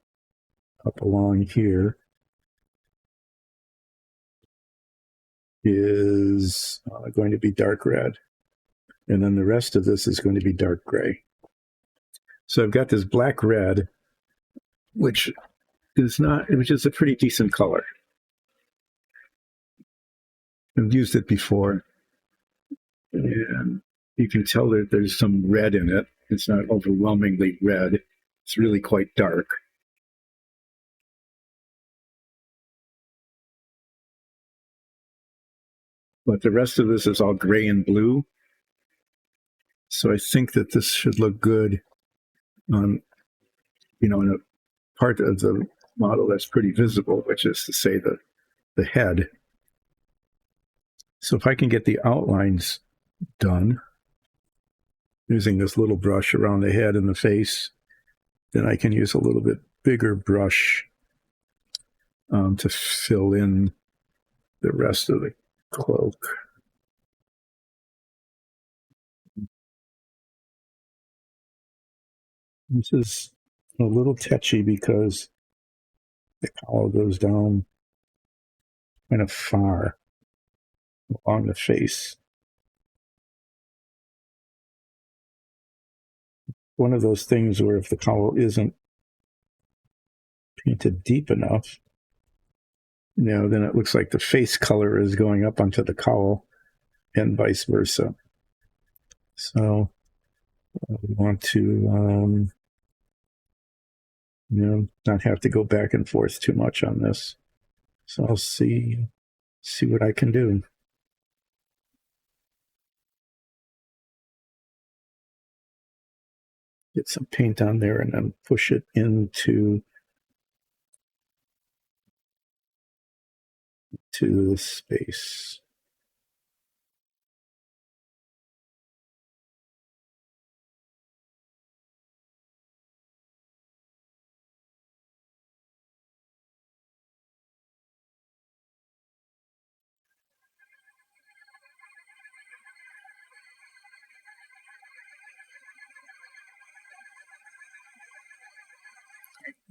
up along here, is going to be dark red, and then the rest of this is going to be dark gray. So I've got this black red, which is a pretty decent color. I've used it before, and you can tell that there's some red in it. It's not overwhelmingly red. It's really quite dark. But the rest of this is all gray and blue. So I think that this should look good on, in a part of the model that's pretty visible, which is to say the head. So if I can get the outlines done, using this little brush around the head and the face, then I can use a little bit bigger brush to fill in the rest of the cloak. This is a little touchy because the cowl goes down kind of far along the face. One of those things where if the cowl isn't painted deep enough, then it looks like the face color is going up onto the cowl and vice versa. So we want to, not have to go back and forth too much on this. So I'll see what I can do. Get some paint on there and then push it into the space.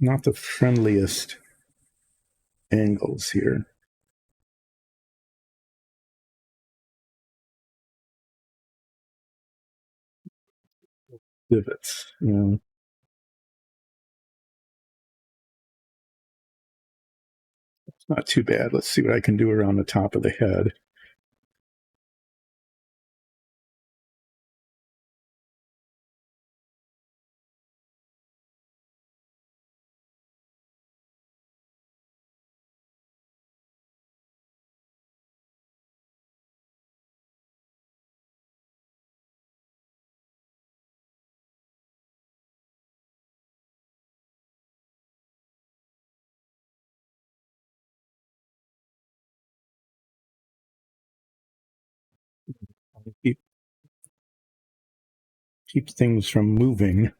Not the friendliest angles here. Divots, It's not too bad. Let's see what I can do around the top of the head. Keep things from moving.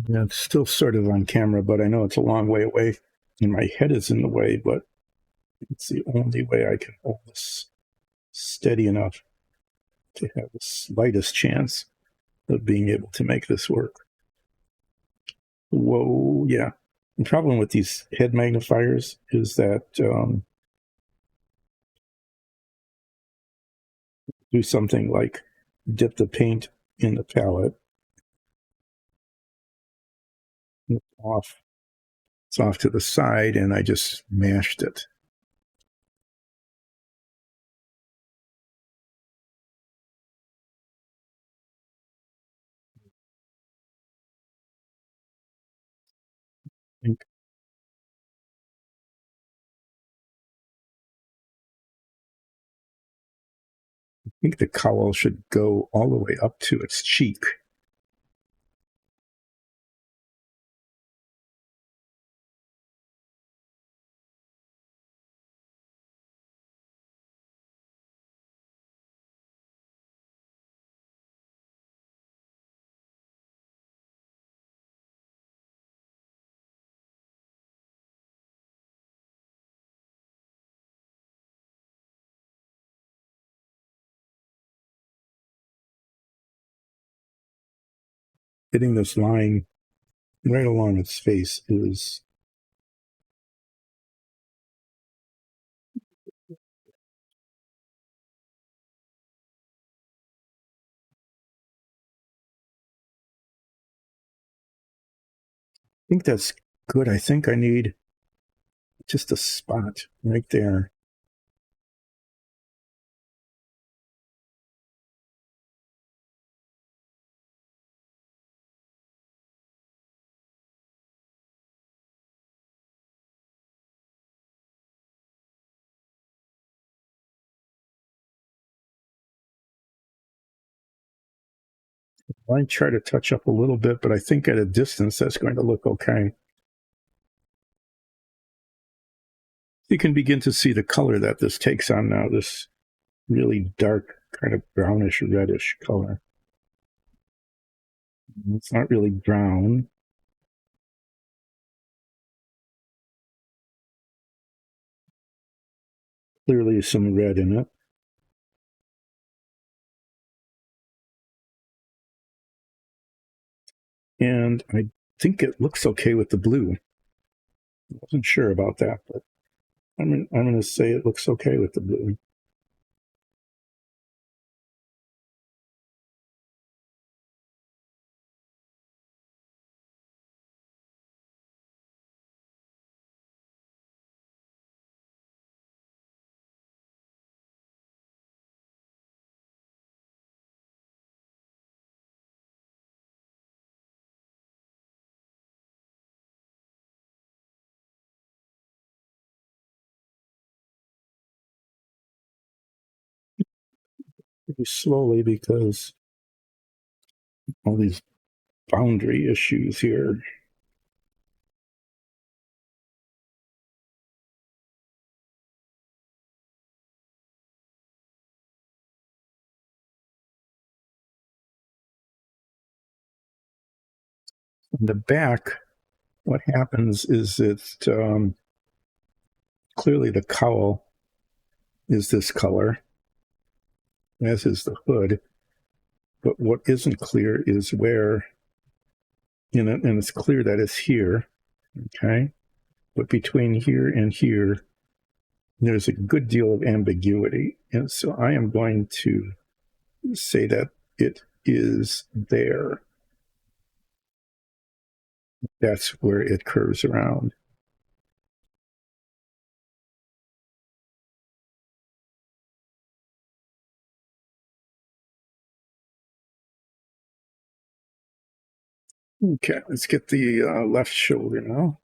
Yeah, it's still sort of on camera, but I know it's a long way away and my head is in the way, but it's the only way I can hold this steady enough to have the slightest chance of being able to make this work. Whoa, yeah. The problem with these head magnifiers is that do something like dip the paint in the palette. It's off to the side, and I just mashed it. I think the cowl should go all the way up to its cheek. Hitting this line right along its face is I think that's good. I think I need just a spot right there. Line try to touch up a little bit, but I think at a distance that's going to look okay. You can begin to see the color that this takes on now, this really dark, kind of brownish reddish color. It's not really brown. Clearly some red in it. And I think it looks okay with the blue. I wasn't sure about that, but I'm going to say it looks okay with the blue. Pretty slowly because all these boundary issues here. On the back, what happens is that clearly the cowl is this color, as is the hood. But what isn't clear is where, and it's clear that it's here, okay? But between here and here, there's a good deal of ambiguity. And so I am going to say that it is there. That's where it curves around. Okay, let's get the left shoulder now.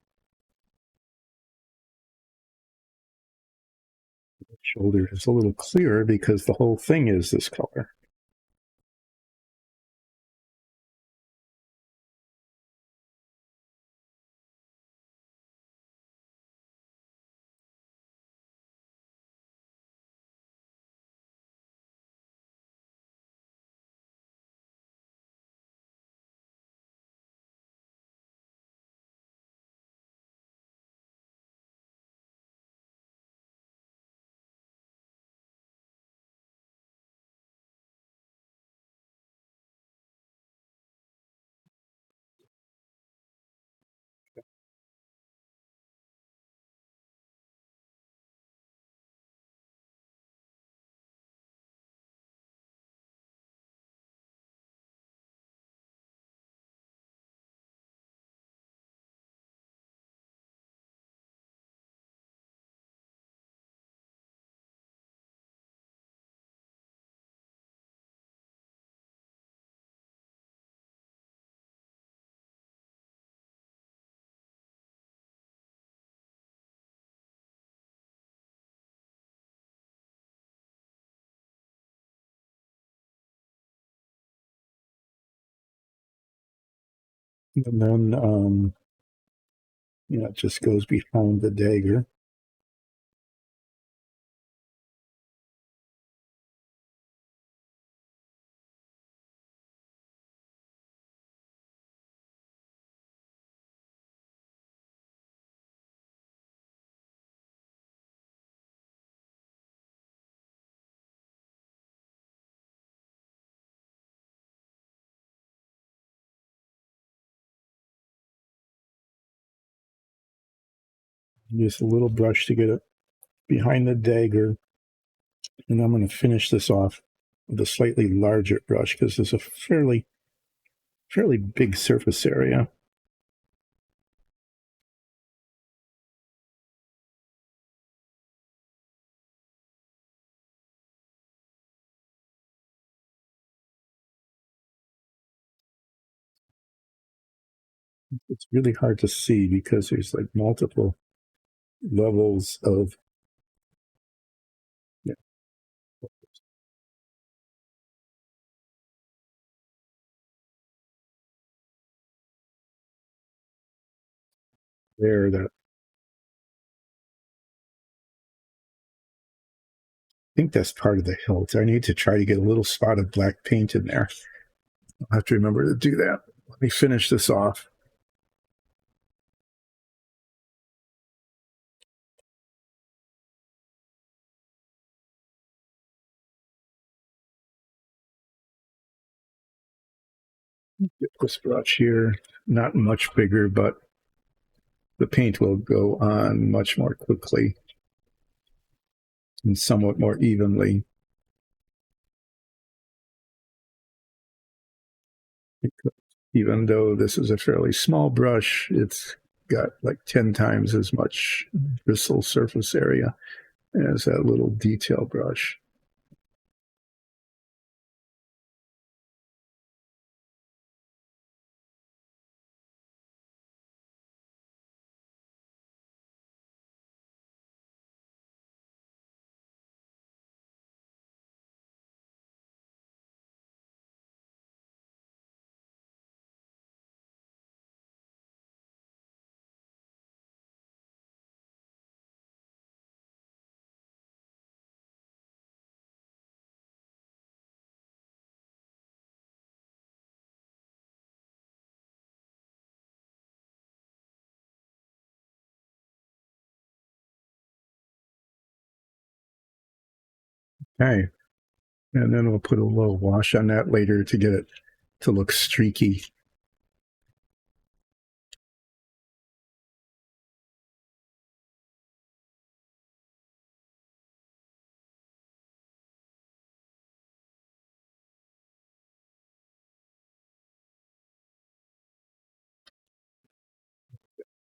Shoulder is a little clearer because the whole thing is this color. And then, it just goes behind the dagger. Use a little brush to get it behind the dagger. And I'm going to finish this off with a slightly larger brush because there's a fairly big surface area. It's really hard to see because there's like multiple levels of, yeah. there that I think that's part of the hilt. I need to try to get a little spot of black paint in there. I'll have to remember to do that. Let me finish this off. Get this brush here, not much bigger, but the paint will go on much more quickly and somewhat more evenly. Even though this is a fairly small brush, it's got like 10 times as much bristle surface area as that little detail brush. Okay. And then we'll put a little wash on that later to get it to look streaky.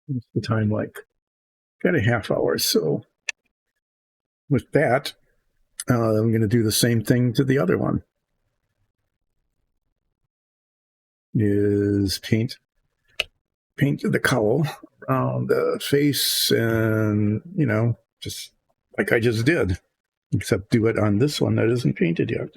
What's the time like? Got a half hour. So with that, I'm going to do the same thing to the other one. Is paint the cowl around the face, and just like I just did, except do it on this one that isn't painted yet.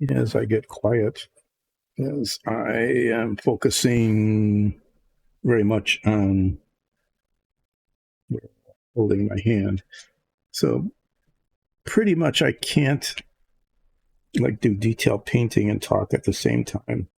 As I get quiet, as I am focusing very much on holding my hand. So pretty much I can't like do detail painting and talk at the same time.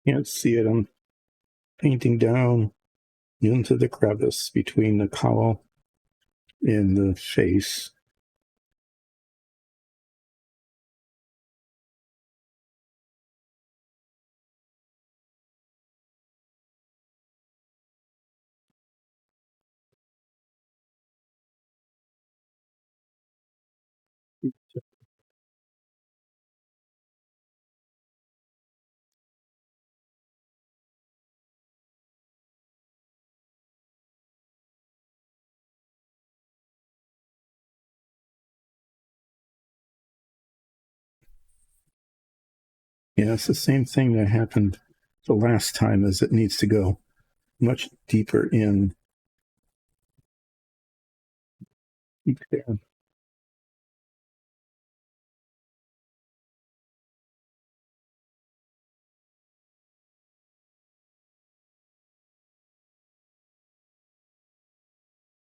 Can't see it. I'm painting down into the crevice between the cowl and the face. Yeah, it's the same thing that happened the last time as it needs to go much deeper in. Deep down.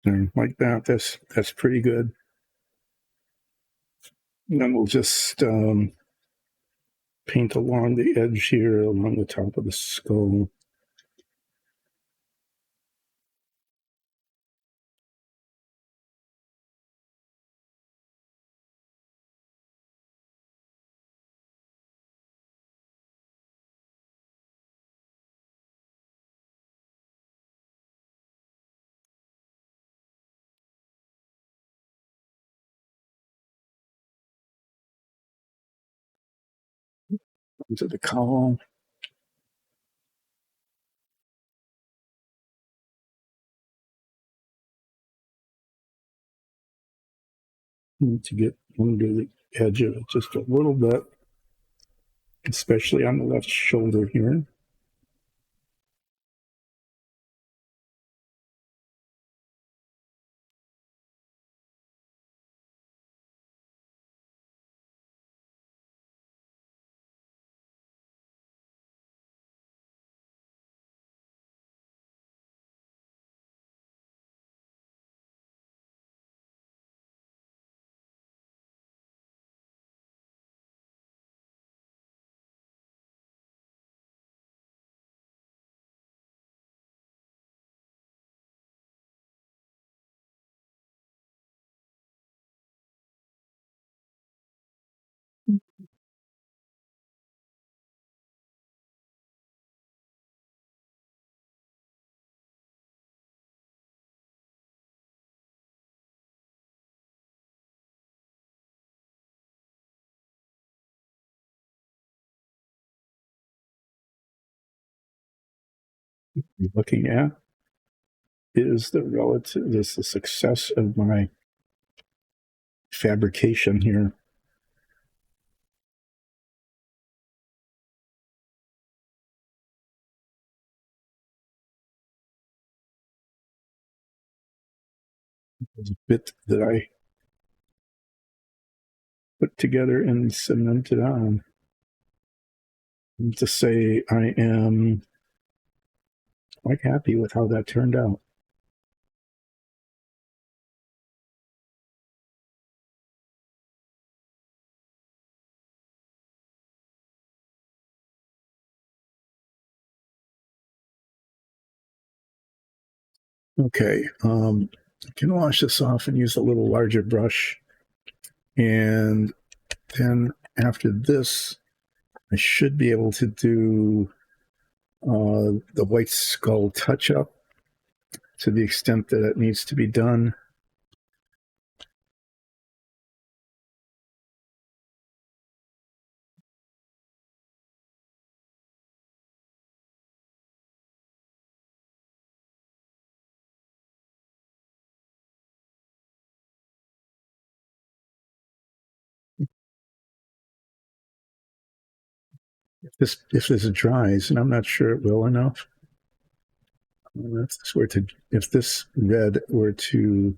And like that, that's pretty good. And then we'll just paint along the edge here, along the top of the skull. Into the cowl. Need to get under the edge of it just a little bit, especially on the left shoulder here. You're looking at is the success of my fabrication here. There's a bit that I put together and cemented on. And to say I am quite happy with how that turned out. Okay, I can wash this off and use a little larger brush. And then after this, I should be able to do the white skull touch up to the extent that it needs to be done. If this dries, and I'm not sure it will enough, if this red were to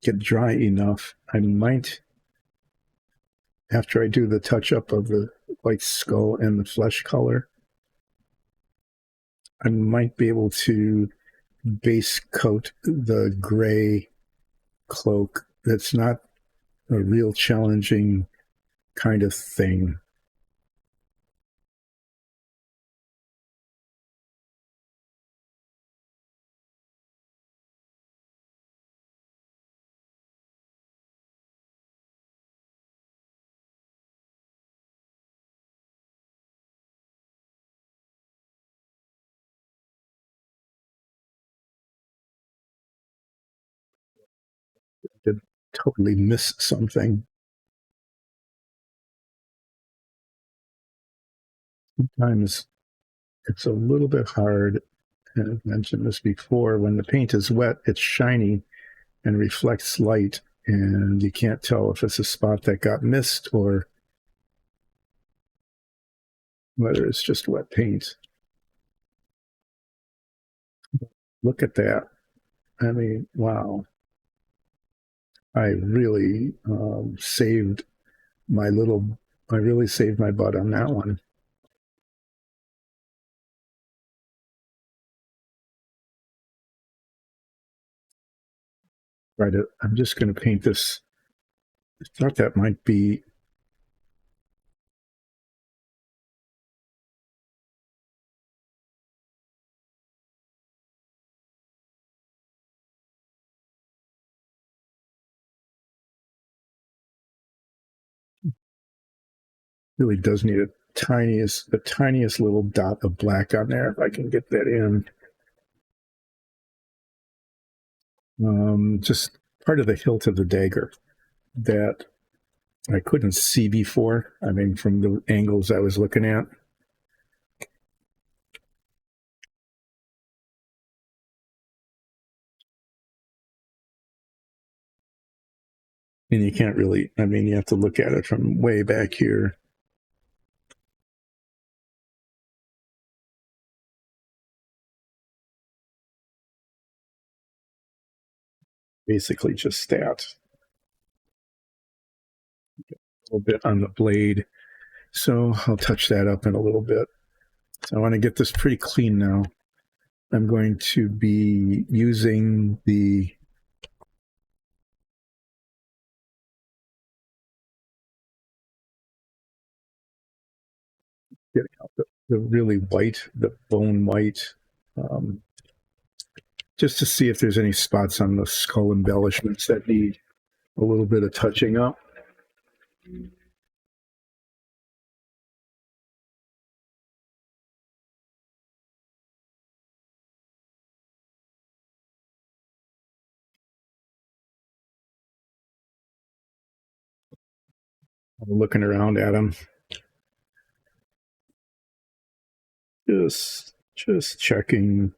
get dry enough, I might, after I do the touch up of the white skull and the flesh color, I might be able to base coat the gray cloak. That's not a real challenging kind of thing. totally miss something. Sometimes it's a little bit hard, and I've mentioned this before, when the paint is wet, it's shiny and reflects light, and you can't tell if it's a spot that got missed or whether it's just wet paint. Look at that. I mean, wow. I really I really saved my butt on that one. Right. I'm just going to paint this. I thought that might be. Really does need the tiniest little dot of black on there. If I can get that in. Just part of the hilt of the dagger that I couldn't see before. I mean, from the angles I was looking at. And you can't really, I mean, you have to look at it from way back here. Basically just that. A little bit on the blade. So I'll touch that up in a little bit. So I want to get this pretty clean now. I'm going to be using the getting out the really white, the bone white, um, just to see if there's any spots on the skull embellishments that need a little bit of touching up. I'm looking around at them, just checking.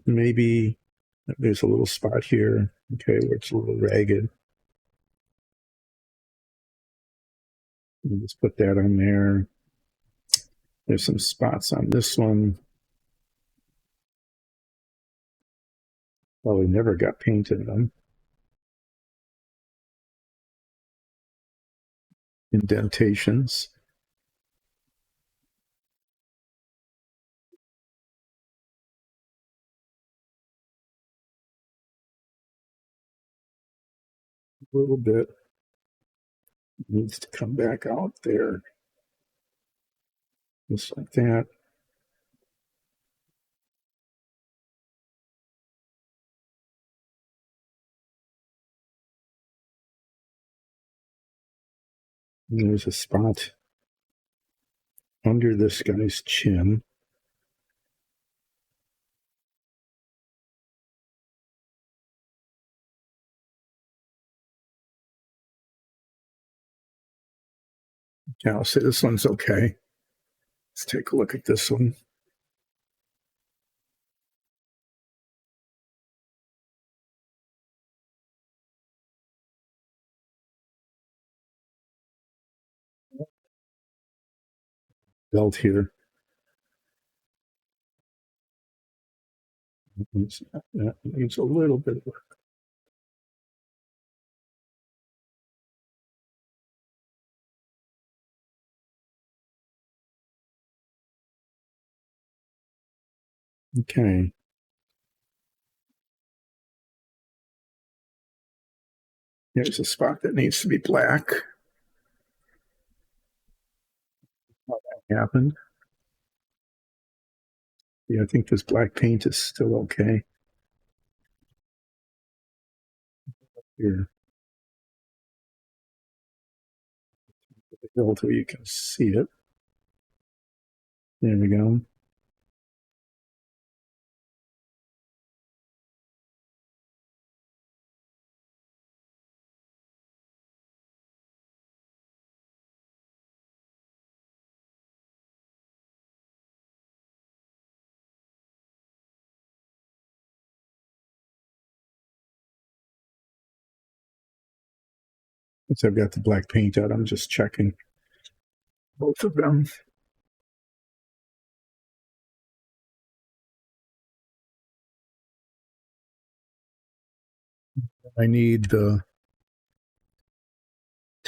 Maybe there's a little spot here, okay, where it's a little ragged. You just put that on there. There's some spots on this one. Well, we never got paint in them. Indentations. A little bit needs to come back out there, just like that. And there's a spot under this guy's chin. Yeah, I'll say this one's okay. Let's take a look at this one. Belt here. That needs a little bit of work. Okay. There's a spot that needs to be black. How that happened. Yeah, I think this black paint is still okay. Here. The hilt where you can see it. There we go. Since I've got the black paint out, I'm just checking both of them. I need the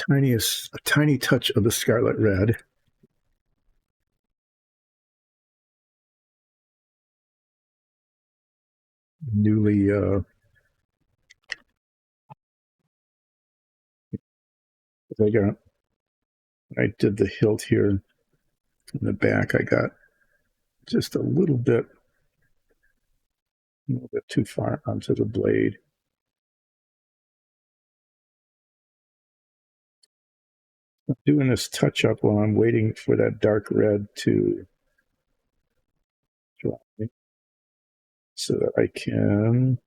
a tiny touch of the scarlet red. Newly, I did the hilt here in the back. I got just a little bit too far onto the blade. I'm doing this touch up while I'm waiting for that dark red to dry so that I can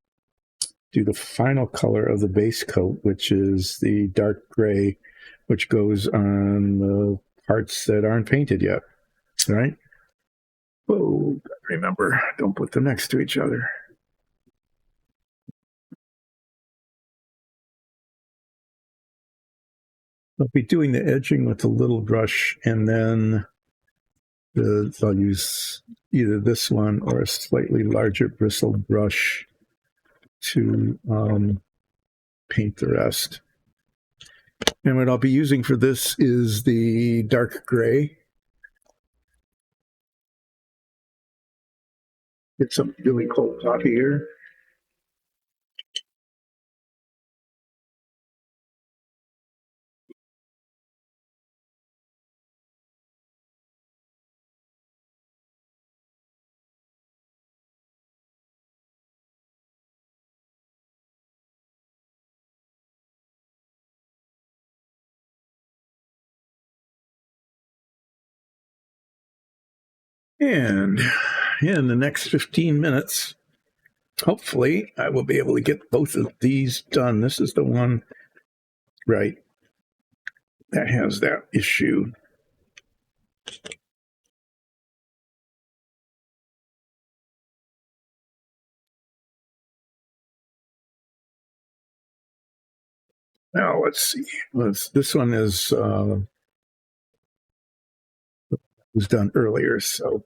do the final color of the base coat, which is the dark gray, which goes on the parts that aren't painted yet. Right? Oh, remember, don't put them next to each other. I'll be doing the edging with a little brush, and then I'll use either this one or a slightly larger bristled brush to paint the rest. And what I'll be using for this is the dark gray. Get some really cold coffee here. And in the next 15 minutes, hopefully, I will be able to get both of these done. This is the one, right, that has that issue. Now, let's see. This one is was done earlier, so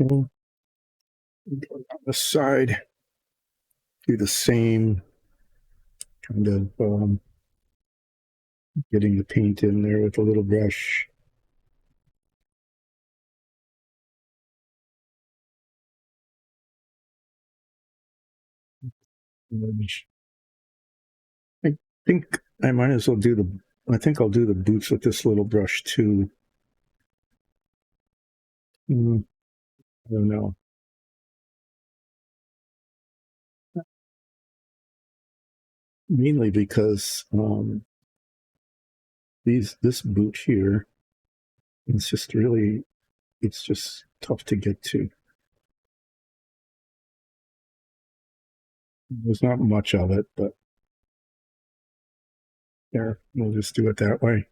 on the side, do the same kind of getting the paint in there with a little brush. I think I might as well do I think I'll do the boots with this little brush too. I don't know. Mainly because this boot here, it's just tough to get to. There's not much of it, but There, we'll just do it that way.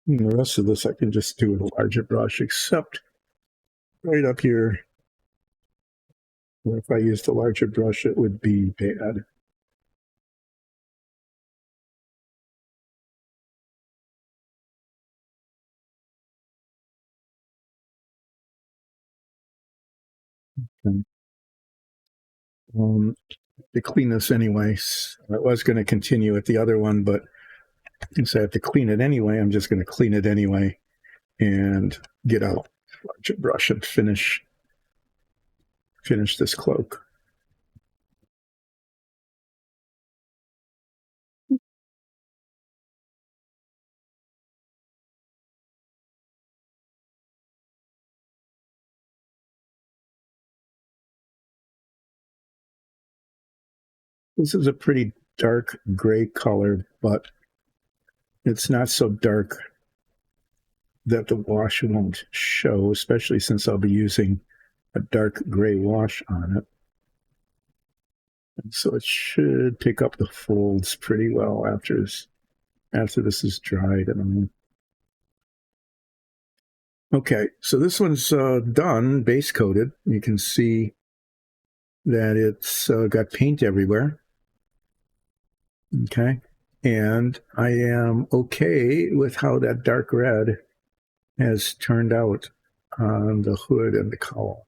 And the rest of this I can just do with a larger brush, except right up here. If I used a larger brush, it would be bad. Okay. To clean this anyways. I was going to continue with the other one, but since I have to clean it anyway, I'm just going to clean it anyway and get out a larger brush and finish this cloak. This is a pretty dark gray color, but it's not so dark that the wash won't show, especially since I'll be using a dark gray wash on it. And so it should pick up the folds pretty well after this is dried. Okay, so this one's done, base coated. You can see that it's got paint everywhere. Okay, and I am okay with how that dark red has turned out on the hood and the cowl.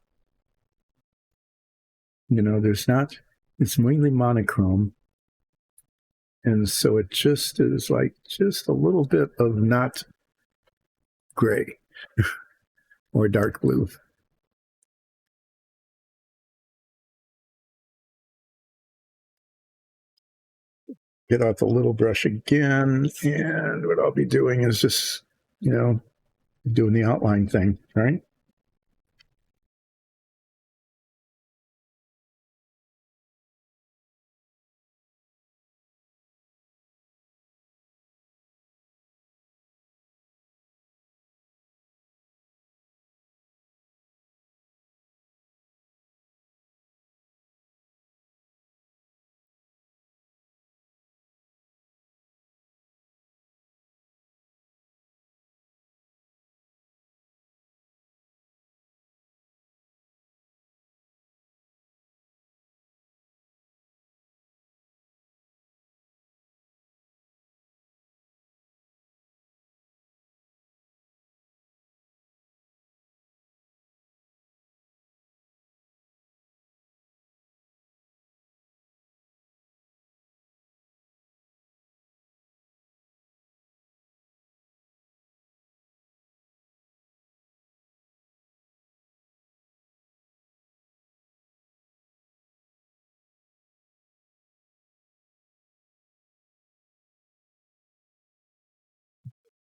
You know, it's mainly monochrome. And so it just is like just a little bit of not gray or dark blue. Get out the little brush again. And what I'll be doing is just, doing the outline thing, right?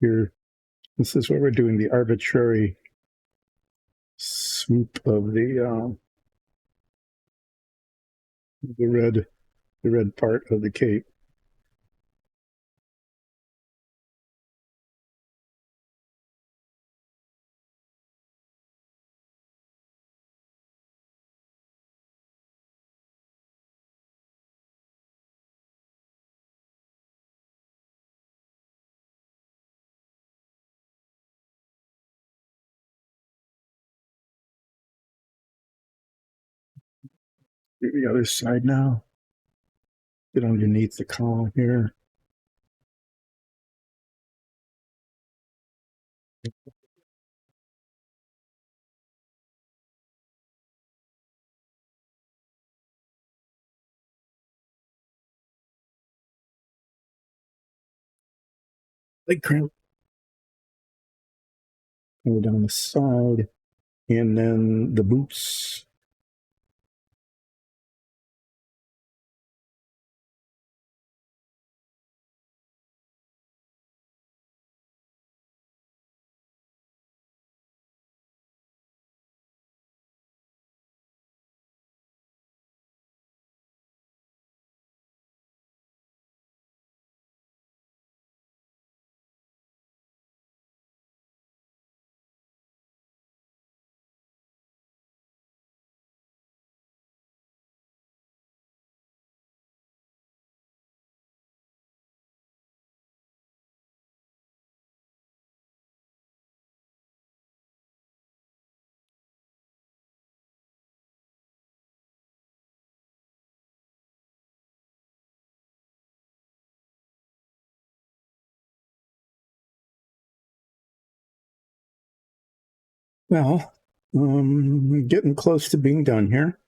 Here, this is where we're doing the arbitrary swoop of the red part of the cape. Do the other side now. Get underneath the column here. leg cramp. Go down the side, and then the boots. Well, getting close to being done here.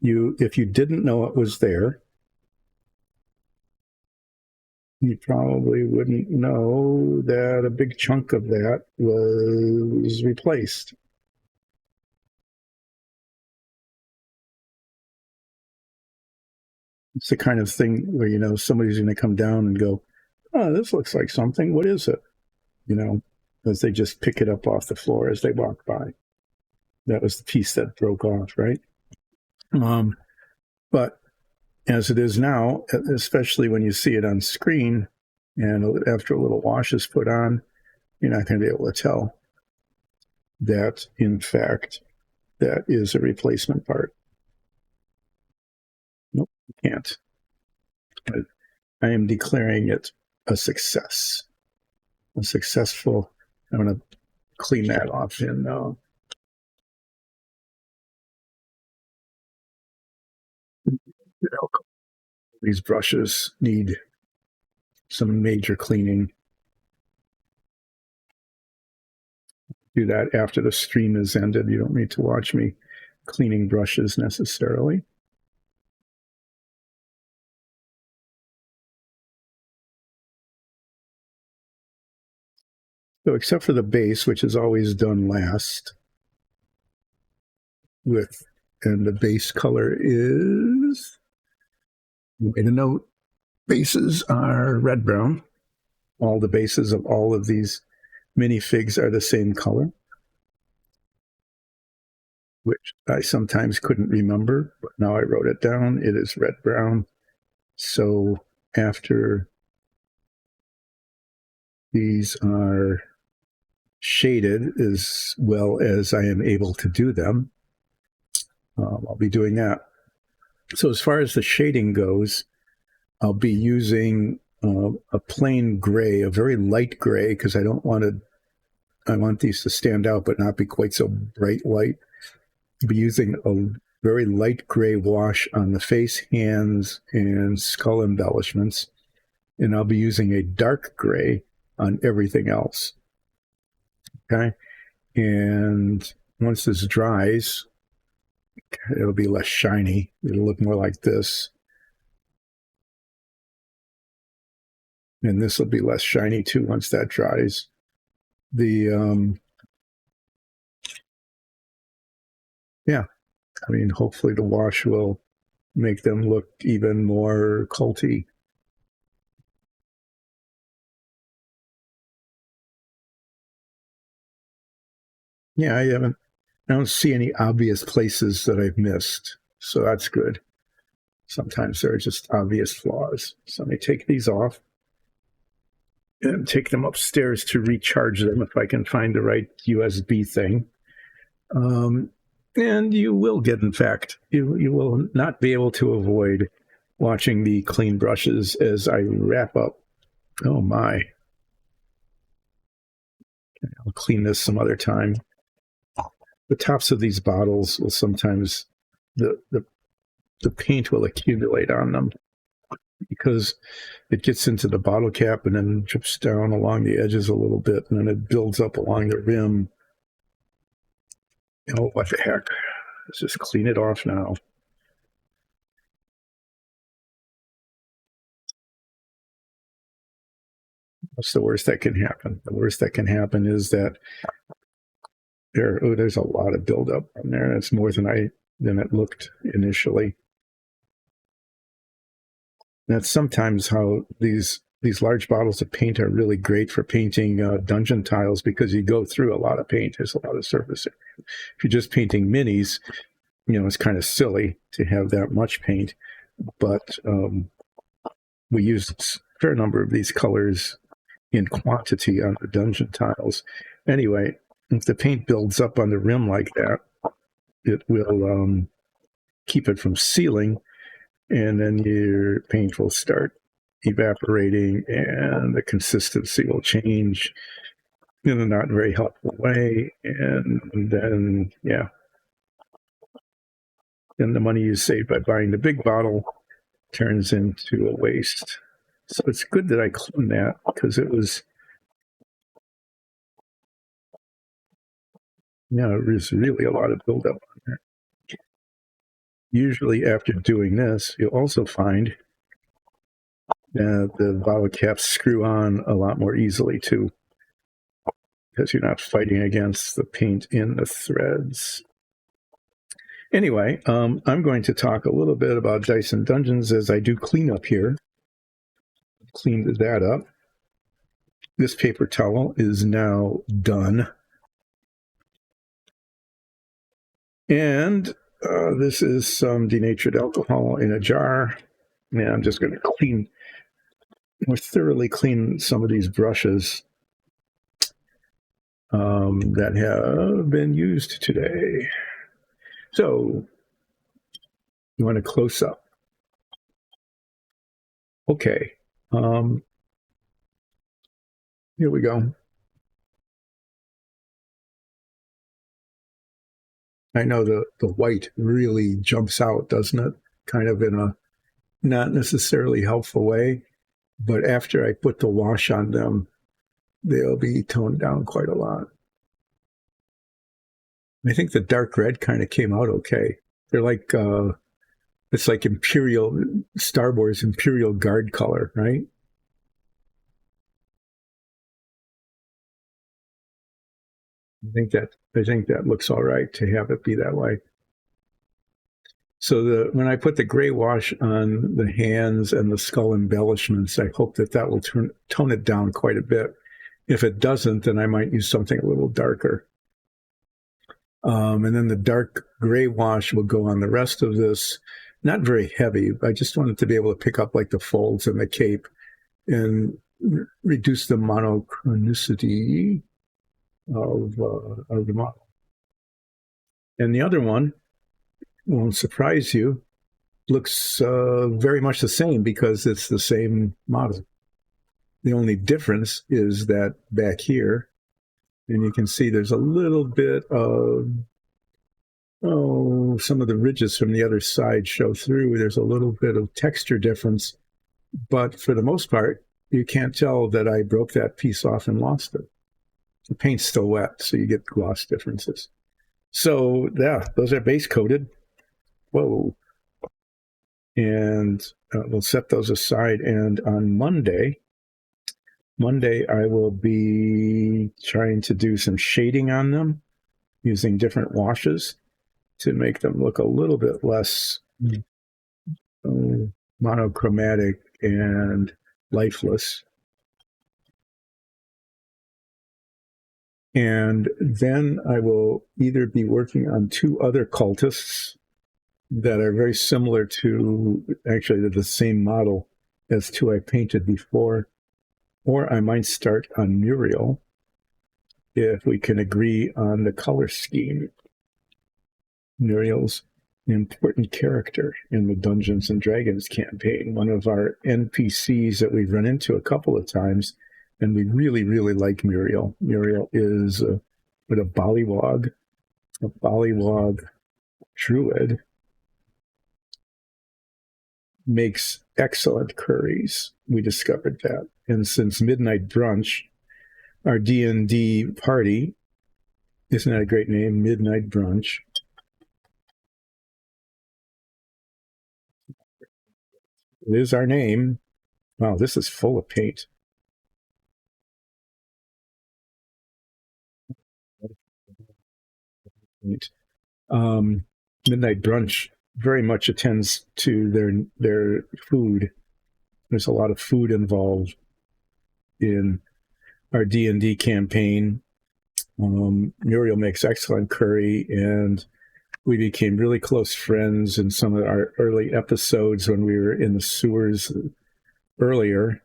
If you didn't know it was there, you probably wouldn't know that a big chunk of that was replaced. It's the kind of thing where, somebody's going to come down and go, oh, this looks like something. What is it? As they just pick it up off the floor as they walk by. That was the piece that broke off, right? But as it is now, especially when you see it on screen, and after a little wash is put on, you're not going to be able to tell that, in fact, that is a replacement part. Nope, you can't. But I am declaring it a success. A successful. I'm going to clean that off in. These brushes need some major cleaning. Do that after the stream is ended. You don't need to watch me cleaning brushes necessarily. So except for the base, which is always done last, and the base color is, made a note, bases are red-brown. All the bases of all of these minifigs are the same color, which I sometimes couldn't remember, but now I wrote it down. It is red-brown. So after these are shaded as well as I am able to do them, I'll be doing that. So as far as the shading goes, I'll be using a plain gray, a very light gray, because I want these to stand out but not be quite so bright white. I'll be using a very light gray wash on the face, hands, and skull embellishments. And I'll be using a dark gray on everything else. Okay. And once this dries, it'll be less shiny. It'll look more like this. And this will be less shiny too once that dries. Hopefully the wash will make them look even more culty. Yeah, I don't see any obvious places that I've missed, so that's good. Sometimes there are just obvious flaws. So let me take these off and take them upstairs to recharge them if I can find the right USB thing. And you will get, in fact, you will not be able to avoid watching the clean brushes as I wrap up. Oh my. I'll clean this some other time. The tops of these bottles will sometimes, the paint will accumulate on them because it gets into the bottle cap and then drips down along the edges a little bit, and then it builds up along the rim. Oh, what the heck. Let's just clean it off now. What's the worst that can happen? The worst that can happen is that there's a lot of buildup on there. That's more than it looked initially. That's sometimes how these large bottles of paint are really great for painting dungeon tiles, because you go through a lot of paint. There's a lot of surface area. If you're just painting minis, it's kind of silly to have that much paint. But we used a fair number of these colors in quantity on the dungeon tiles. Anyway, if the paint builds up on the rim like that, it will keep it from sealing, and then your paint will start evaporating and the consistency will change in a not very helpful way. And then, then the money you save by buying the big bottle turns into a waste. So it's good that I cleaned that, because it was, it was really a lot of buildup on there. Usually after doing this, you'll also find that the bottle caps screw on a lot more easily too, because you're not fighting against the paint in the threads. Anyway, I'm going to talk a little bit about Dice and Dungeons as I do cleanup here. Cleaned that up. This paper towel is now done. And this is some denatured alcohol in a jar. And I'm just going to more thoroughly clean some of these brushes that have been used today. So, you want a close up? Okay. Here we go. I know the white really jumps out, doesn't it? Kind of in a not necessarily helpful way. But after I put the wash on them, they'll be toned down quite a lot. I think the dark red kind of came out okay. They're like, it's like Star Wars Imperial Guard color, right? I think that looks all right to have it be that way. So when I put the gray wash on the hands and the skull embellishments, I hope that will tone it down quite a bit. If it doesn't, then I might use something a little darker. And then the dark gray wash will go on the rest of this. Not very heavy. I just wanted to be able to pick up like the folds and the cape and reduce the monochronicity of the model. And the other one won't surprise you. Looks very much the same, because it's the same model. The only difference is that back here, and you can see there's a little bit of, some of the ridges from the other side show through. There's a little bit of texture difference, but for the most part, you can't tell that I broke that piece off and lost it. The paint's still wet, so you get gloss differences. So those are base coated. Whoa. And we'll set those aside. And on Monday, I will be trying to do some shading on them using different washes to make them look a little bit less monochromatic and lifeless. And then I will either be working on 2 other cultists that are very similar to, actually, they're the same model as 2 I painted before, or I might start on Muriel if we can agree on the color scheme. Muriel's an important character in the Dungeons and Dragons campaign, one of our NPCs that we've run into a couple of times, and we really, really like Muriel. Muriel is a Bollywog druid, makes excellent curries. We discovered that. And since Midnight Brunch, our DnD party, isn't that a great name? Midnight Brunch. It is our name. Wow, this is full of paint. Midnight Brunch very much attends to their food. There's a lot of food involved in our D&D campaign. Muriel makes excellent curry, and we became really close friends in some of our early episodes when we were in the sewers earlier.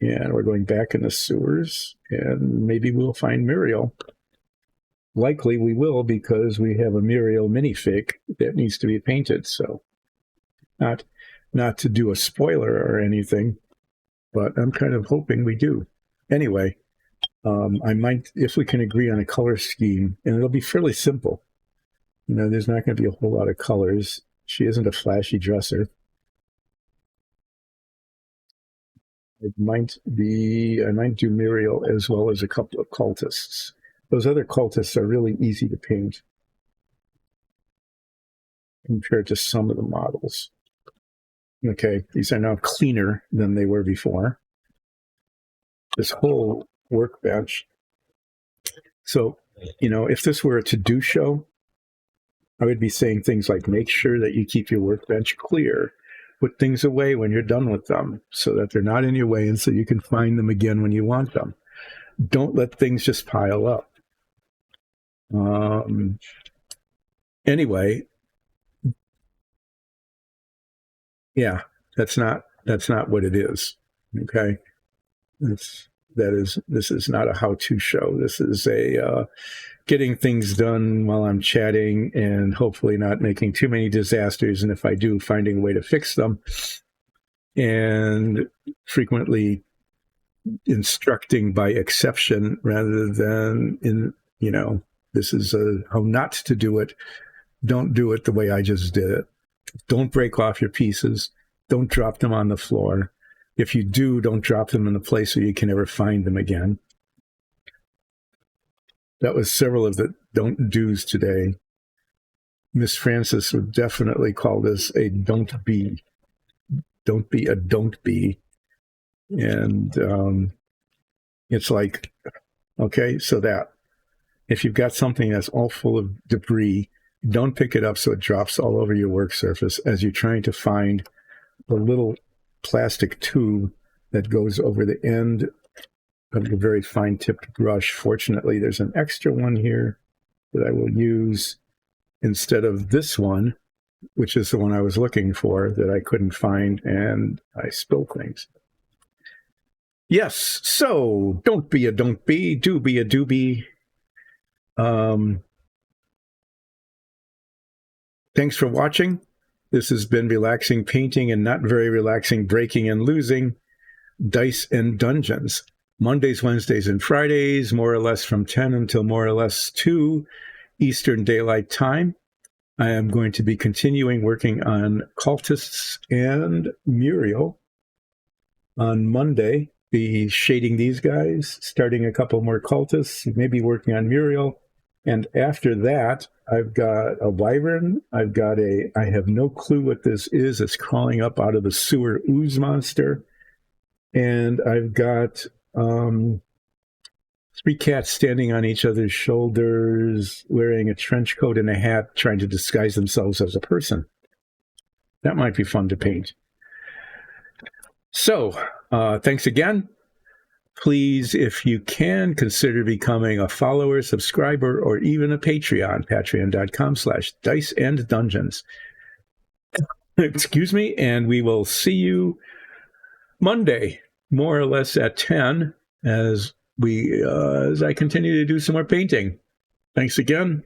And we're going back in the sewers, and maybe we'll find Muriel. Likely we will, because we have a Muriel minifig that needs to be painted. So not to do a spoiler or anything, but I'm kind of hoping we do. Anyway, I might, if we can agree on a color scheme, and it'll be fairly simple. You know, there's not going to be a whole lot of colors. She isn't a flashy dresser. I might do Muriel as well as a couple of cultists. Those other cultists are really easy to paint compared to some of the models. Okay, these are now cleaner than they were before. This whole workbench. So, you know, if this were a to-do show, I would be saying things like, make sure that you keep your workbench clear. Put things away when you're done with them so that they're not in your way and so you can find them again when you want them. Don't let things just pile up. Anyway, yeah, that's not what it is. Okay. This is not a how-to show. This is a getting things done while I'm chatting and hopefully not making too many disasters. And if I do, finding a way to fix them, and frequently instructing by exception rather than this is how not to do it. Don't do it the way I just did it. Don't break off your pieces. Don't drop them on the floor. If you do, don't drop them in the place where you can never find them again. That was several of the don't do's today. Miss Francis would definitely call this a don't be. Don't be a don't be. And it's like, okay, so that if you've got something that's all full of debris, don't pick it up so it drops all over your work surface as you're trying to find the little plastic tube that goes over the end of the very fine-tipped brush. Fortunately, there's an extra one here that I will use instead of this one, which is the one I was looking for that I couldn't find, and I spilled things. Yes, so don't be a don't be, do be a do be. Thanks for watching. This has been Relaxing Painting and Not Very Relaxing Breaking and Losing, Dice and Dungeons. Mondays, Wednesdays, and Fridays, more or less from 10 until more or less 2 Eastern Daylight Time. I am going to be continuing working on Cultists and Muriel. On Monday, be shading these guys, starting a couple more Cultists, maybe working on Muriel. And after that, I've got a wyvern. I have no clue what this is. It's crawling up out of the sewer ooze monster. And I've got 3 cats standing on each other's shoulders, wearing a trench coat and a hat, trying to disguise themselves as a person. That might be fun to paint. So, thanks again. Please, if you can, consider becoming a follower, subscriber, or even a Patreon, patreon.com/diceanddungeons. Excuse me, and we will see you Monday, more or less at 10, as I continue to do some more painting. Thanks again.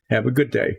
Have a good day.